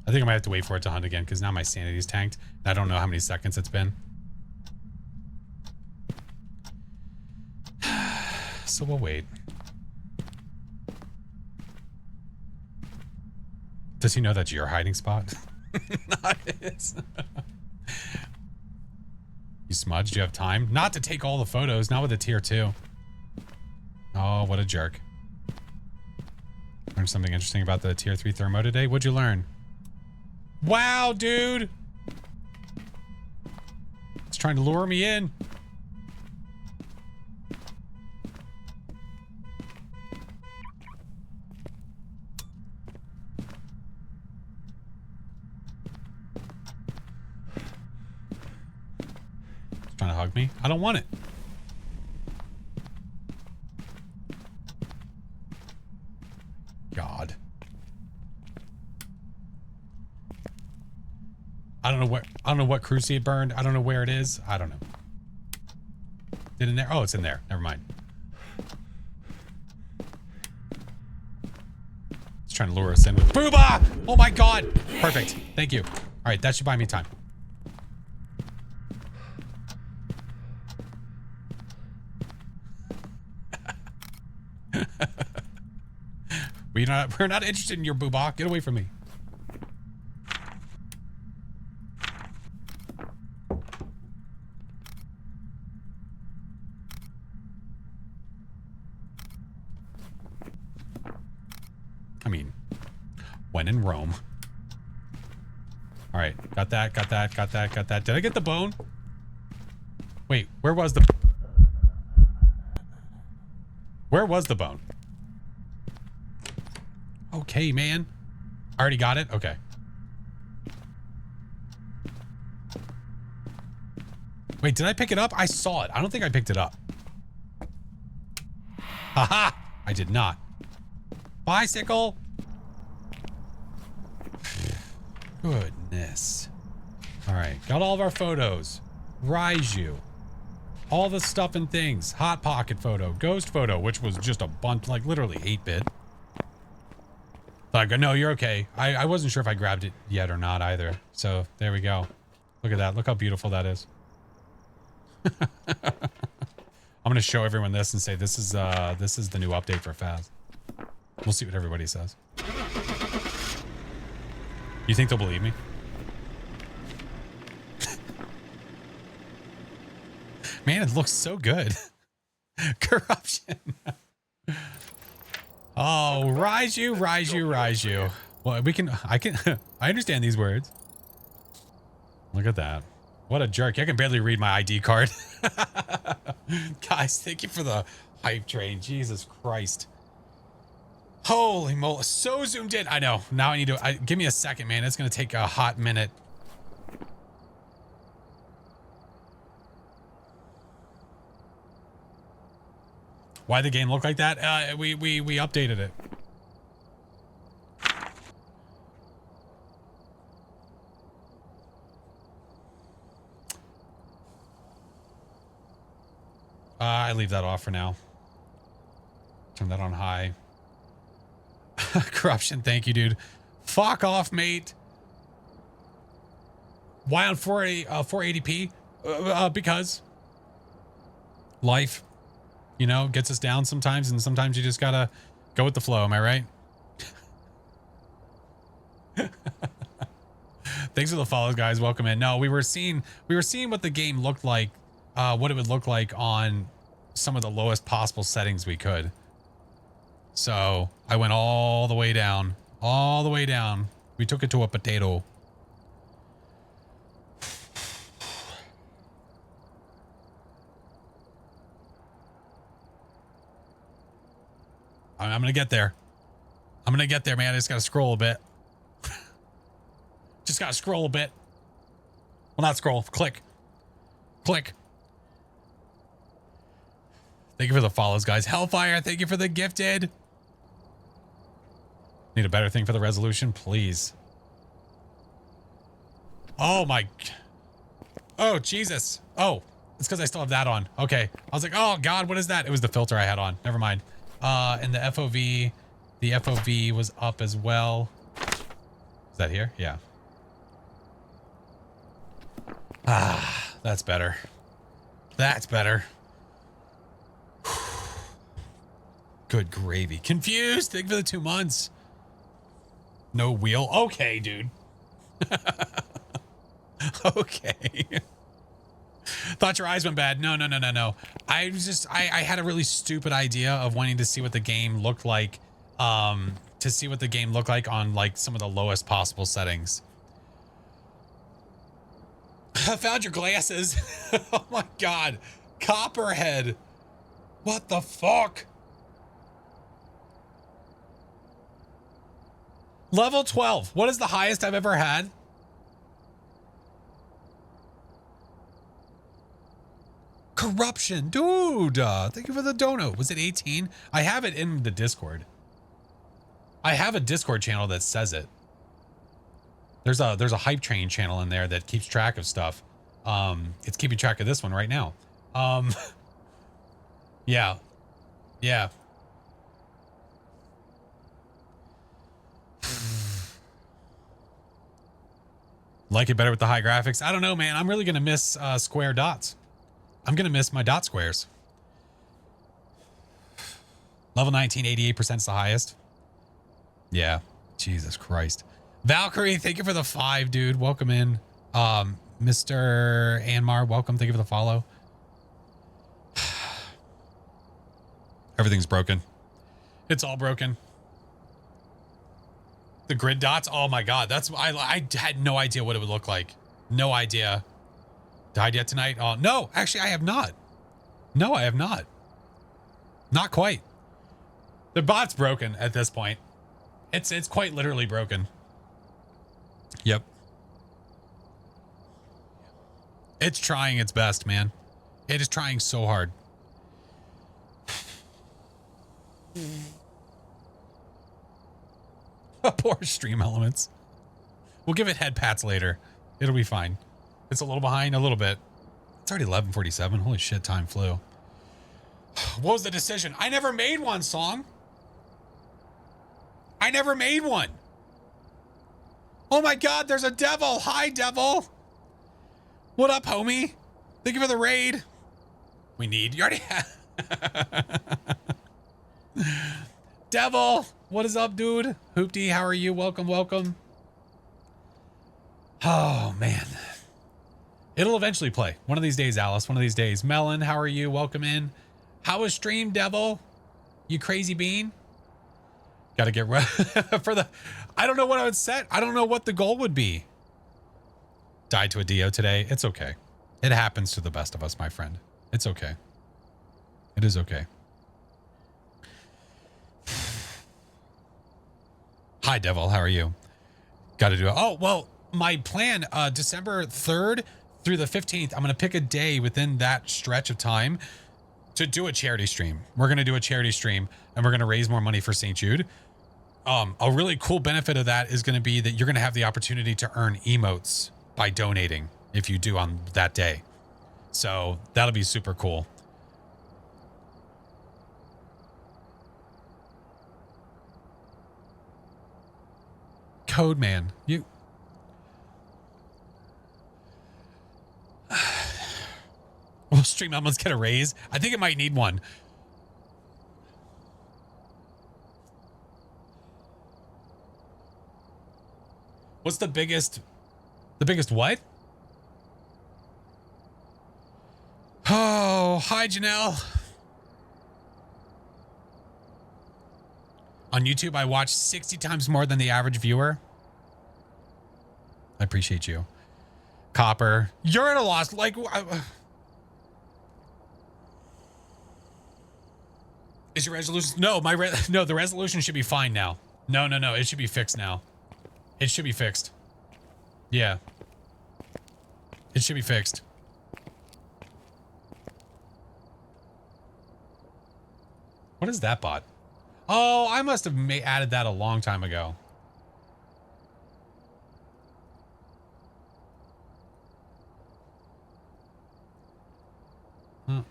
Speaker 1: I think I might have to wait for it to hunt again because now my sanity's tanked. And I don't know how many seconds it's been. So we'll wait. Does he know that's your hiding spot? Not his. You smudged? Do you have time? Not to take all the photos, not with a tier 2. Oh, what a jerk. Learned something interesting about the tier 3 thermo today. What'd you learn? Wow, dude! It's trying to lure me in. It's trying to hug me. I don't want it. God. I don't know what cruci it burned. I don't know where it is. I don't know. Is it in there? Oh, it's in there. Never mind. It's trying to lure us in with booba! Oh my god! Perfect. Thank you. Alright, that should buy me time. We're not interested in your booba. Get away from me. I mean, when in Rome. All right, got that. Did I get the bone? Wait, where was the bone? Okay, man. I already got it? Okay. Wait, did I pick it up? I saw it. I don't think I picked it up. Haha! I did not. Bicycle. Goodness. All right. Got all of our photos. Raiju. All the stuff and things. Hot Pocket photo. Ghost photo, which was just a bunch, like literally 8-bit. Like, no, you're okay. I wasn't sure if I grabbed it yet or not either. So there we go. Look at that. Look how beautiful that is. I'm going to show everyone this and say this is the new update for Phas. We'll see what everybody says. You think they'll believe me? Man, it looks so good. Corruption. Oh, Raiju. Well, I understand these words. Look at that. What a jerk. I can barely read my ID card. Guys, thank you for the hype train. Jesus Christ. Holy moly. So zoomed in. I know. Now I need to... give me a second, man. It's going to take a hot minute. Why the game look like that? We updated it. I leave that off for now. Turn that on high. Corruption, thank you, dude. Fuck off, mate. Why on 480p? Because life, you know, gets us down sometimes, and sometimes you just gotta go with the flow. Am I right? Thanks for the follows, guys. Welcome in. No, we were seeing what the game looked like, what it would look like on some of the lowest possible settings we could. So I went all the way down. All the way down. We took it to a potato. I'm gonna get there. I'm gonna get there, man. I just gotta scroll a bit. Just gotta scroll a bit. Well, not scroll. Click. Click. Thank you for the follows, guys. Hellfire, thank you for the gifted. Need a better thing for the resolution, please. Oh my... Oh, Jesus. Oh, it's because I still have that on. Okay. I was like, oh, God, what is that? It was the filter I had on. Never mind. And the FOV was up as well. Is that here? Yeah. Ah, that's better. That's better. Good gravy. Confused. Thank you for the 2 months. No wheel. Okay, dude. Okay. Thought your eyes went bad. No. I had a really stupid idea of wanting to see what the game looked like. To see what the game looked like on like some of the lowest possible settings. I found your glasses. Oh my God. Copperhead. What the fuck? Level 12. What is the highest I've ever had? Corruption. Dude. Thank you for the dono. Was it 18? I have it in the Discord. I have a Discord channel that says it. There's a hype train channel in there that keeps track of stuff. It's keeping track of this one right now. Yeah. Yeah. Like it better with the high graphics? I don't know, man. I'm really going to miss square dots. I'm going to miss my dot squares. Level 19, 88% is the highest. Yeah. Jesus Christ. Valkyrie, thank you for the 5, dude. Welcome in. Mr. Anmar, welcome. Thank you for the follow. Everything's broken. It's all broken. The grid dots. Oh my God. That's, I had no idea what it would look like. No idea. Died yet tonight? Oh, no, actually I have not. No, I have not. Not quite. The bot's broken at this point. It's quite literally broken. Yep. It's trying its best, man. It is trying so hard. Poor stream elements. We'll give it head pats later. It'll be fine. It's a little behind, a little bit. It's already 11:47. Holy shit, time flew. What was the decision? I never made one, Song. I never made one. Oh my God, there's a devil. Hi, devil. What up, homie? Thank you for the raid. We need, you already have. Devil, what is up, dude? Hoopty, how are you? Welcome, welcome. Oh, man. It'll eventually play. One of these days, Alice. One of these days. Melon, how are you? Welcome in. How was stream, devil? You crazy bean? Gotta get ready for the... I don't know what I would set. I don't know what the goal would be. Died to a Dio today. It's okay. It happens to the best of us, my friend. It's okay. It is okay. Hi, devil. How are you? Got to do it. Oh, well, my plan, December 3rd through the 15th, I'm going to pick a day within that stretch of time to do a charity stream. We're going to do a charity stream and we're going to raise more money for St. Jude. A really cool benefit of that is going to be that you're going to have the opportunity to earn emotes by donating if you do on that day. So that'll be super cool. Code man, you... Will stream elements get a raise? I think it might need one. What's the biggest what? Oh, hi, Janelle. On YouTube, I watch 60 times more than the average viewer. I appreciate you. Copper, you're at a loss. Like, is your resolution? No, no, the resolution should be fine now. No, it should be fixed now. It should be fixed. Yeah. It should be fixed. What is that bot? Oh, I must have added that a long time ago. I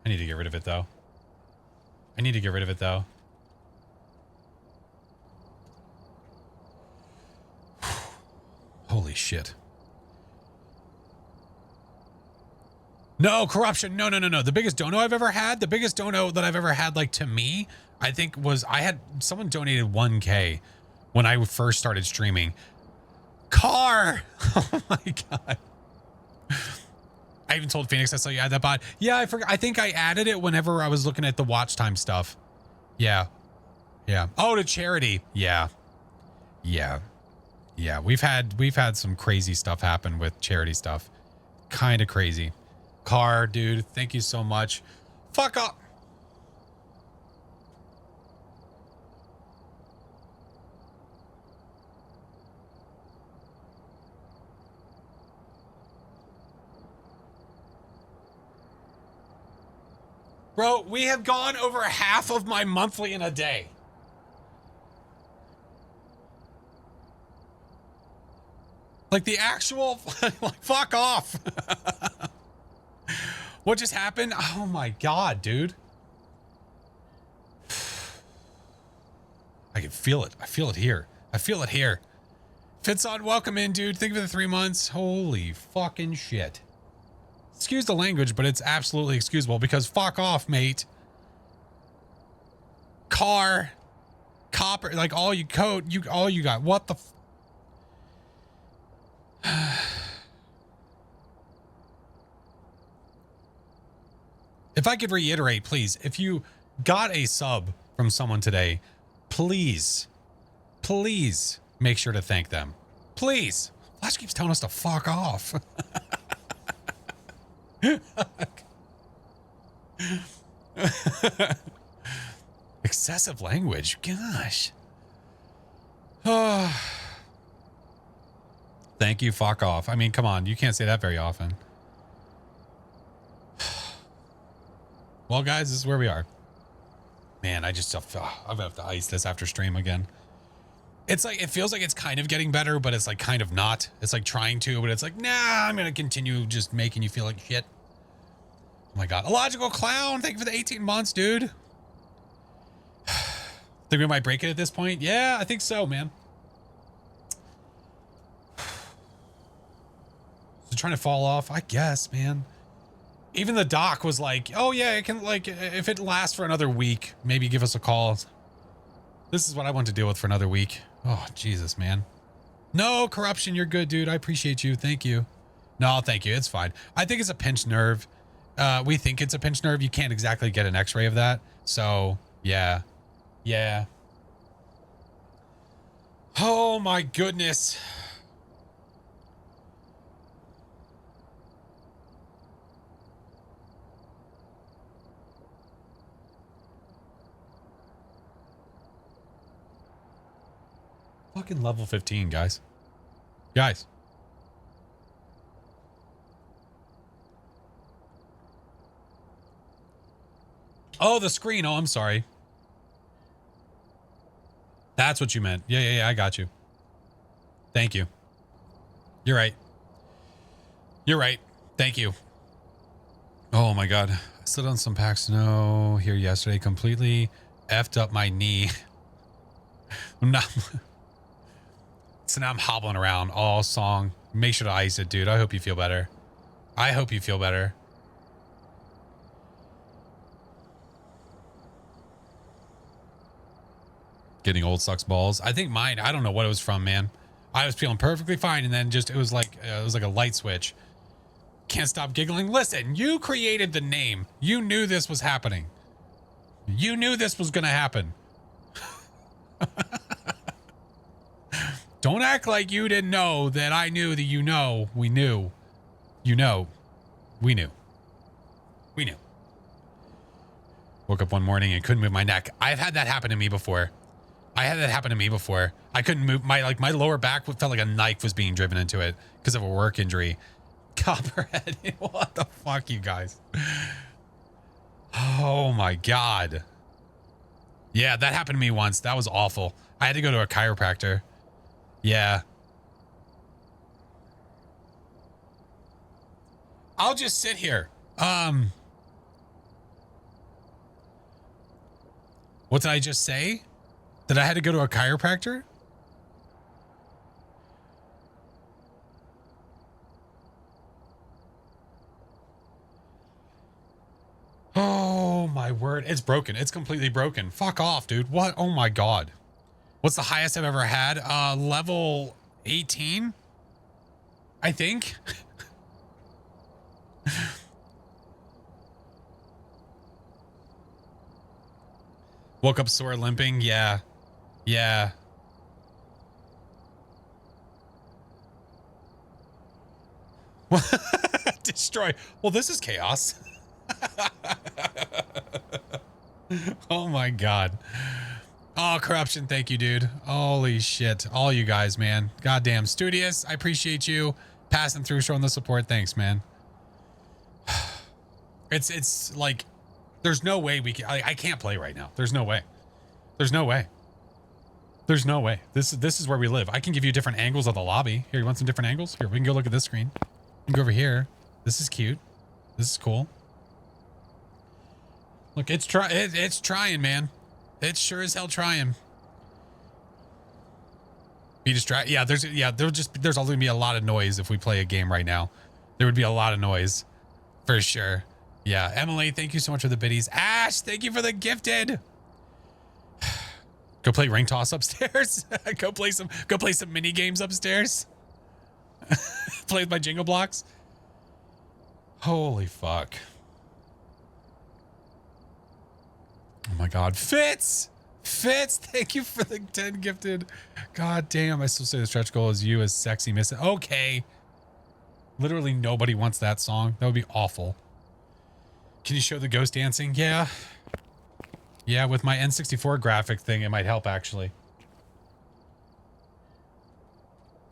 Speaker 1: need to get rid of it, though. Holy shit. No, corruption. No. The biggest dono I've ever had, like, to me, I think was, someone donated 1K when I first started streaming. Car! Oh my God. I even told Phoenix I saw you add that bot. Yeah, I forgot. I think I added it whenever I was looking at the watch time stuff. Yeah. Oh, to charity. Yeah. We've had some crazy stuff happen with charity stuff. Kind of crazy. Car, dude, thank you so much. Fuck up. Bro, we have gone over half of my monthly in a day. Like the actual, like, fuck off. What just happened? Oh my God, dude. I can feel it. I feel it here. Fitson, welcome in, dude. Thank you for the 3 months. Holy fucking shit. Excuse the language, but it's absolutely excusable because fuck off, mate. Car, copper, like all you got. What the If I could reiterate, please, if you got a sub from someone today, please make sure to thank them. Please. Flash keeps telling us to fuck off. Excessive language. Gosh. Thank you, fuck off. I mean, come on. You can't say that very often. Well, guys, this is where we are. Man, I just feel, I'm gonna have to ice this after stream again. It's like, it feels like it's kind of getting better, but it's like kind of not. It's like trying to, but it's like, nah, I'm gonna continue just making you feel like shit. Oh my God. Illogical Clown, thank you for the 18 months, dude. Think we might break it at this point? Yeah, I think so, man. Is it trying to fall off? I guess, man. Even the doc was like, oh yeah, it can, like, if it lasts for another week, maybe give us a call. This is what I want to deal with for another week. Oh, Jesus, man. No, corruption, you're good, dude. I appreciate you. Thank you. No, thank you. It's fine. I think it's a pinched nerve. We think it's a pinched nerve. You can't exactly get an x-ray of that. So, yeah. Yeah. Oh, my goodness. Fucking level 15, guys. Guys. Oh, the screen. Oh, I'm sorry. That's what you meant. Yeah, I got you. Thank you. You're right. You're right. Thank you. Oh my God. I slid on some pack snow here yesterday. Completely effed up my knee. I'm not. So now I'm hobbling around all song. Make sure to ice it, dude. I hope you feel better. I hope you feel better. Getting old sucks balls. I think mine, I don't know what it was from, man. I was feeling perfectly fine, and then just it was like a light switch. Can't stop giggling. Listen, you created the name. You knew this was happening. You knew this was gonna happen. Don't act like you didn't know that I knew that you know we knew. You know. We knew. We knew. Woke up one morning and couldn't move my neck. I've had that happen to me before. I couldn't move my lower back felt like a knife was being driven into it because of a work injury. Copperhead. What the fuck, you guys? Oh my God. Yeah, that happened to me once. That was awful. I had to go to a chiropractor. Yeah. I'll just sit here. What did I just say? That I had to go to a chiropractor? Oh my word. It's broken. It's completely broken. Fuck off, dude. What? Oh my God. What's the highest I've ever had? Level 18? I think. Woke up sore limping. Yeah. Yeah. Destroy. Well, this is chaos. Oh my God. Oh, corruption. Thank you, dude. Holy shit. All you guys, man. Goddamn. Studious, I appreciate you passing through, showing the support. Thanks, man. It's like, there's no way we can, I can't play right now. There's no way. There's no way. There's no way. This is where we live. I can give you different angles of the lobby. Here, you want some different angles? Here, we can go look at this screen. We can go over here. This is cute. This is cool. Look, it's trying, man. It's sure as hell trying. Be distracted. Yeah, there's all gonna be a lot of noise if we play a game right now. There would be a lot of noise. For sure. Yeah. Emily, thank you so much for the biddies. Ash, thank you for the gifted. Go play ring toss upstairs. go play some mini games upstairs. Play with my jingle blocks. Holy fuck. Oh my God. Fitz, thank you for the 10 gifted. God damn, I still say the stretch goal is you as sexy miss it. Okay. Literally nobody wants that song. That would be awful. Can you show the ghost dancing? Yeah. Yeah, with my N64 graphic thing, it might help actually.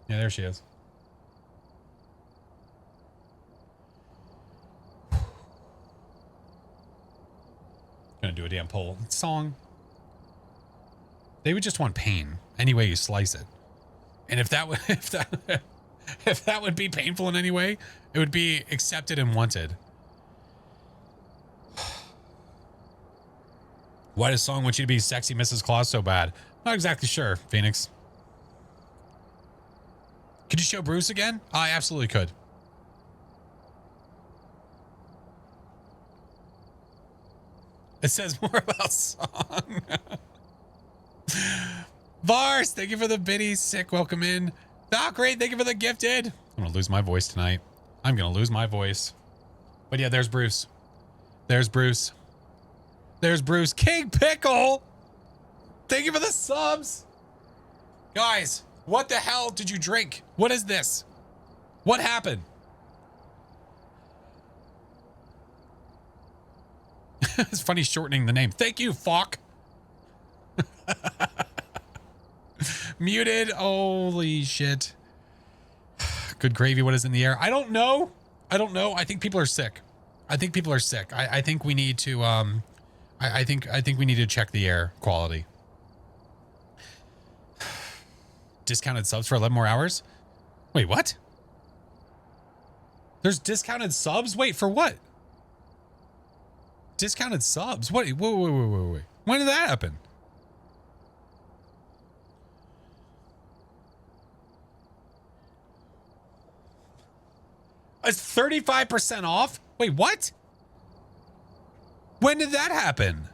Speaker 1: Yeah, there she is. Gonna gonna do a damn poll song. They would just want pain any way you slice it. And if that would if that would be painful in any way, it would be accepted and wanted. Why does song want you to be sexy Mrs. Claus so bad? Not exactly sure, Phoenix. Could you show Bruce again? I absolutely could. It says more about song. Vars, thank you for the biddies. Sick, welcome in. Valkyrie, thank you for the gifted. I'm gonna lose my voice tonight. I'm gonna lose my voice. But yeah, there's Bruce. There's Bruce. There's Bruce. King Pickle! Thank you for the subs! Guys, what the hell did you drink? What is this? What happened? It's funny shortening the name. Thank you, Falk. Muted. Holy shit. Good gravy. What is in the air? I don't know. I don't know. I think people are sick. I think people are sick. I think we need to I think we need to check the air quality. Discounted subs for 11 more hours? Wait, what? There's discounted subs? Wait, for what? Discounted subs? What? Wait. When did that happen? It's 35% off? Wait, what? When did that happen?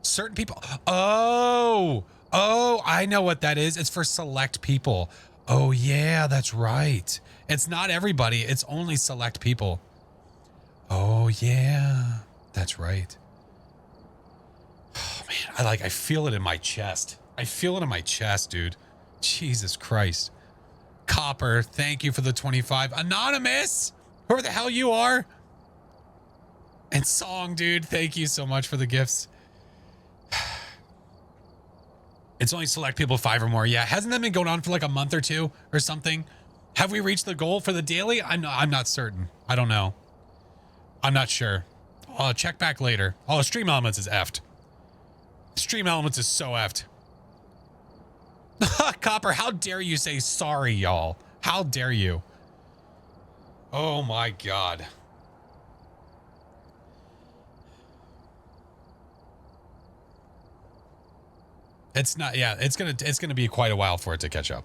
Speaker 1: Certain people. Oh, I know what that is. It's for select people. Oh, yeah, that's right. It's not everybody. It's only select people. Oh, yeah, that's right. Oh, man, I feel it in my chest. I feel it in my chest, dude. Jesus Christ. Copper, thank you for the 25. Anonymous, whoever the hell you are. And Song, dude, thank you so much for the gifts. It's only select people 5 or more. Yeah, hasn't that been going on for like a month or two or something? Have we reached the goal for the daily? I'm not certain. I don't know. I'm not sure. I'll check back later. Oh, Stream Elements is effed. Stream Elements is so effed. Copper, how dare you say sorry, y'all? How dare you? Oh my God. It's not, yeah, it's gonna be quite a while for it to catch up.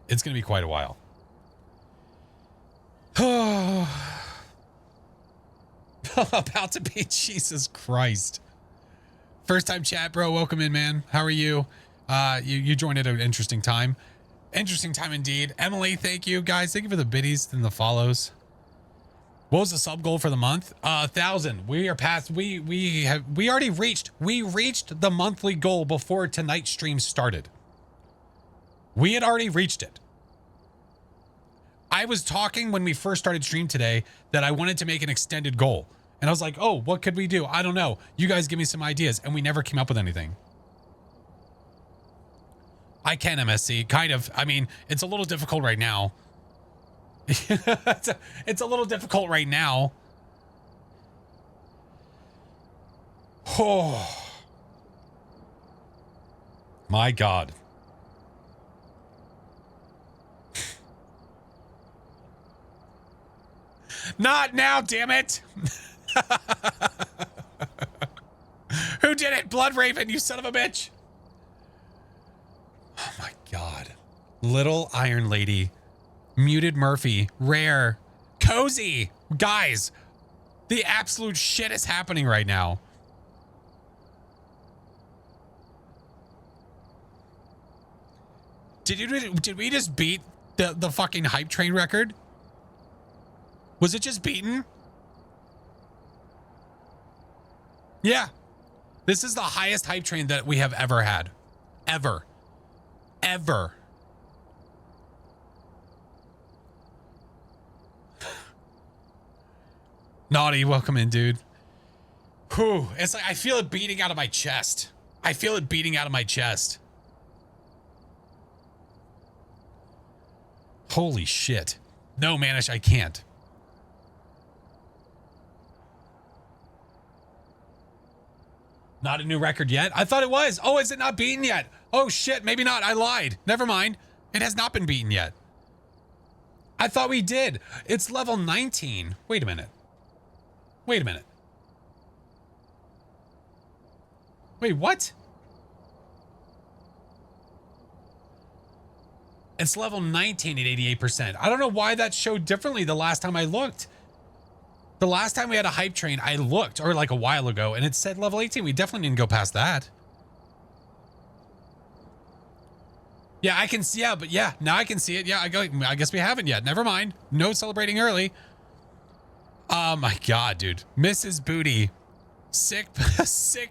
Speaker 1: It's gonna be quite a while. About to be, Jesus Christ. First time chat, bro. Welcome in, man. How are you? You joined at an interesting time. Interesting time indeed. Emily, thank you. Guys, thank you for the biddies and the follows. What was the sub goal for the month? 1,000. We are past, we reached the monthly goal before tonight's stream started. We had already reached it. I was talking when we first started stream today that I wanted to make an extended goal. And I was like, oh, what could we do? I don't know. You guys give me some ideas. And we never came up with anything. I can MSC, kind of. I mean, it's a little difficult right now. It's a little difficult right now. Oh. My God. Not now, damn it. Who did it? Blood Raven, you son of a bitch. Oh my God. Little Iron Lady. Muted Murphy. Rare. Cozy. Guys, the absolute shit is happening right now. Did we just beat the fucking hype train record? Was it just beaten? Yeah. This is the highest hype train that we have ever had. Ever. Ever. Naughty, welcome in, dude. Whew. It's like I feel it beating out of my chest. I feel it beating out of my chest. Holy shit. No, Manish, I can't. Not a new record yet. I thought it was. Oh, is it not beaten yet? Oh shit, maybe not. I lied. Never mind. It has not been beaten yet. I thought we did. It's level 19. Wait a minute. Wait a minute. Wait, what? It's level 19 at 88%. I don't know why that showed differently the last time I looked. The last time we had a hype train, I looked, or like a while ago, and it said level 18. We definitely didn't go past that. Yeah, I can see, yeah, but yeah, now I can see it. Yeah, I guess we haven't yet. Never mind. No celebrating early. Oh my God, dude. Mrs. Booty. Sick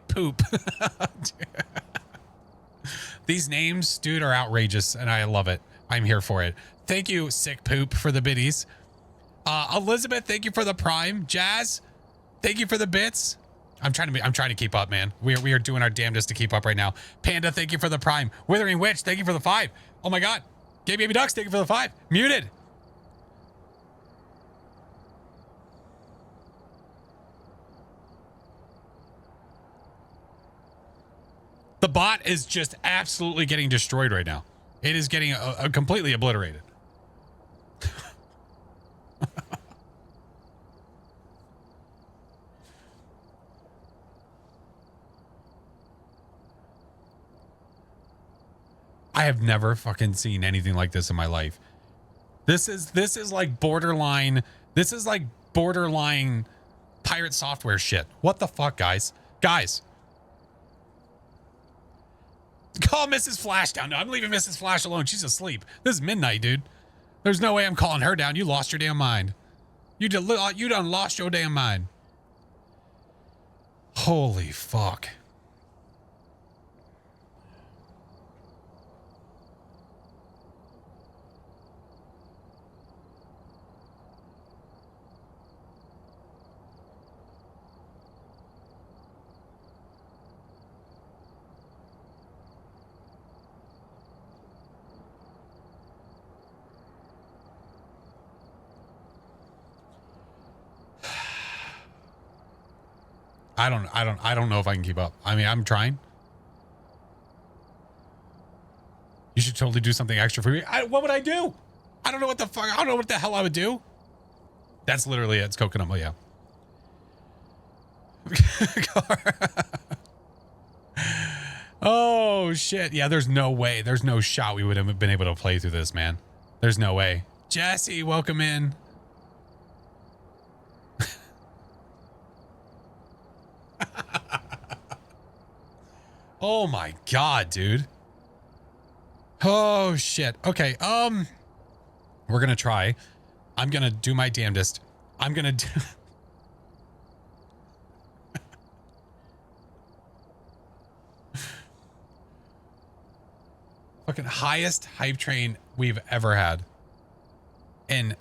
Speaker 1: poop. These names, dude, are outrageous, and I love it. I'm here for it. Thank you, sick poop, for the biddies. Elizabeth, thank you for the prime. Jazz, thank you for the bits. I'm trying to keep up, man. We are doing our damnedest to keep up right now. Panda, thank you for the prime. Withering Witch, thank you for the 5. Oh my God. Gay Baby Ducks, thank you for the 5. Muted. The bot is just absolutely getting destroyed right now. It is getting completely obliterated. I have never fucking seen anything like this in my life. This is like borderline. This is like borderline pirate software shit. What the fuck, guys? Guys. Call Mrs. Flash down. No, I'm leaving Mrs. Flash alone. She's asleep. This is midnight, dude. There's no way I'm calling her down. You lost your damn mind. You done lost your damn mind. Holy fuck. I don't know if I can keep up. I mean, I'm trying. You should totally do something extra for me. What would I do? I don't know what the fuck. I don't know what the hell I would do. That's literally it. It's coconut. Oh, yeah. Oh, shit. Yeah, there's no way. There's no shot we would have been able to play through this, man. There's no way. Jesse, welcome in. Oh my God, dude. Oh shit. Okay. We're gonna try. I'm gonna do my damnedest. I'm gonna do fucking highest hype train we've ever had. And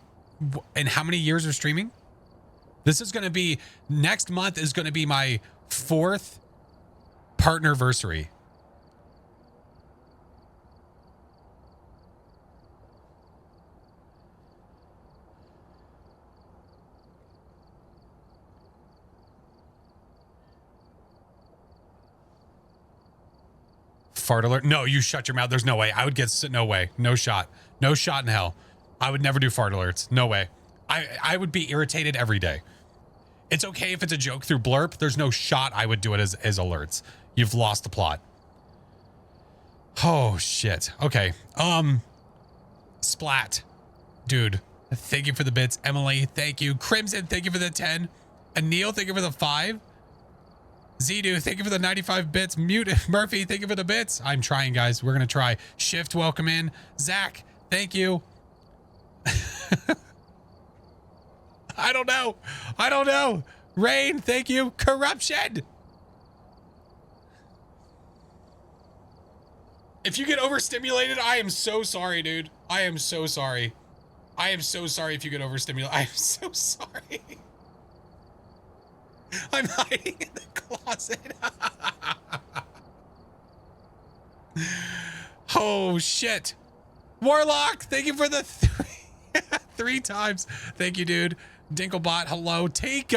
Speaker 1: how many years of streaming? This is gonna be, next month is gonna be my 4th partnerversary. Fart alert. No, you shut your mouth. There's no way. I would get, no way. No shot. No shot in hell. I would never do fart alerts. No way. I would be irritated every day. It's okay if it's a joke through blurp. There's no shot I would do it as alerts. You've lost the plot. Oh shit. Okay. Splat. Dude, thank you for the bits. Emily, thank you. Crimson, thank you for the 10. Anil, thank you for the 5. Zidu, thank you for the 95 bits. Mute Murphy, thank you for the bits. I'm trying, guys. We're gonna try. Shift, welcome in. Zach, thank you. I don't know. I don't know. Rain, thank you. Corruption. If you get overstimulated, I am so sorry, dude. I am so sorry. I am so sorry if you get overstimulated. I am so sorry. I'm hiding in the closet. Oh, shit. Warlock, thank you for the 3 times. Thank you, dude. Dinklebot, hello. Take,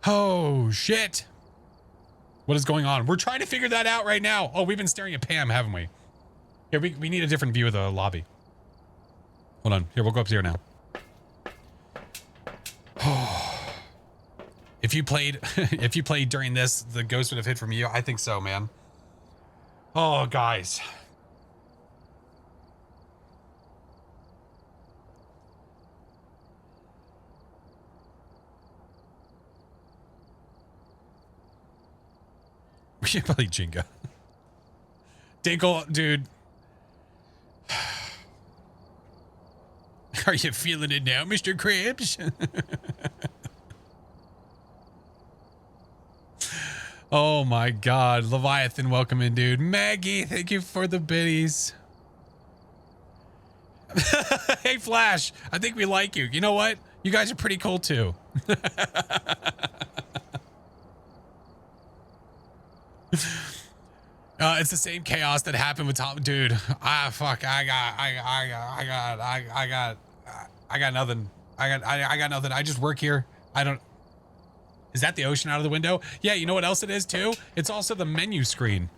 Speaker 1: oh, shit. What is going on? We're trying to figure that out right now. Oh, we've been staring at Pam, haven't we? Here, we need a different view of the lobby. Hold on. Here, we'll go up here now. If you played during this, the ghost would have hid from you. I think so, man. Oh, guys. We should play Jenga. Dinkle, dude. Are you feeling it now, Mr. Krabs? Oh my God. Leviathan, welcome in, dude. Maggie, thank you for the biddies. Hey, Flash, I think we like you. You know what? You guys are pretty cool too. It's the same chaos that happened with Tom, dude. Fuck. I got nothing. I got nothing. I just work here. I don't. Is that the ocean out of the window? Yeah. You know what else it is too? It's also the menu screen.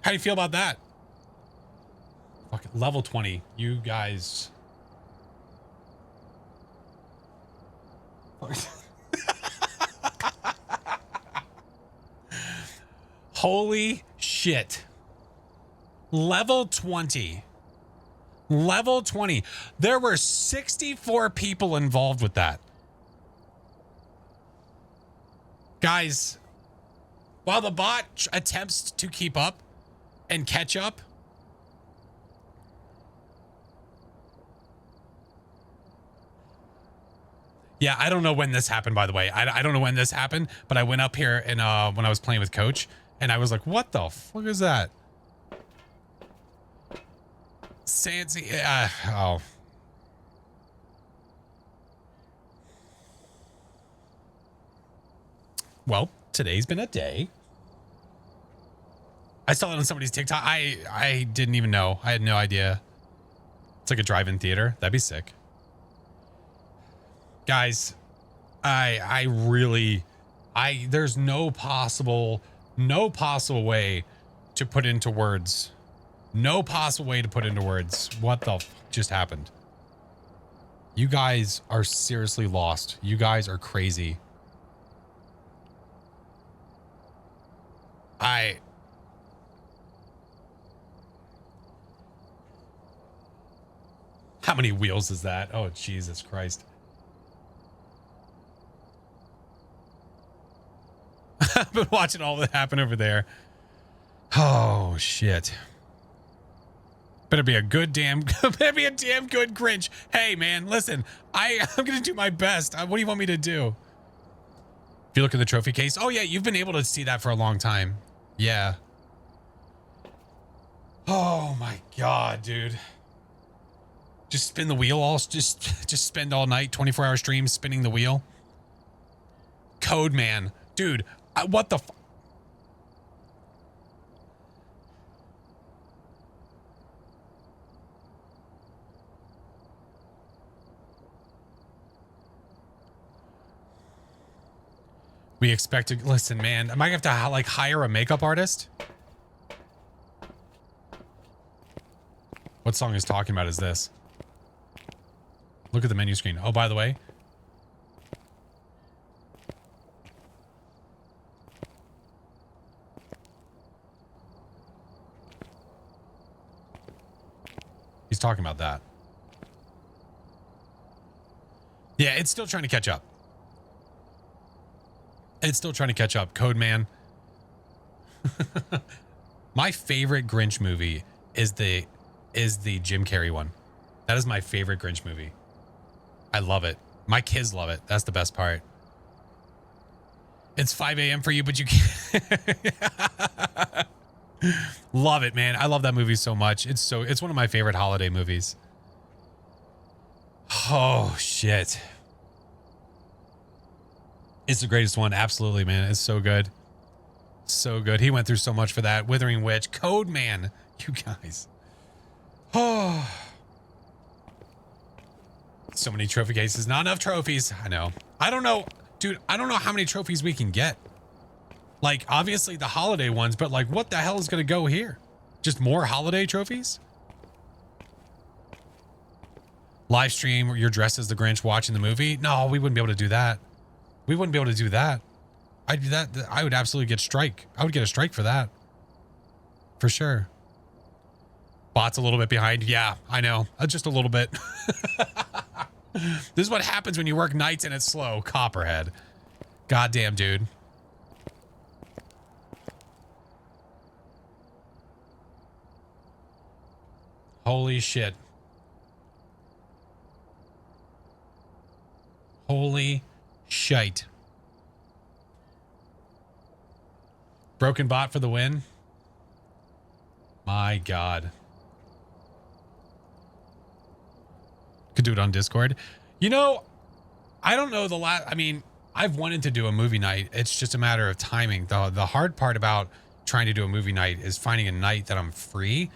Speaker 1: How do you feel about that? Fuck it. Level 20. You guys. Holy shit. Level 20. Level 20. There were 64 people involved with that. Guys, while the bot attempts to keep up and catch up, yeah, I don't know when this happened, by the way. I don't know when this happened, but I went up here and when I was playing with Coach, and I was like, what the fuck is that? Sansi, oh. Well, today's been a day. I saw it on somebody's TikTok. I didn't even know. I had no idea. It's like a drive-in theater. That'd be sick. Guys, there's no possible way to put into words. No possible way to put into words what the f just happened. You guys are seriously lost. You guys are crazy. How many wheels is that? Oh, Jesus Christ. I've been watching all that happen over there. Oh, shit. Better be a good damn, better be a damn good Grinch. Hey, man, listen, I'm going to do my best. What do you want me to do? If you look at the trophy case. Oh, yeah, you've been able to see that for a long time. Yeah. Oh, my God, dude. Just spin the wheel just spend all night, 24-hour streams spinning the wheel. Code man. Dude, what the f— We expect to— listen, man, I might have to like hire a makeup artist. What song is talking about is this? Look at the menu screen. Oh, by the way. He's talking about that. Yeah, it's still trying to catch up. It's still trying to catch up. Code man. My favorite Grinch movie is the Jim Carrey one. That is my favorite Grinch movie. I love it. My kids love it. That's the best part. It's 5 a.m. for you, but you can't. Love it, man. I love that movie so much. It's one of my favorite holiday movies. Oh, shit. It's the greatest one. Absolutely, man. It's so good. So good. He went through so much for that. Withering Witch. Code man. You guys. Oh. So many trophy cases, not enough trophies. I know. I don't know, dude. I don't know how many trophies we can get. Like, obviously the holiday ones, but like, what the hell is going to go here? Just more holiday trophies? Live stream where you're dressed as the Grinch watching the movie? No, we wouldn't be able to do that. We wouldn't be able to do that. I'd do that. I would absolutely get strike. I would get a strike for that. For sure. Bot's a little bit behind. Yeah, I know. Just a little bit. This is what happens when you work nights and it's slow. Copperhead. Goddamn, dude. Holy shit. Holy shite. Broken bot for the win. My God. Could do it on Discord. You know, I don't know I mean, I've wanted to do a movie night. It's just a matter of timing. The hard part about trying to do a movie night is finding a night that I'm free,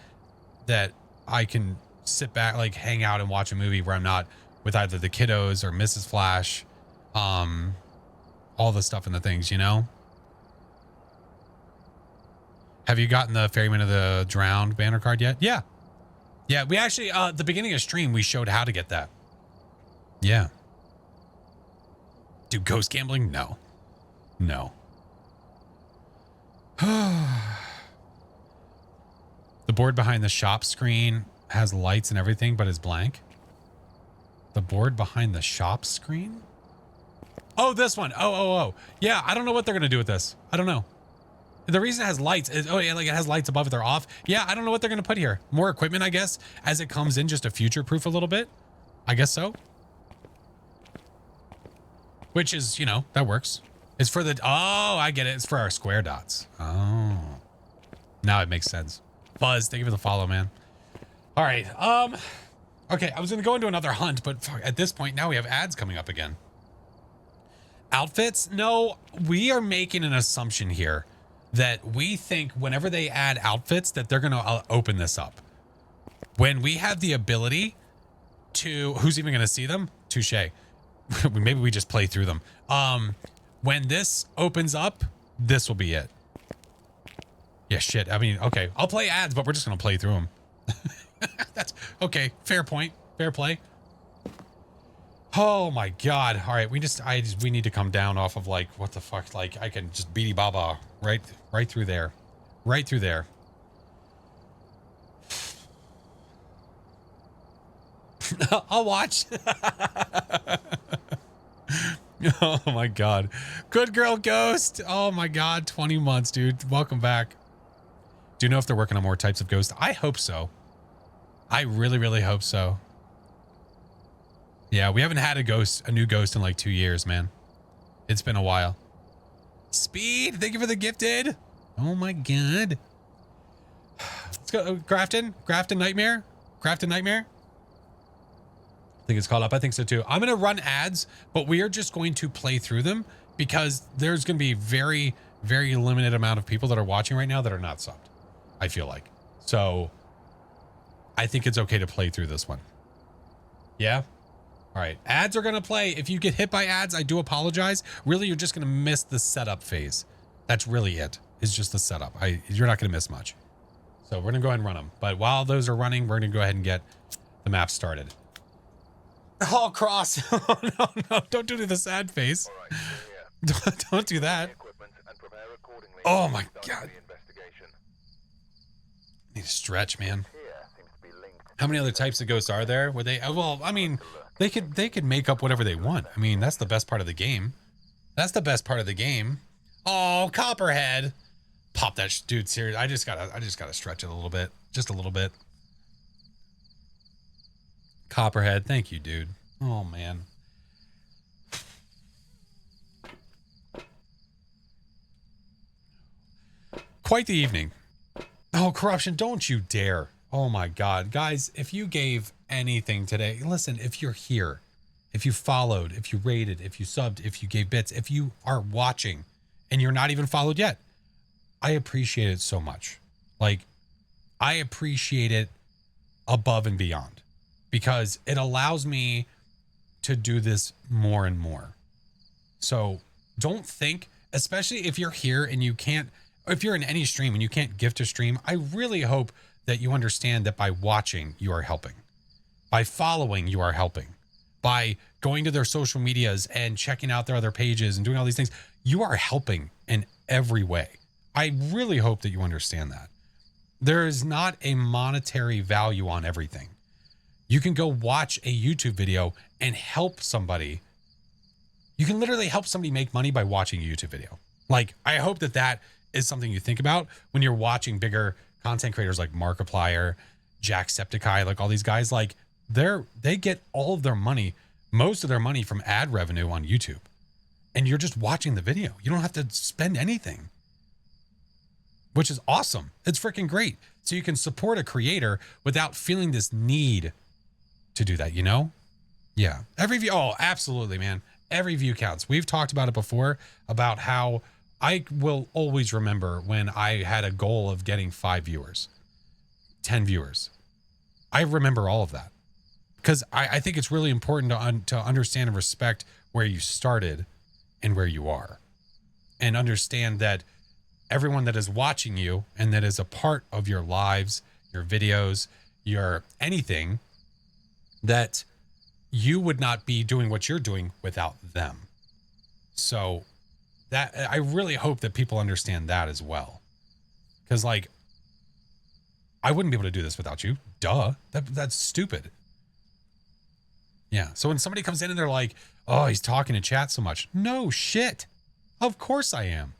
Speaker 1: that I can sit back, like hang out and watch a movie where I'm not with either the kiddos or Mrs. Flash, all the stuff and the things, you know? Have you gotten the Ferryman of the Drowned banner card yet? Yeah. Yeah, we actually, the beginning of stream, we showed how to get that. Yeah. Do ghost gambling? No. No. The board behind the shop screen has lights and everything, but is blank. The board behind the shop screen? Oh, this one. Oh. Yeah, I don't know what they're going to do with this. I don't know. The reason it has lights is, oh yeah, like it has lights above it, they're off. Yeah, I don't know what they're going to put here. More equipment, I guess, as it comes in, just to future-proof a little bit. I guess so. Which is, you know, that works. It's for the, oh, I get it. It's for our square dots. Oh. Now it makes sense. Buzz, thank you for the follow, man. All right. Okay, I was going to go into another hunt, but at this point, now we have ads coming up again. Outfits? No, we are making an assumption here that we think whenever they add outfits that they're going to open this up. When we have the ability to, who's even going to see them? Touche. Maybe we just play through them. When this opens up, this will be it. Yeah, shit. I mean, okay, I'll play ads, but we're just going to play through them. That's okay. Fair point. Fair play. Oh my God. All right. We need to come down off of like, what the fuck? Like I can just beady baba right through there. Right through there. I'll watch. Oh my God. Good girl ghost. Oh my God. 20 months, dude. Welcome back. Do you know if they're working on more types of ghosts? I hope so. I really, really hope so. Yeah, we haven't had a new ghost in like 2 years, man. It's been a while. Speed, thank you for the gifted. Oh my God. Let's go. Grafton Nightmare. Grafton Nightmare. I think it's called up. I think so too. I'm going to run ads, but we are just going to play through them because there's going to be very, very limited amount of people that are watching right now that are not subbed. I feel like. So I think it's okay to play through this one. Yeah. All right. Ads are going to play. If you get hit by ads, I do apologize. Really, you're just going to miss the setup phase. That's really it. It's just the setup. You're not going to miss much. So we're going to go ahead and run them. But while those are running, we're going to go ahead and get the map started. Oh, cross. Oh, no. Don't do the sad face. Don't do that. Oh, my God. Need to stretch, man. How many other types of ghosts are there? Were they? Well, I mean, they could make up whatever they want. I mean, that's the best part of the game. That's the best part of the game. Oh, Copperhead. Pop that dude. Serious. I just gotta stretch it a little bit. Just a little bit. Copperhead. Thank you, dude. Oh, man. Quite the evening. Oh, corruption. Don't you dare. Oh my God, guys, if you gave anything today, listen, if you're here, if you followed, if you rated, if you subbed, if you gave bits, if you are watching and you're not even followed yet, I appreciate it so much. Like, I appreciate it above and beyond because it allows me to do this more and more. So don't think, especially if you're here and you can't, if you're in any stream and you can't gift a stream, I really hope that you understand that by watching, you are helping. By following, you are helping. By going to their social medias and checking out their other pages and doing all these things, you are helping in every way. I really hope that you understand that. There is not a monetary value on everything. You can go watch a YouTube video and help somebody. You can literally help somebody make money by watching a YouTube video. Like, I hope that that is something you think about when you're watching bigger content creators like Markiplier, Jacksepticeye, like all these guys. Like, they get all of their money, most of their money from ad revenue on YouTube. And you're just watching the video. You don't have to spend anything, which is awesome. It's freaking great. So you can support a creator without feeling this need to do that, you know? Yeah. Every view. Oh, absolutely, man. Every view counts. We've talked about it before, about how I will always remember when I had a goal of getting 5 viewers, 10 viewers. I remember all of that because I think it's really important to understand and respect where you started and where you are, and understand that everyone that is watching you and that is a part of your lives, your videos, your anything, that you would not be doing what you're doing without them. So that, I really hope that people understand that as well. Because, like, I wouldn't be able to do this without you. Duh. That's stupid. Yeah. So when somebody comes in and they're like, oh, he's talking to chat so much. No shit. Of course I am.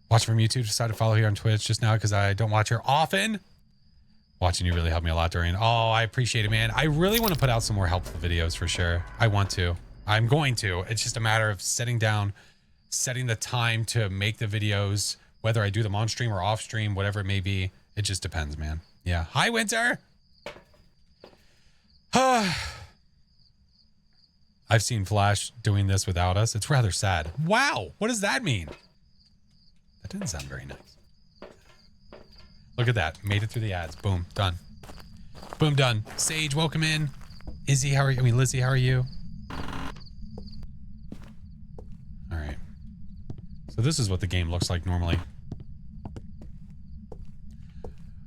Speaker 1: Watch from YouTube. Decided to follow here on Twitch just now because I don't watch here often. Watching you really helped me a lot during. Oh, I appreciate it, man. I really want to put out some more helpful videos for sure. I want to. I'm going to. It's just a matter of sitting down, setting the time to make the videos, whether I do them on stream or off stream, whatever it may be. It just depends, man. Yeah. Hi, Winter. I've seen Flash doing this without us. It's rather sad. Wow. What does that mean? That didn't sound very nice. Look at that. Made it through the ads. Boom. Done. Boom. Done. Sage, welcome in. Izzy, how are you? I mean, Lizzie, how are you? All right. So this is what the game looks like normally.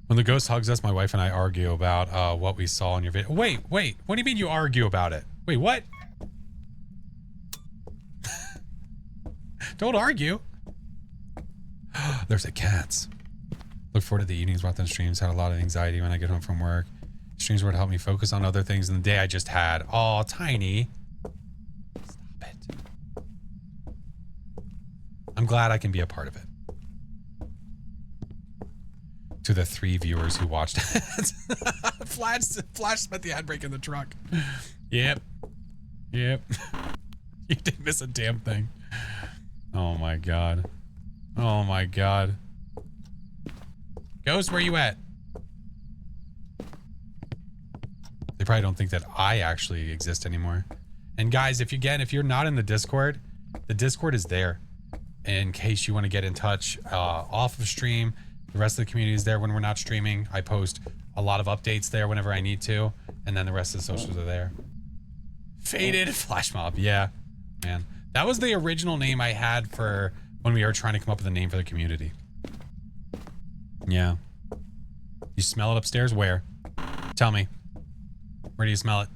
Speaker 1: When the ghost hugs us, my wife and I argue about what we saw in your video. Wait. What do you mean you argue about it? Wait, what? Don't argue. There's the cats. Look forward to the evenings, watching streams. Had a lot of anxiety when I get home from work. Streams were to help me focus on other things in the day I just had. Oh, Tiny. Stop it. I'm glad I can be a part of it. To the 3 viewers who watched ads. Flash spent the ad break in the truck. Yep. You didn't miss a damn thing. Oh my god. Oh my god. Ghost, where you at? They probably don't think that I actually exist anymore. And guys, if you're not in the Discord is there in case you want to get in touch off of stream. The rest of the community is there when we're not streaming. I post a lot of updates there whenever I need to, and then the rest of the socials are there. Faded Flash Mob, yeah, man. That was the original name I had for when we were trying to come up with a name for the community. Yeah. You smell it upstairs? Where? Tell me. Where do you smell it?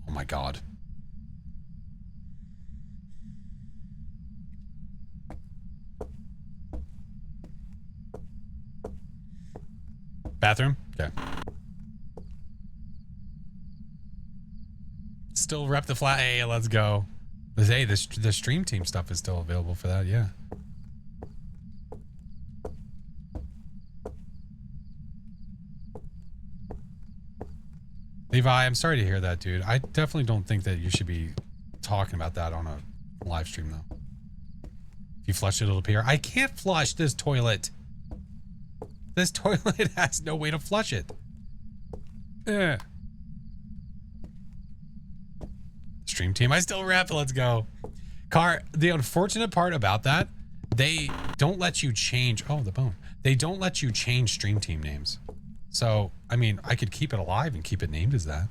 Speaker 1: Oh my god. Bathroom? Okay. Still rep the flat. Hey, let's go. Hey, the stream team stuff is still available for that, yeah. Levi, I'm sorry to hear that, dude. I definitely don't think that you should be talking about that on a live stream, though. If you flush it, it'll appear. I can't flush this toilet. This toilet has no way to flush it. Stream team, I still rep. Let's go. Car, the unfortunate part about that, they don't let you change. Oh, the bone. They don't let you change stream team names. So, I mean, I could keep it alive and keep it named as that.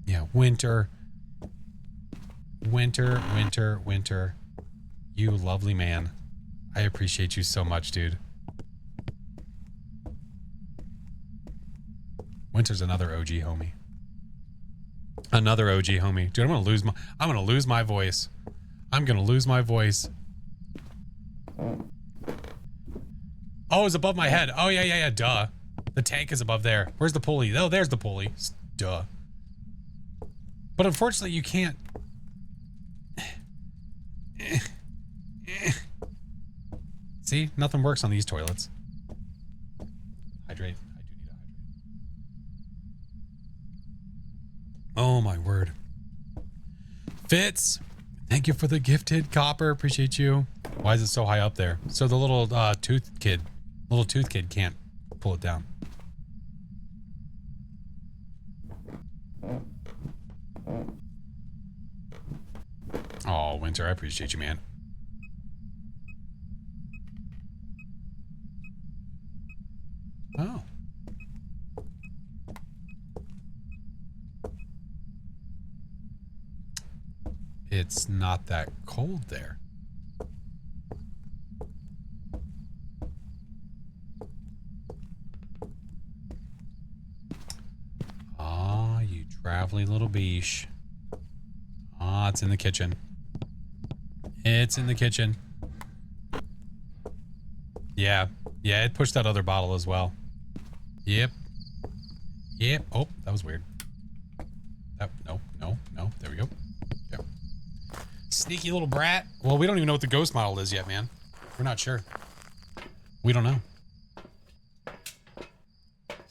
Speaker 1: Yeah, Winter. Winter, Winter, Winter. You lovely man. I appreciate you so much, dude. Winter's another OG homie. Another OG homie. Dude, I'm gonna lose my voice. I'm gonna lose my voice. Oh, it's above my head. Oh, yeah. Duh. The tank is above there. Where's the pulley? Oh, there's the pulley. Duh. But unfortunately, you can't. See? Nothing works on these toilets. Hydrate. I do need to hydrate. Oh, my word. Fitz, thank you for the gifted copper. Appreciate you. Why is it so high up there? So the little tooth kid can't pull it down. Oh, Winter, I appreciate you, man. Oh. It's not that cold there. Ah, you traveling little beesh. Ah, it's in the kitchen. It's in the kitchen. Yeah. Yeah, it pushed that other bottle as well. Yep. Yep. Oh, that was weird. No. There we go. Yep. Sneaky little brat. Well, we don't even know what the ghost model is yet, man. We're not sure. We don't know.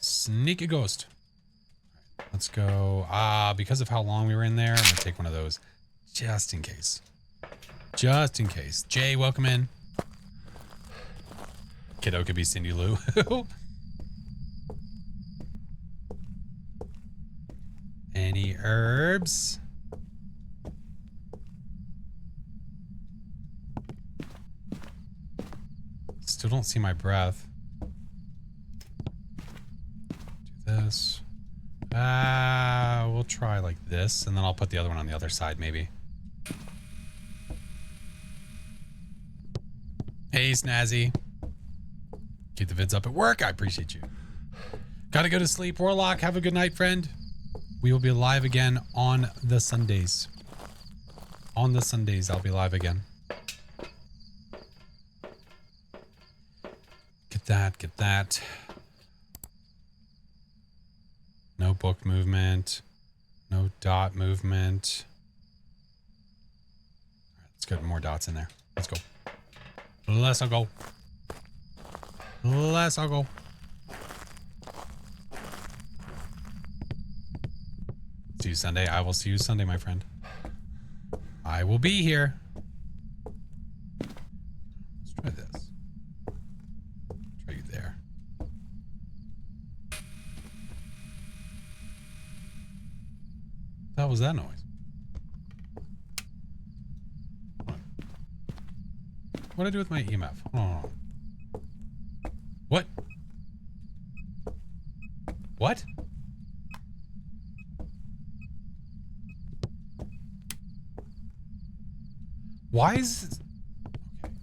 Speaker 1: Sneaky ghost. All right, let's go. Because of how long we were in there, I'm gonna take one of those. Just in case. Just in case. Jay, welcome in. Kiddo could be Cindy Lou. Any herbs? Still don't see my breath. Do this. We'll try like this, and then I'll put the other one on the other side, maybe. Hey, Snazzy. Keep the vids up at work. I appreciate you. Gotta go to sleep. Warlock, have a good night, friend. We will be live again on the Sundays. On the Sundays, I'll be live again. Get that. No book movement. No dot movement. All right, let's get more dots in there. Let's go. Let's go. Let's go. See you Sunday. I will see you Sunday, my friend. I will be here. Let's try this. Try you there. What was that noise? What did I do with my EMF? Oh. What? What? Why is it... Okay.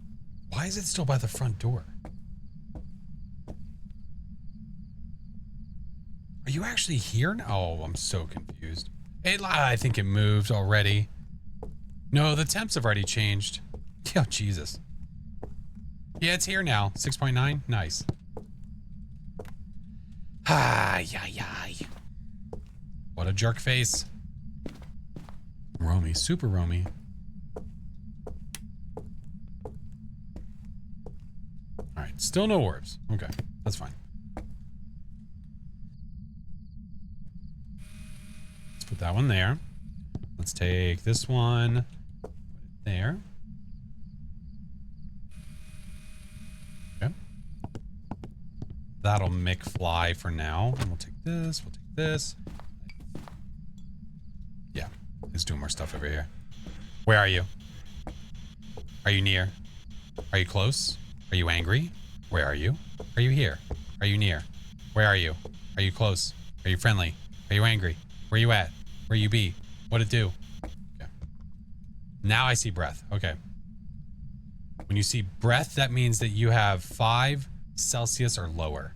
Speaker 1: Why is it still by the front door? Are you actually here now? Oh, I'm so confused. I think it moved already. No, the temps have already changed. Oh, Jesus. Yeah, it's here now. 6.9. Nice. What a jerk face. Romy. Super Romy. Alright, still no orbs. Okay, that's fine. Let's put that one there. Let's take this one. Put it there. Okay. That'll make fly for now. And we'll take this. We'll take this. Yeah, let's do more stuff over here. Where are you? Are you near? Are you close? Are you angry? Where are you? Are you here? Are you near? Where are you? Are you close? Are you friendly? Are you angry? Where are you at? Where you be? What'd it do? Okay. Now I see breath. Okay. When you see breath, that means that you have 5 Celsius or lower.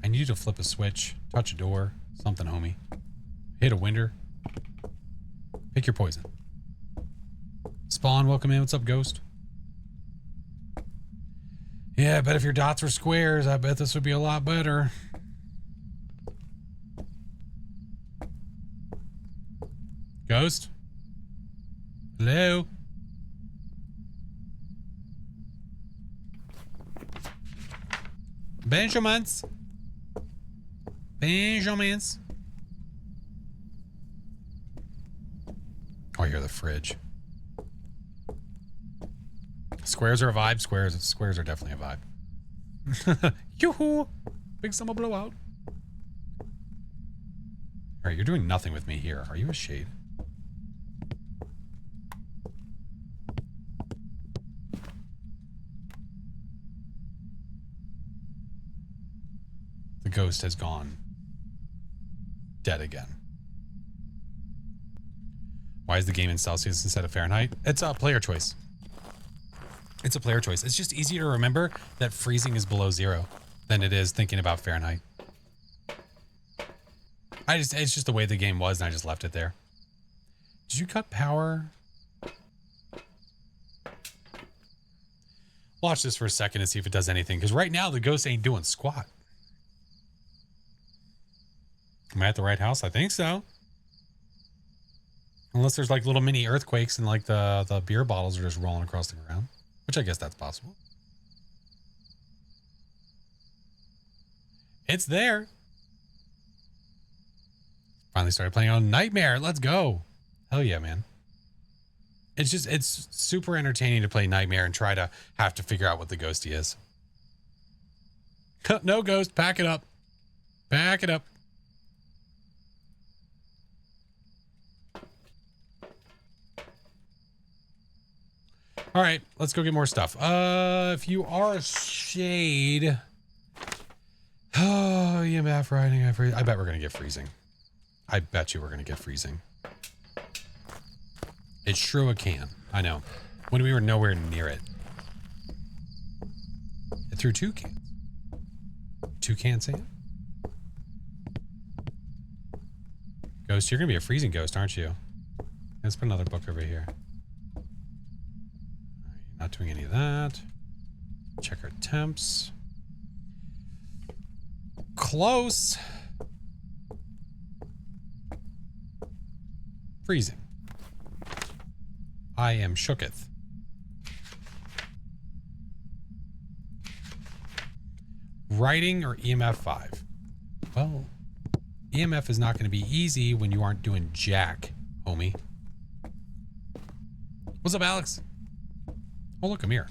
Speaker 1: I need you to flip a switch, touch a door, something, homie. Hit a window. Pick your poison. Spawn, welcome in. What's up, Ghost? Yeah, I bet if your dots were squares, I bet this would be a lot better. Ghost? Hello? Benjamins? Benjamins? Oh, I hear the fridge. Squares are a vibe. Squares are definitely a vibe. Yoo-hoo! Big summer blowout. All right, you're doing nothing with me here. Are you a shade? The ghost has gone dead again. Why is the game in Celsius instead of Fahrenheit? It's a player choice. It's a player choice. It's just easier to remember that freezing is below 0 than it is thinking about Fahrenheit. It's just the way the game was, and I just left it there. Did you cut power? Watch this for a second and see if it does anything, because right now the ghost ain't doing squat. Am I at the right house? I think so. Unless there's like little mini earthquakes and like the beer bottles are just rolling across the ground. Which I guess that's possible. It's there. Finally started playing on Nightmare. Let's go. Hell yeah, man. It's super entertaining to play Nightmare and try to have to figure out what the ghosty is. No ghost. Pack it up. Pack it up. All right, let's go get more stuff. If you are a shade, oh, EMF riding. I bet we're gonna get freezing. I bet you we're gonna get freezing. It sure can. I know. When we were nowhere near it, it threw 2 cans. 2 cans in. Ghost, you're gonna be a freezing ghost, aren't you? Let's put another book over here. Not doing any of that. Check our temps. Close. Freezing. I am shooketh. Writing or EMF 5? Well, EMF is not going to be easy when you aren't doing jack, homie. What's up, Alex? Oh, look, I'm here.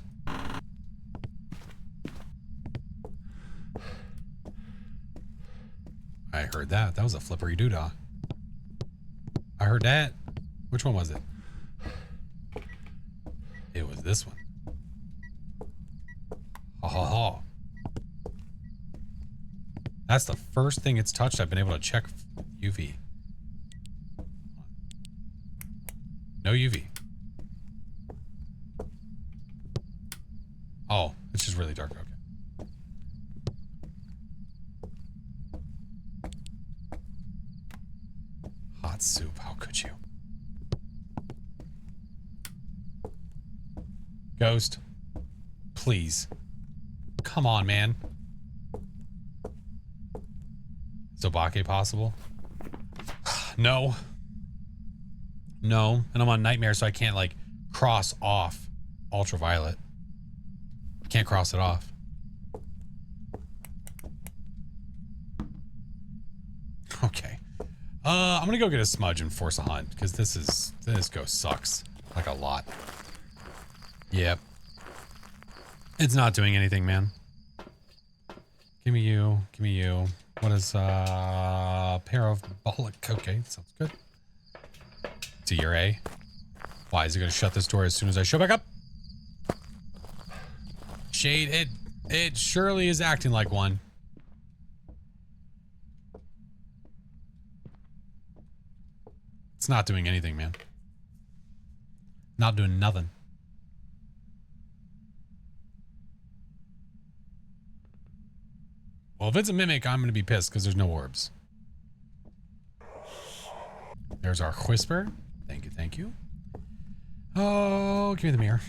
Speaker 1: I heard that. That was a flippery doodah. I heard that. Which one was it? It was this one. Ha ha ha. That's the first thing it's touched. I've been able to check UV. No UV. Oh, it's just really dark. Okay. Hot soup. How could you? Ghost. Please. Come on, man. Is Obake possible? No. No. And I'm on Nightmare, so I can't, like, cross off Ultraviolet. Can't cross it off. Okay. I'm gonna go get a smudge and force a hunt, because this ghost sucks. Like a lot. Yep. It's not doing anything, man. Give me you. Give me you. What is parabolic? Okay, sounds good. To your A. Why is it gonna shut this door as soon as I show back up? Shade it. It surely is acting like one. It's not doing anything, man. Not doing nothing. Well, if it's a mimic, I'm going to be pissed because there's no orbs. There's our whisper. Thank you, thank you. Oh, give me the mirror.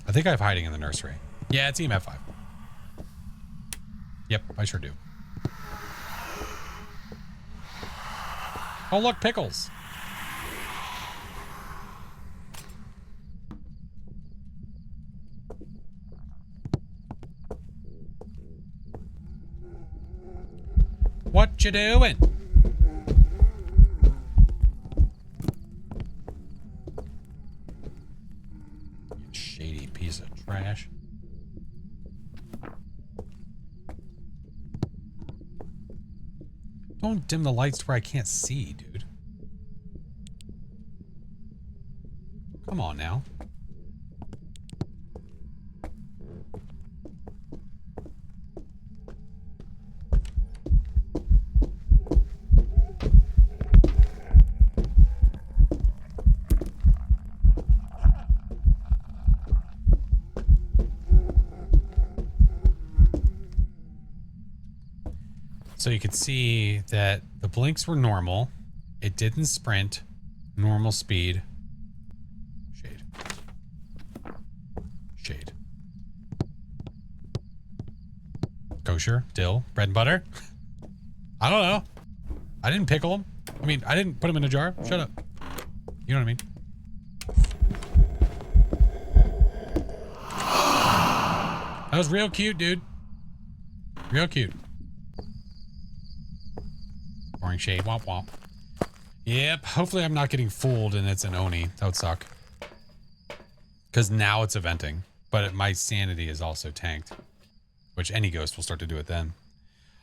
Speaker 1: I think I have hiding in the nursery. Yeah, it's EMF 5. Yep, I sure do. Oh, look, pickles. What you doing? You shady piece of trash. Don't dim the lights to where I can't see, dude. Come on now. So you could see that the blinks were normal. It didn't sprint. Normal speed. Shade. Shade. Kosher. Dill. Bread and butter. I don't know. I didn't pickle them. I mean, I didn't put them in a jar. Shut up. You know what I mean? That was real cute, dude. Real cute. Boring shade. Womp womp. Yep. Hopefully I'm not getting fooled and it's an Oni. That would suck. Because now it's eventing. But my sanity is also tanked. Which any ghost will start to do it then.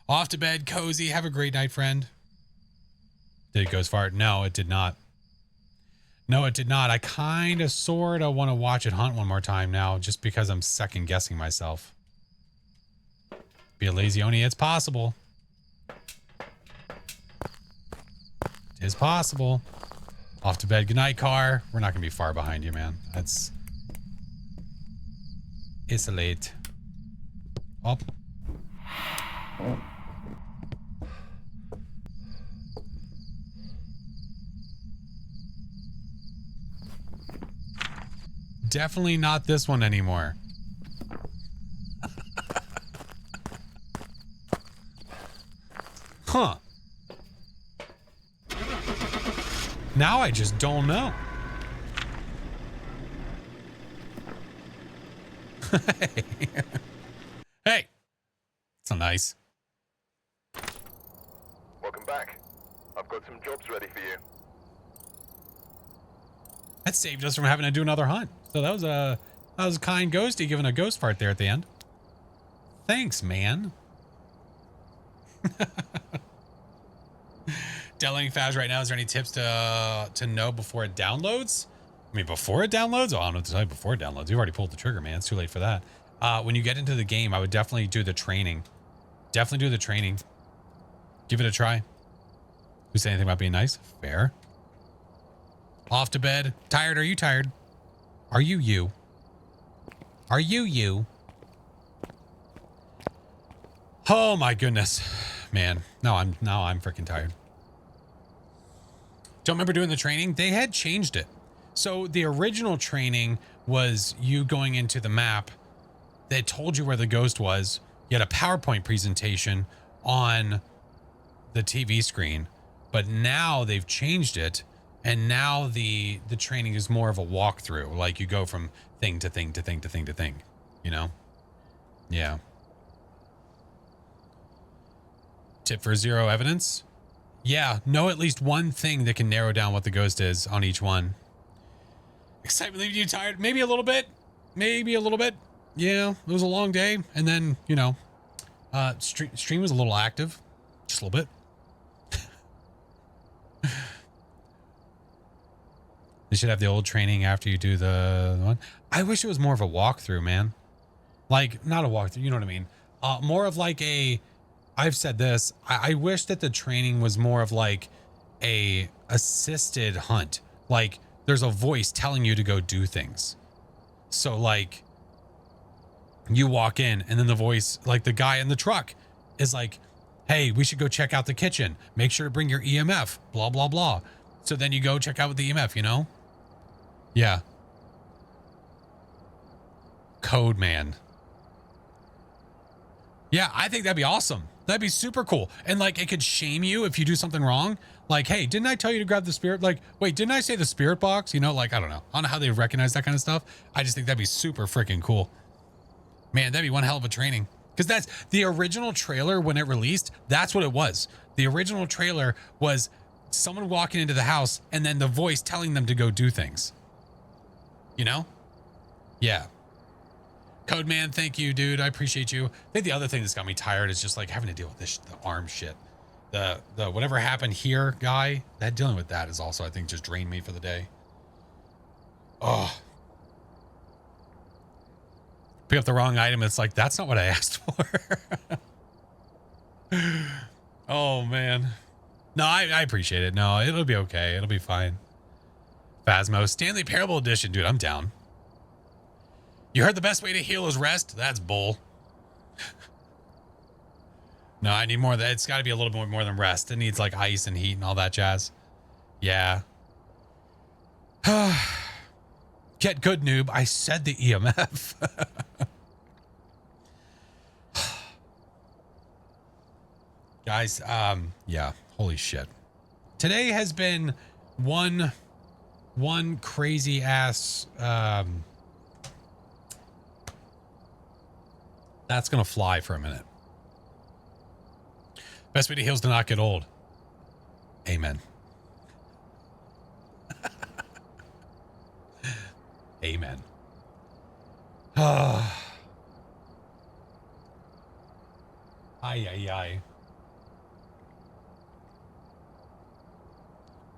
Speaker 1: Off to bed, cozy. Have a great night, friend. Did it ghost fart? No, it did not. No, it did not. I kind of sort of want to watch it hunt one more time now. Just because I'm second guessing myself. Be a lazy Oni. It's possible. Is possible. Off to bed. Good night, car. We're not gonna be far behind you, man. It's late. Up. Definitely not this one anymore. Huh. Now I just don't know. Hey. So nice.
Speaker 2: Welcome back. I've got some jobs ready for you.
Speaker 1: That saved us from having to do another hunt. So that was a kind ghosty giving a ghost part there at the end. Thanks, man. Downloading Phas right now. Is there any tips to know before it downloads? I mean, before it downloads? Oh, I don't know what to tell you before it downloads. You've already pulled the trigger, man. It's too late for that. When you get into the game, I would definitely do the training. Definitely do the training. Give it a try. Who said anything about being nice? Fair. Off to bed. Tired? Are you tired? Are you you? Are you you? Oh my goodness, man. Now I'm freaking tired. Don't remember doing the training. They had changed it. So the original training was you going into the map. They told you where the ghost was. You had a PowerPoint presentation on the TV screen, but now they've changed it. And now the training is more of a walkthrough. Like you go from thing to thing to thing to thing to thing, you know? Yeah. Tip for zero evidence. Yeah, know at least one thing that can narrow down what the ghost is on each one. Excitement leaving you tired? Maybe a little bit. Maybe a little bit. Yeah, it was a long day. And then, you know, Stream was a little active, just a little bit. They should have the old training after you do the one. I wish it was more of a walkthrough, man. Like, not a walkthrough, you know what I mean? More of like a, I've said this, I wish that the training was more of like a assisted hunt. Like, there's a voice telling you to go do things. So like, you walk in and then the voice, like the guy in the truck is like, hey, we should go check out the kitchen. Make sure to bring your EMF, blah, blah, blah. So then you go check out with the EMF, you know? Yeah. Code man. Yeah, I think that'd be awesome. That'd be super cool. And like, it could shame you if you do something wrong. Like, hey, didn't I tell you to grab the spirit? Like, wait, didn't I say the spirit box? You know, like, I don't know. I don't know how they recognize that kind of stuff. I just think that'd be super freaking cool. Man, that'd be one hell of a training. Because that's the original trailer when it released. That's what it was. The original trailer was someone walking into the house and then the voice telling them to go do things. You know? Yeah. Code man, thank you, dude. I appreciate you. I think the other thing that's got me tired is just like having to deal with this, the arm shit. The whatever happened here guy, that dealing with that is also, I think, just drained me for the day. Oh. Pick up the wrong item. It's like, that's not what I asked for. Oh, man. No, I appreciate it. No, it'll be okay. It'll be fine. Phasmo, Stanley Parable Edition. Dude, I'm down. You heard the best way to heal is rest? That's bull. No, I need more of that. It's got to be a little bit more than rest. It needs like ice and heat and all that jazz. Yeah. Get good, noob. I said the EMF. Guys, yeah, holy shit. Today has been one crazy ass, that's gonna fly for a minute. Best way to heal is to not get old. Amen. Amen. Ay, ay, ay.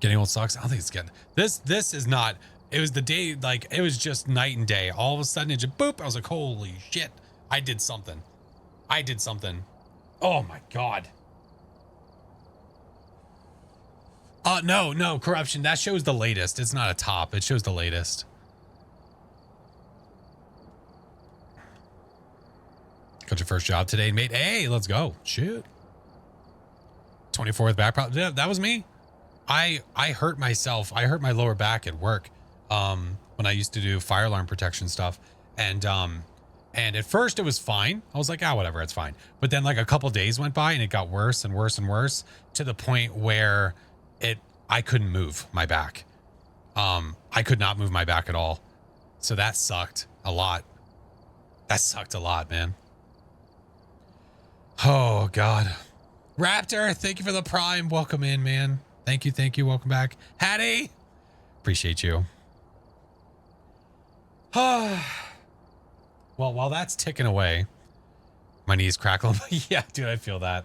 Speaker 1: Getting old sucks. I don't think it's getting this is not. It was the day, like it was just night and day. All of a sudden it just boop. I was like, holy shit. I did something. I did something. Oh my God. No, corruption. That shows the latest. It's not a top. It shows the latest. Got your first job today, mate. Hey, let's go. Shoot. 24th back problem. Yeah, that was me. I hurt myself. I hurt my lower back at work when I used to do fire alarm protection stuff. And at first it was fine. I was like, whatever, it's fine. But then like a couple days went by and it got worse and worse and worse to the point where I couldn't move my back. I could not move my back at all. So that sucked a lot. That sucked a lot, man. Oh God. Raptor, thank you for the prime. Welcome in, man. Thank you. Welcome back. Hattie, appreciate you. Well, while that's ticking away, my knees crackle. Yeah, dude, I feel that.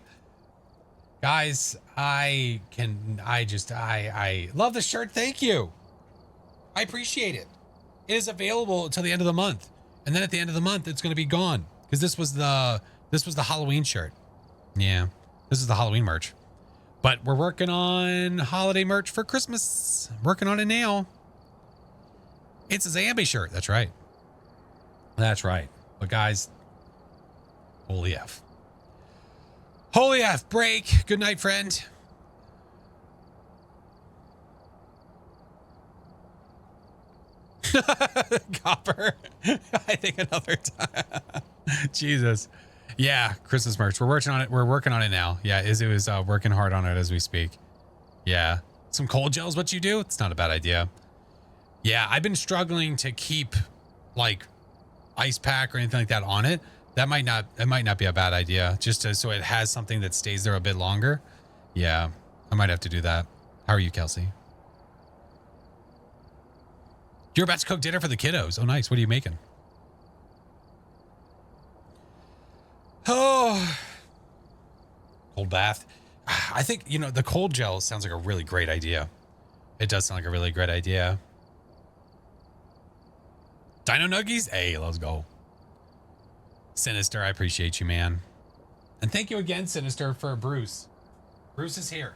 Speaker 1: Guys, I love the shirt. Thank you. I appreciate it. It is available until the end of the month. And then at the end of the month, it's going to be gone. Because this was the Halloween shirt. Yeah, this is the Halloween merch. But we're working on holiday merch for Christmas. Working on it now. It's a Zambi shirt. That's right. That's right. But guys, holy F. Holy F, break. Good night, friend. Copper. I think another time. Jesus. Yeah, Christmas merch. We're working on it. We're working on it now. Yeah, Izzy was working hard on it as we speak. Yeah. Some cold gels, what you do? It's not a bad idea. Yeah, I've been struggling to keep like ice pack or anything like that on it. It might not be a bad idea. Just so it has something that stays there a bit longer. Yeah, I might have to do that. How are you, Kelsey? You're about to cook dinner for the kiddos. Oh, nice. What are you making? Oh, cold bath. I think, you know, the cold gel sounds like a really great idea. It does sound like a really great idea. Dino Nuggies? Hey, let's go. Sinister, I appreciate you, man. And thank you again, Sinister, for Bruce. Bruce is here.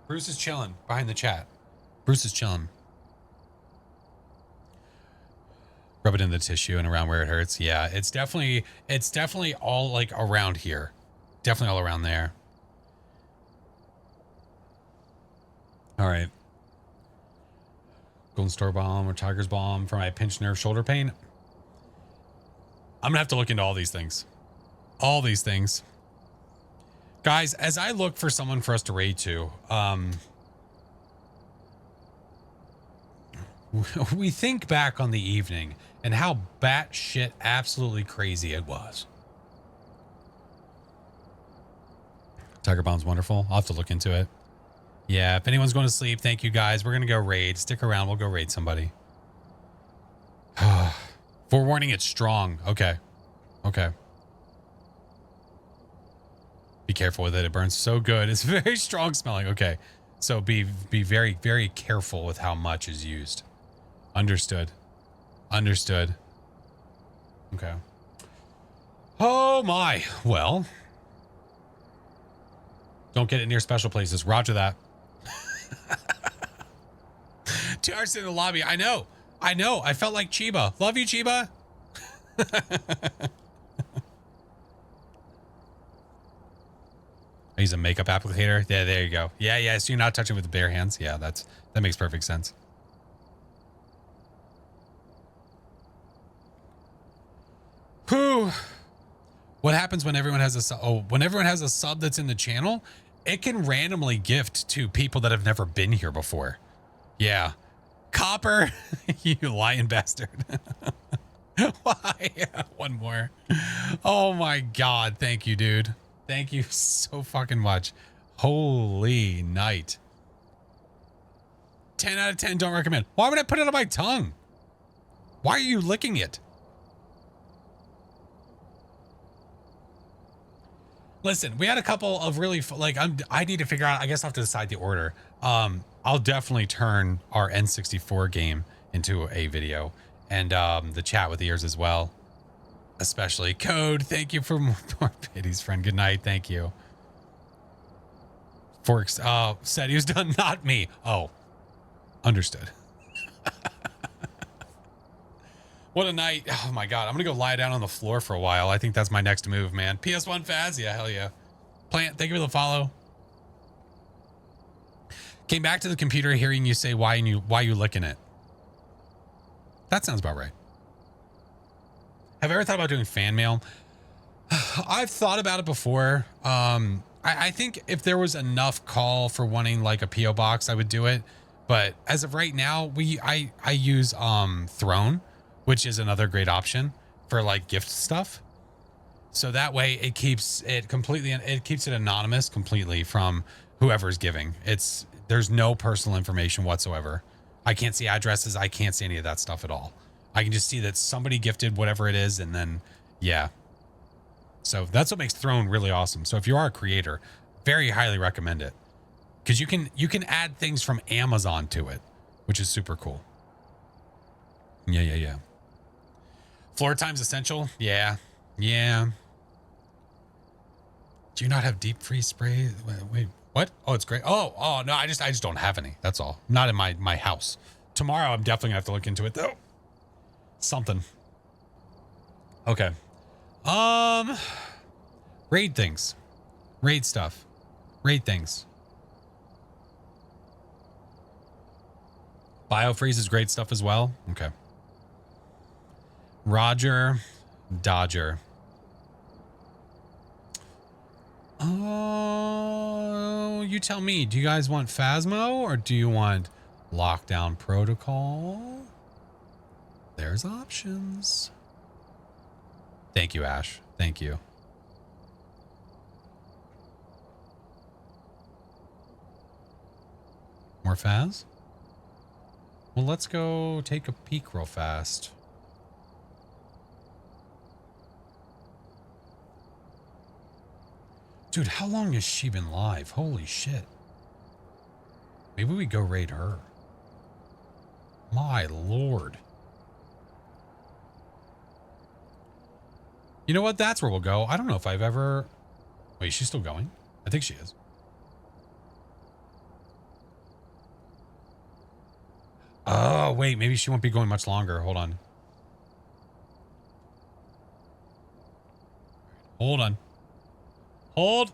Speaker 1: Bruce is chilling behind the chat. Bruce is chilling. Rub it in the tissue and around where it hurts. Yeah, it's definitely all like around here. Definitely all around there. All right. Golden Star Bomb or Tiger's Bomb for my pinched nerve shoulder pain. I'm gonna have to look into all these things. All these things. Guys, as I look for someone for us to raid to, we think back on the evening and how batshit absolutely crazy it was. Tiger Bomb's wonderful. I'll have to look into it. Yeah, if anyone's going to sleep, thank you guys. We're going to go raid. Stick around. We'll go raid somebody. Forewarning, it's strong. Okay. Okay. Be careful with it. It burns so good. It's very strong smelling. Okay. So be very, very careful with how much is used. Understood. Understood. Okay. Oh my. Well. Don't get it near special places. Roger that. 2 hours in the lobby. I know. I know. I felt like Chiba. Love you, Chiba. I use a makeup applicator. Yeah, there you go. Yeah, yeah. So you're not touching with the bare hands. Yeah, that makes perfect sense. Whew. What happens when everyone has a sub? Oh, when everyone has a sub that's in the channel, it can randomly gift to people that have never been here before. Yeah. Copper, you lying bastard. Why? One more. Oh my God. Thank you, dude. Thank you so fucking much. Holy night. 10 out of 10. Don't recommend. Why would I put it on my tongue? Why are you licking it? Listen, we had a couple of really I need to figure out, I guess I'll have to decide the order. I'll definitely turn our N64 game into a video and the chat with ears as well. Especially Code. Thank you for more pities, friend. Good night. Thank you. Forks said he was done, not me. Oh, understood. What a night. Oh my God. I'm going to go lie down on the floor for a while. I think that's my next move, man. PS1 Faz. Yeah, hell yeah. Plant, thank you for the follow. Came back to the computer hearing you say why you licking it. That sounds about right. Have I ever thought about doing fan mail? I've thought about it before. I think if there was enough call for wanting like a PO box, I would do it. But as of right now, I use Throne, which is another great option for like gift stuff. So that way it keeps it anonymous completely from whoever's giving. There's no personal information whatsoever. I can't see addresses. I can't see any of that stuff at all. I can just see that somebody gifted whatever it is. And then, yeah. So that's what makes Throne really awesome. So if you are a creator, very highly recommend it. Because you can add things from Amazon to it, which is super cool. Yeah. Floor time's essential. Yeah. Do you not have deep freeze spray? Wait, what? Oh, it's great. Oh no, I just don't have any. That's all. Not in my house. Tomorrow I'm definitely gonna have to look into it though. Something. Okay. Raid things. Raid stuff. Raid things. Biofreeze is great stuff as well. Okay. Roger Dodger. Oh, you tell me. Do you guys want Phasmo or do you want Lockdown Protocol? There's options. Thank you, Ash. Thank you. More Phas? Well, let's go take a peek real fast. Dude, how long has she been live? Holy shit. Maybe we go raid her. My lord. You know what? That's where we'll go. I don't know if I've ever... Wait, she's still going? I think she is. Oh, wait. Maybe she won't be going much longer. Hold on. Hold on. Hold.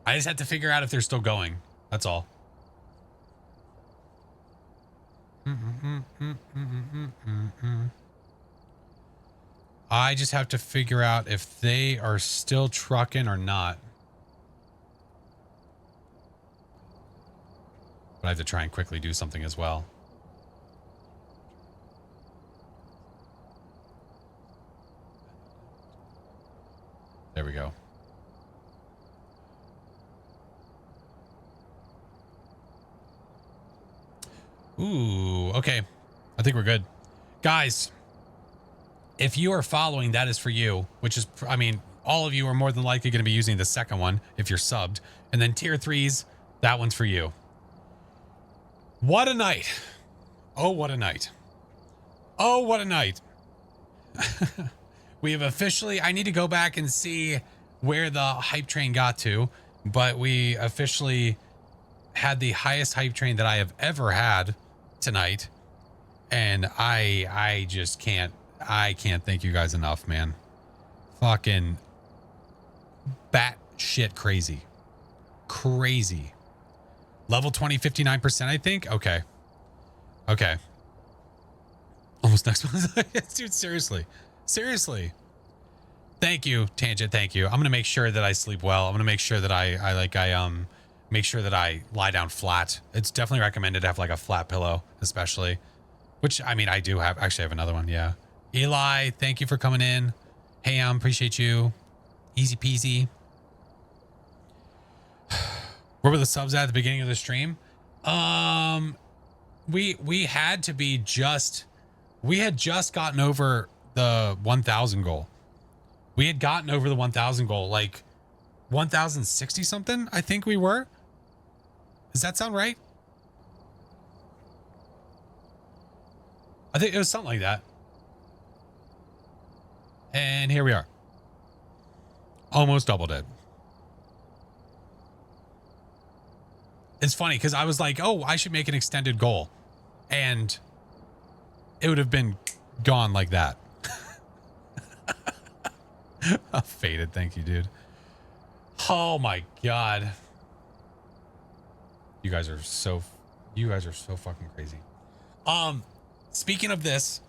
Speaker 1: I just have to figure out if they're still going. That's all. I just have to figure out if they are still trucking or not. But I have to try and quickly do something as well. There we go. Ooh, okay. I think we're good. Guys, if you are following, that is for you, which is, I mean, all of you are more than likely going to be using the second one if you're subbed. And then tier 3s, that one's for you. What a night. Oh, what a night. Oh, what a night. We have officially, I need to go back and see where the hype train got to, but we officially had the highest hype train that I have ever had tonight. And I just can't thank you guys enough, man. Fucking bat shit crazy. Crazy. Level 20, 59%, I think. Okay. Okay. Almost next one. Dude, seriously. Seriously. Thank you, Tangent. Thank you. I'm going to make sure that I sleep well. I'm going to make sure that I make sure that I lie down flat. It's definitely recommended to have like a flat pillow, especially, which I mean, I do have, actually I have another one. Yeah. Eli, thank you for coming in. Hey, appreciate you. Easy peasy. Where were the subs at the beginning of the stream? We had to be just, we had just gotten over the 1,000 goal. We had gotten over the 1,000 goal, like 1,060 something, I think we were. Does that sound right? I think it was something like that. And here we are. Almost doubled it. It's funny because I was like, oh, I should make an extended goal. And it would have been gone like that. Faded. Thank you, dude. Oh my God. You guys are so fucking crazy. Speaking of this,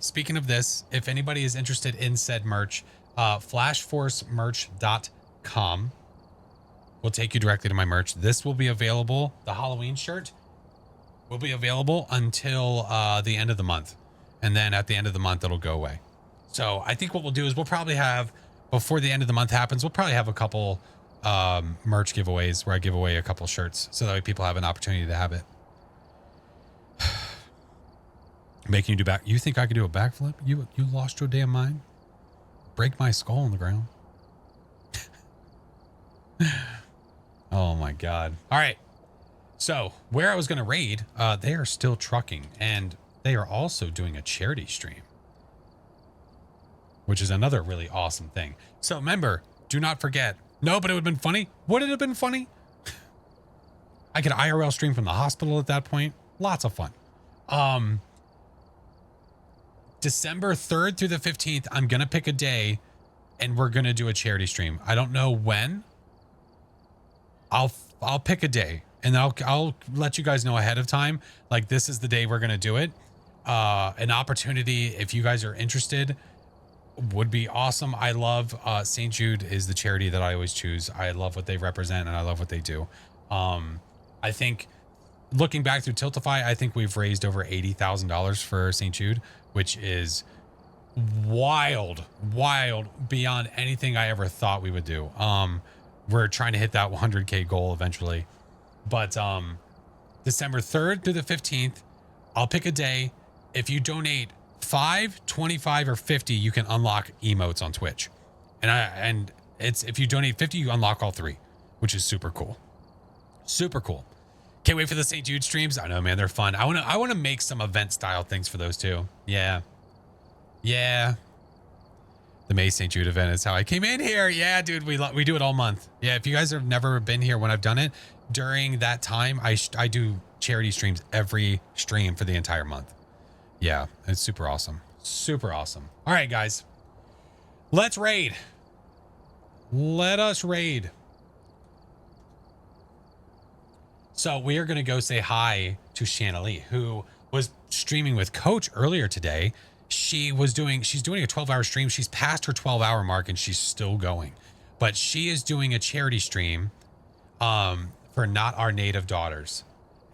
Speaker 1: if anybody is interested in said merch, FlashForceMerch.com will take you directly to my merch. This will be available. The Halloween shirt will be available until the end of the month. And then at the end of the month, it'll go away. So I think what we'll do is we'll probably have, before the end of the month happens, we'll probably have a couple merch giveaways where I give away a couple shirts so that way people have an opportunity to have it. Making you do back. You think I could do a backflip? You lost your damn mind? Break my skull on the ground. Oh my God. All right. So where I was going to raid, they are still trucking and they are also doing a charity stream, which is another really awesome thing. So remember, do not forget. No, but it would have been funny. Would it have been funny? I could IRL stream from the hospital at that point. Lots of fun. December 3rd through the 15th, I'm going to pick a day and we're going to do a charity stream. I don't know when. I'll pick a day and I'll let you guys know ahead of time. Like, this is the day we're going to do it. An opportunity, if you guys are interested, would be awesome. I love St. Jude is the charity that I always choose. I love what they represent and I love what they do. I think looking back through Tiltify, I think we've raised over $80,000 for St. Jude, which is wild beyond anything I ever thought we would do. We're trying to hit that 100K goal eventually, but December 3rd through the 15th, I'll pick a day. If you donate 5, 25, or 50, you can unlock emotes on Twitch. And it's if you donate 50, you unlock all 3, which is super cool. Super cool. Can't wait for the St. Jude streams. I know, man, they're fun. I want to make some event style things for those too. Yeah. Yeah. The May St. Jude event is how I came in here. Yeah, dude, we do it all month. Yeah, if you guys have never been here when I've done it, during that time, I do charity streams every stream for the entire month. Yeah, it's super awesome. Super awesome. All right, guys. Let's raid. Let us raid. So we are going to go say hi to Shannalee, who was streaming with Coach earlier today. She's doing a 12-hour stream. She's past her 12-hour mark and she's still going. But she is doing a charity stream for Not Our Native Daughters.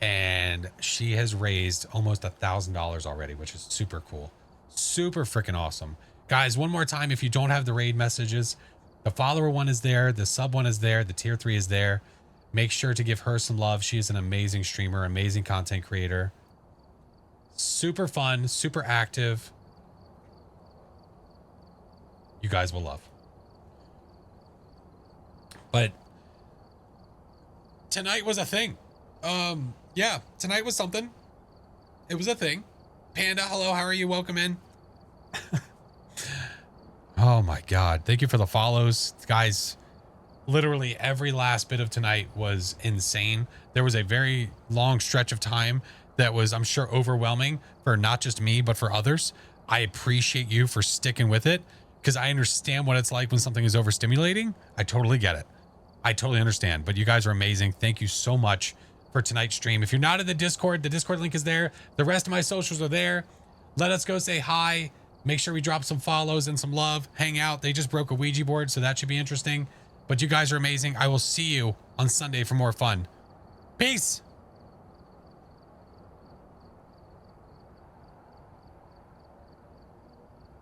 Speaker 1: And she has raised almost $1,000 already, which is super cool. Super freaking awesome. Guys, one more time, if you don't have the raid messages, the follower one is there, the sub one is there, the tier 3 is there. Make sure to give her some love. She is an amazing streamer, amazing content creator. Super fun, super active. You guys will love. But tonight was a thing. Yeah, tonight was something. It was a thing. Panda, hello, how are you? Welcome in. Oh my God. Thank you for the follows. Guys, literally every last bit of tonight was insane. There was a very long stretch of time that was, I'm sure, overwhelming for not just me, but for others. I appreciate you for sticking with it because I understand what it's like when something is overstimulating. I totally get it. I totally understand, but you guys are amazing. Thank you so much for tonight's stream. If you're not in the Discord link is there. The rest of my socials are there. Let us go say hi. Make sure we drop some follows and some love. Hang out. They just broke a Ouija board, so that should be interesting. But you guys are amazing. I will see you on Sunday for more fun. Peace.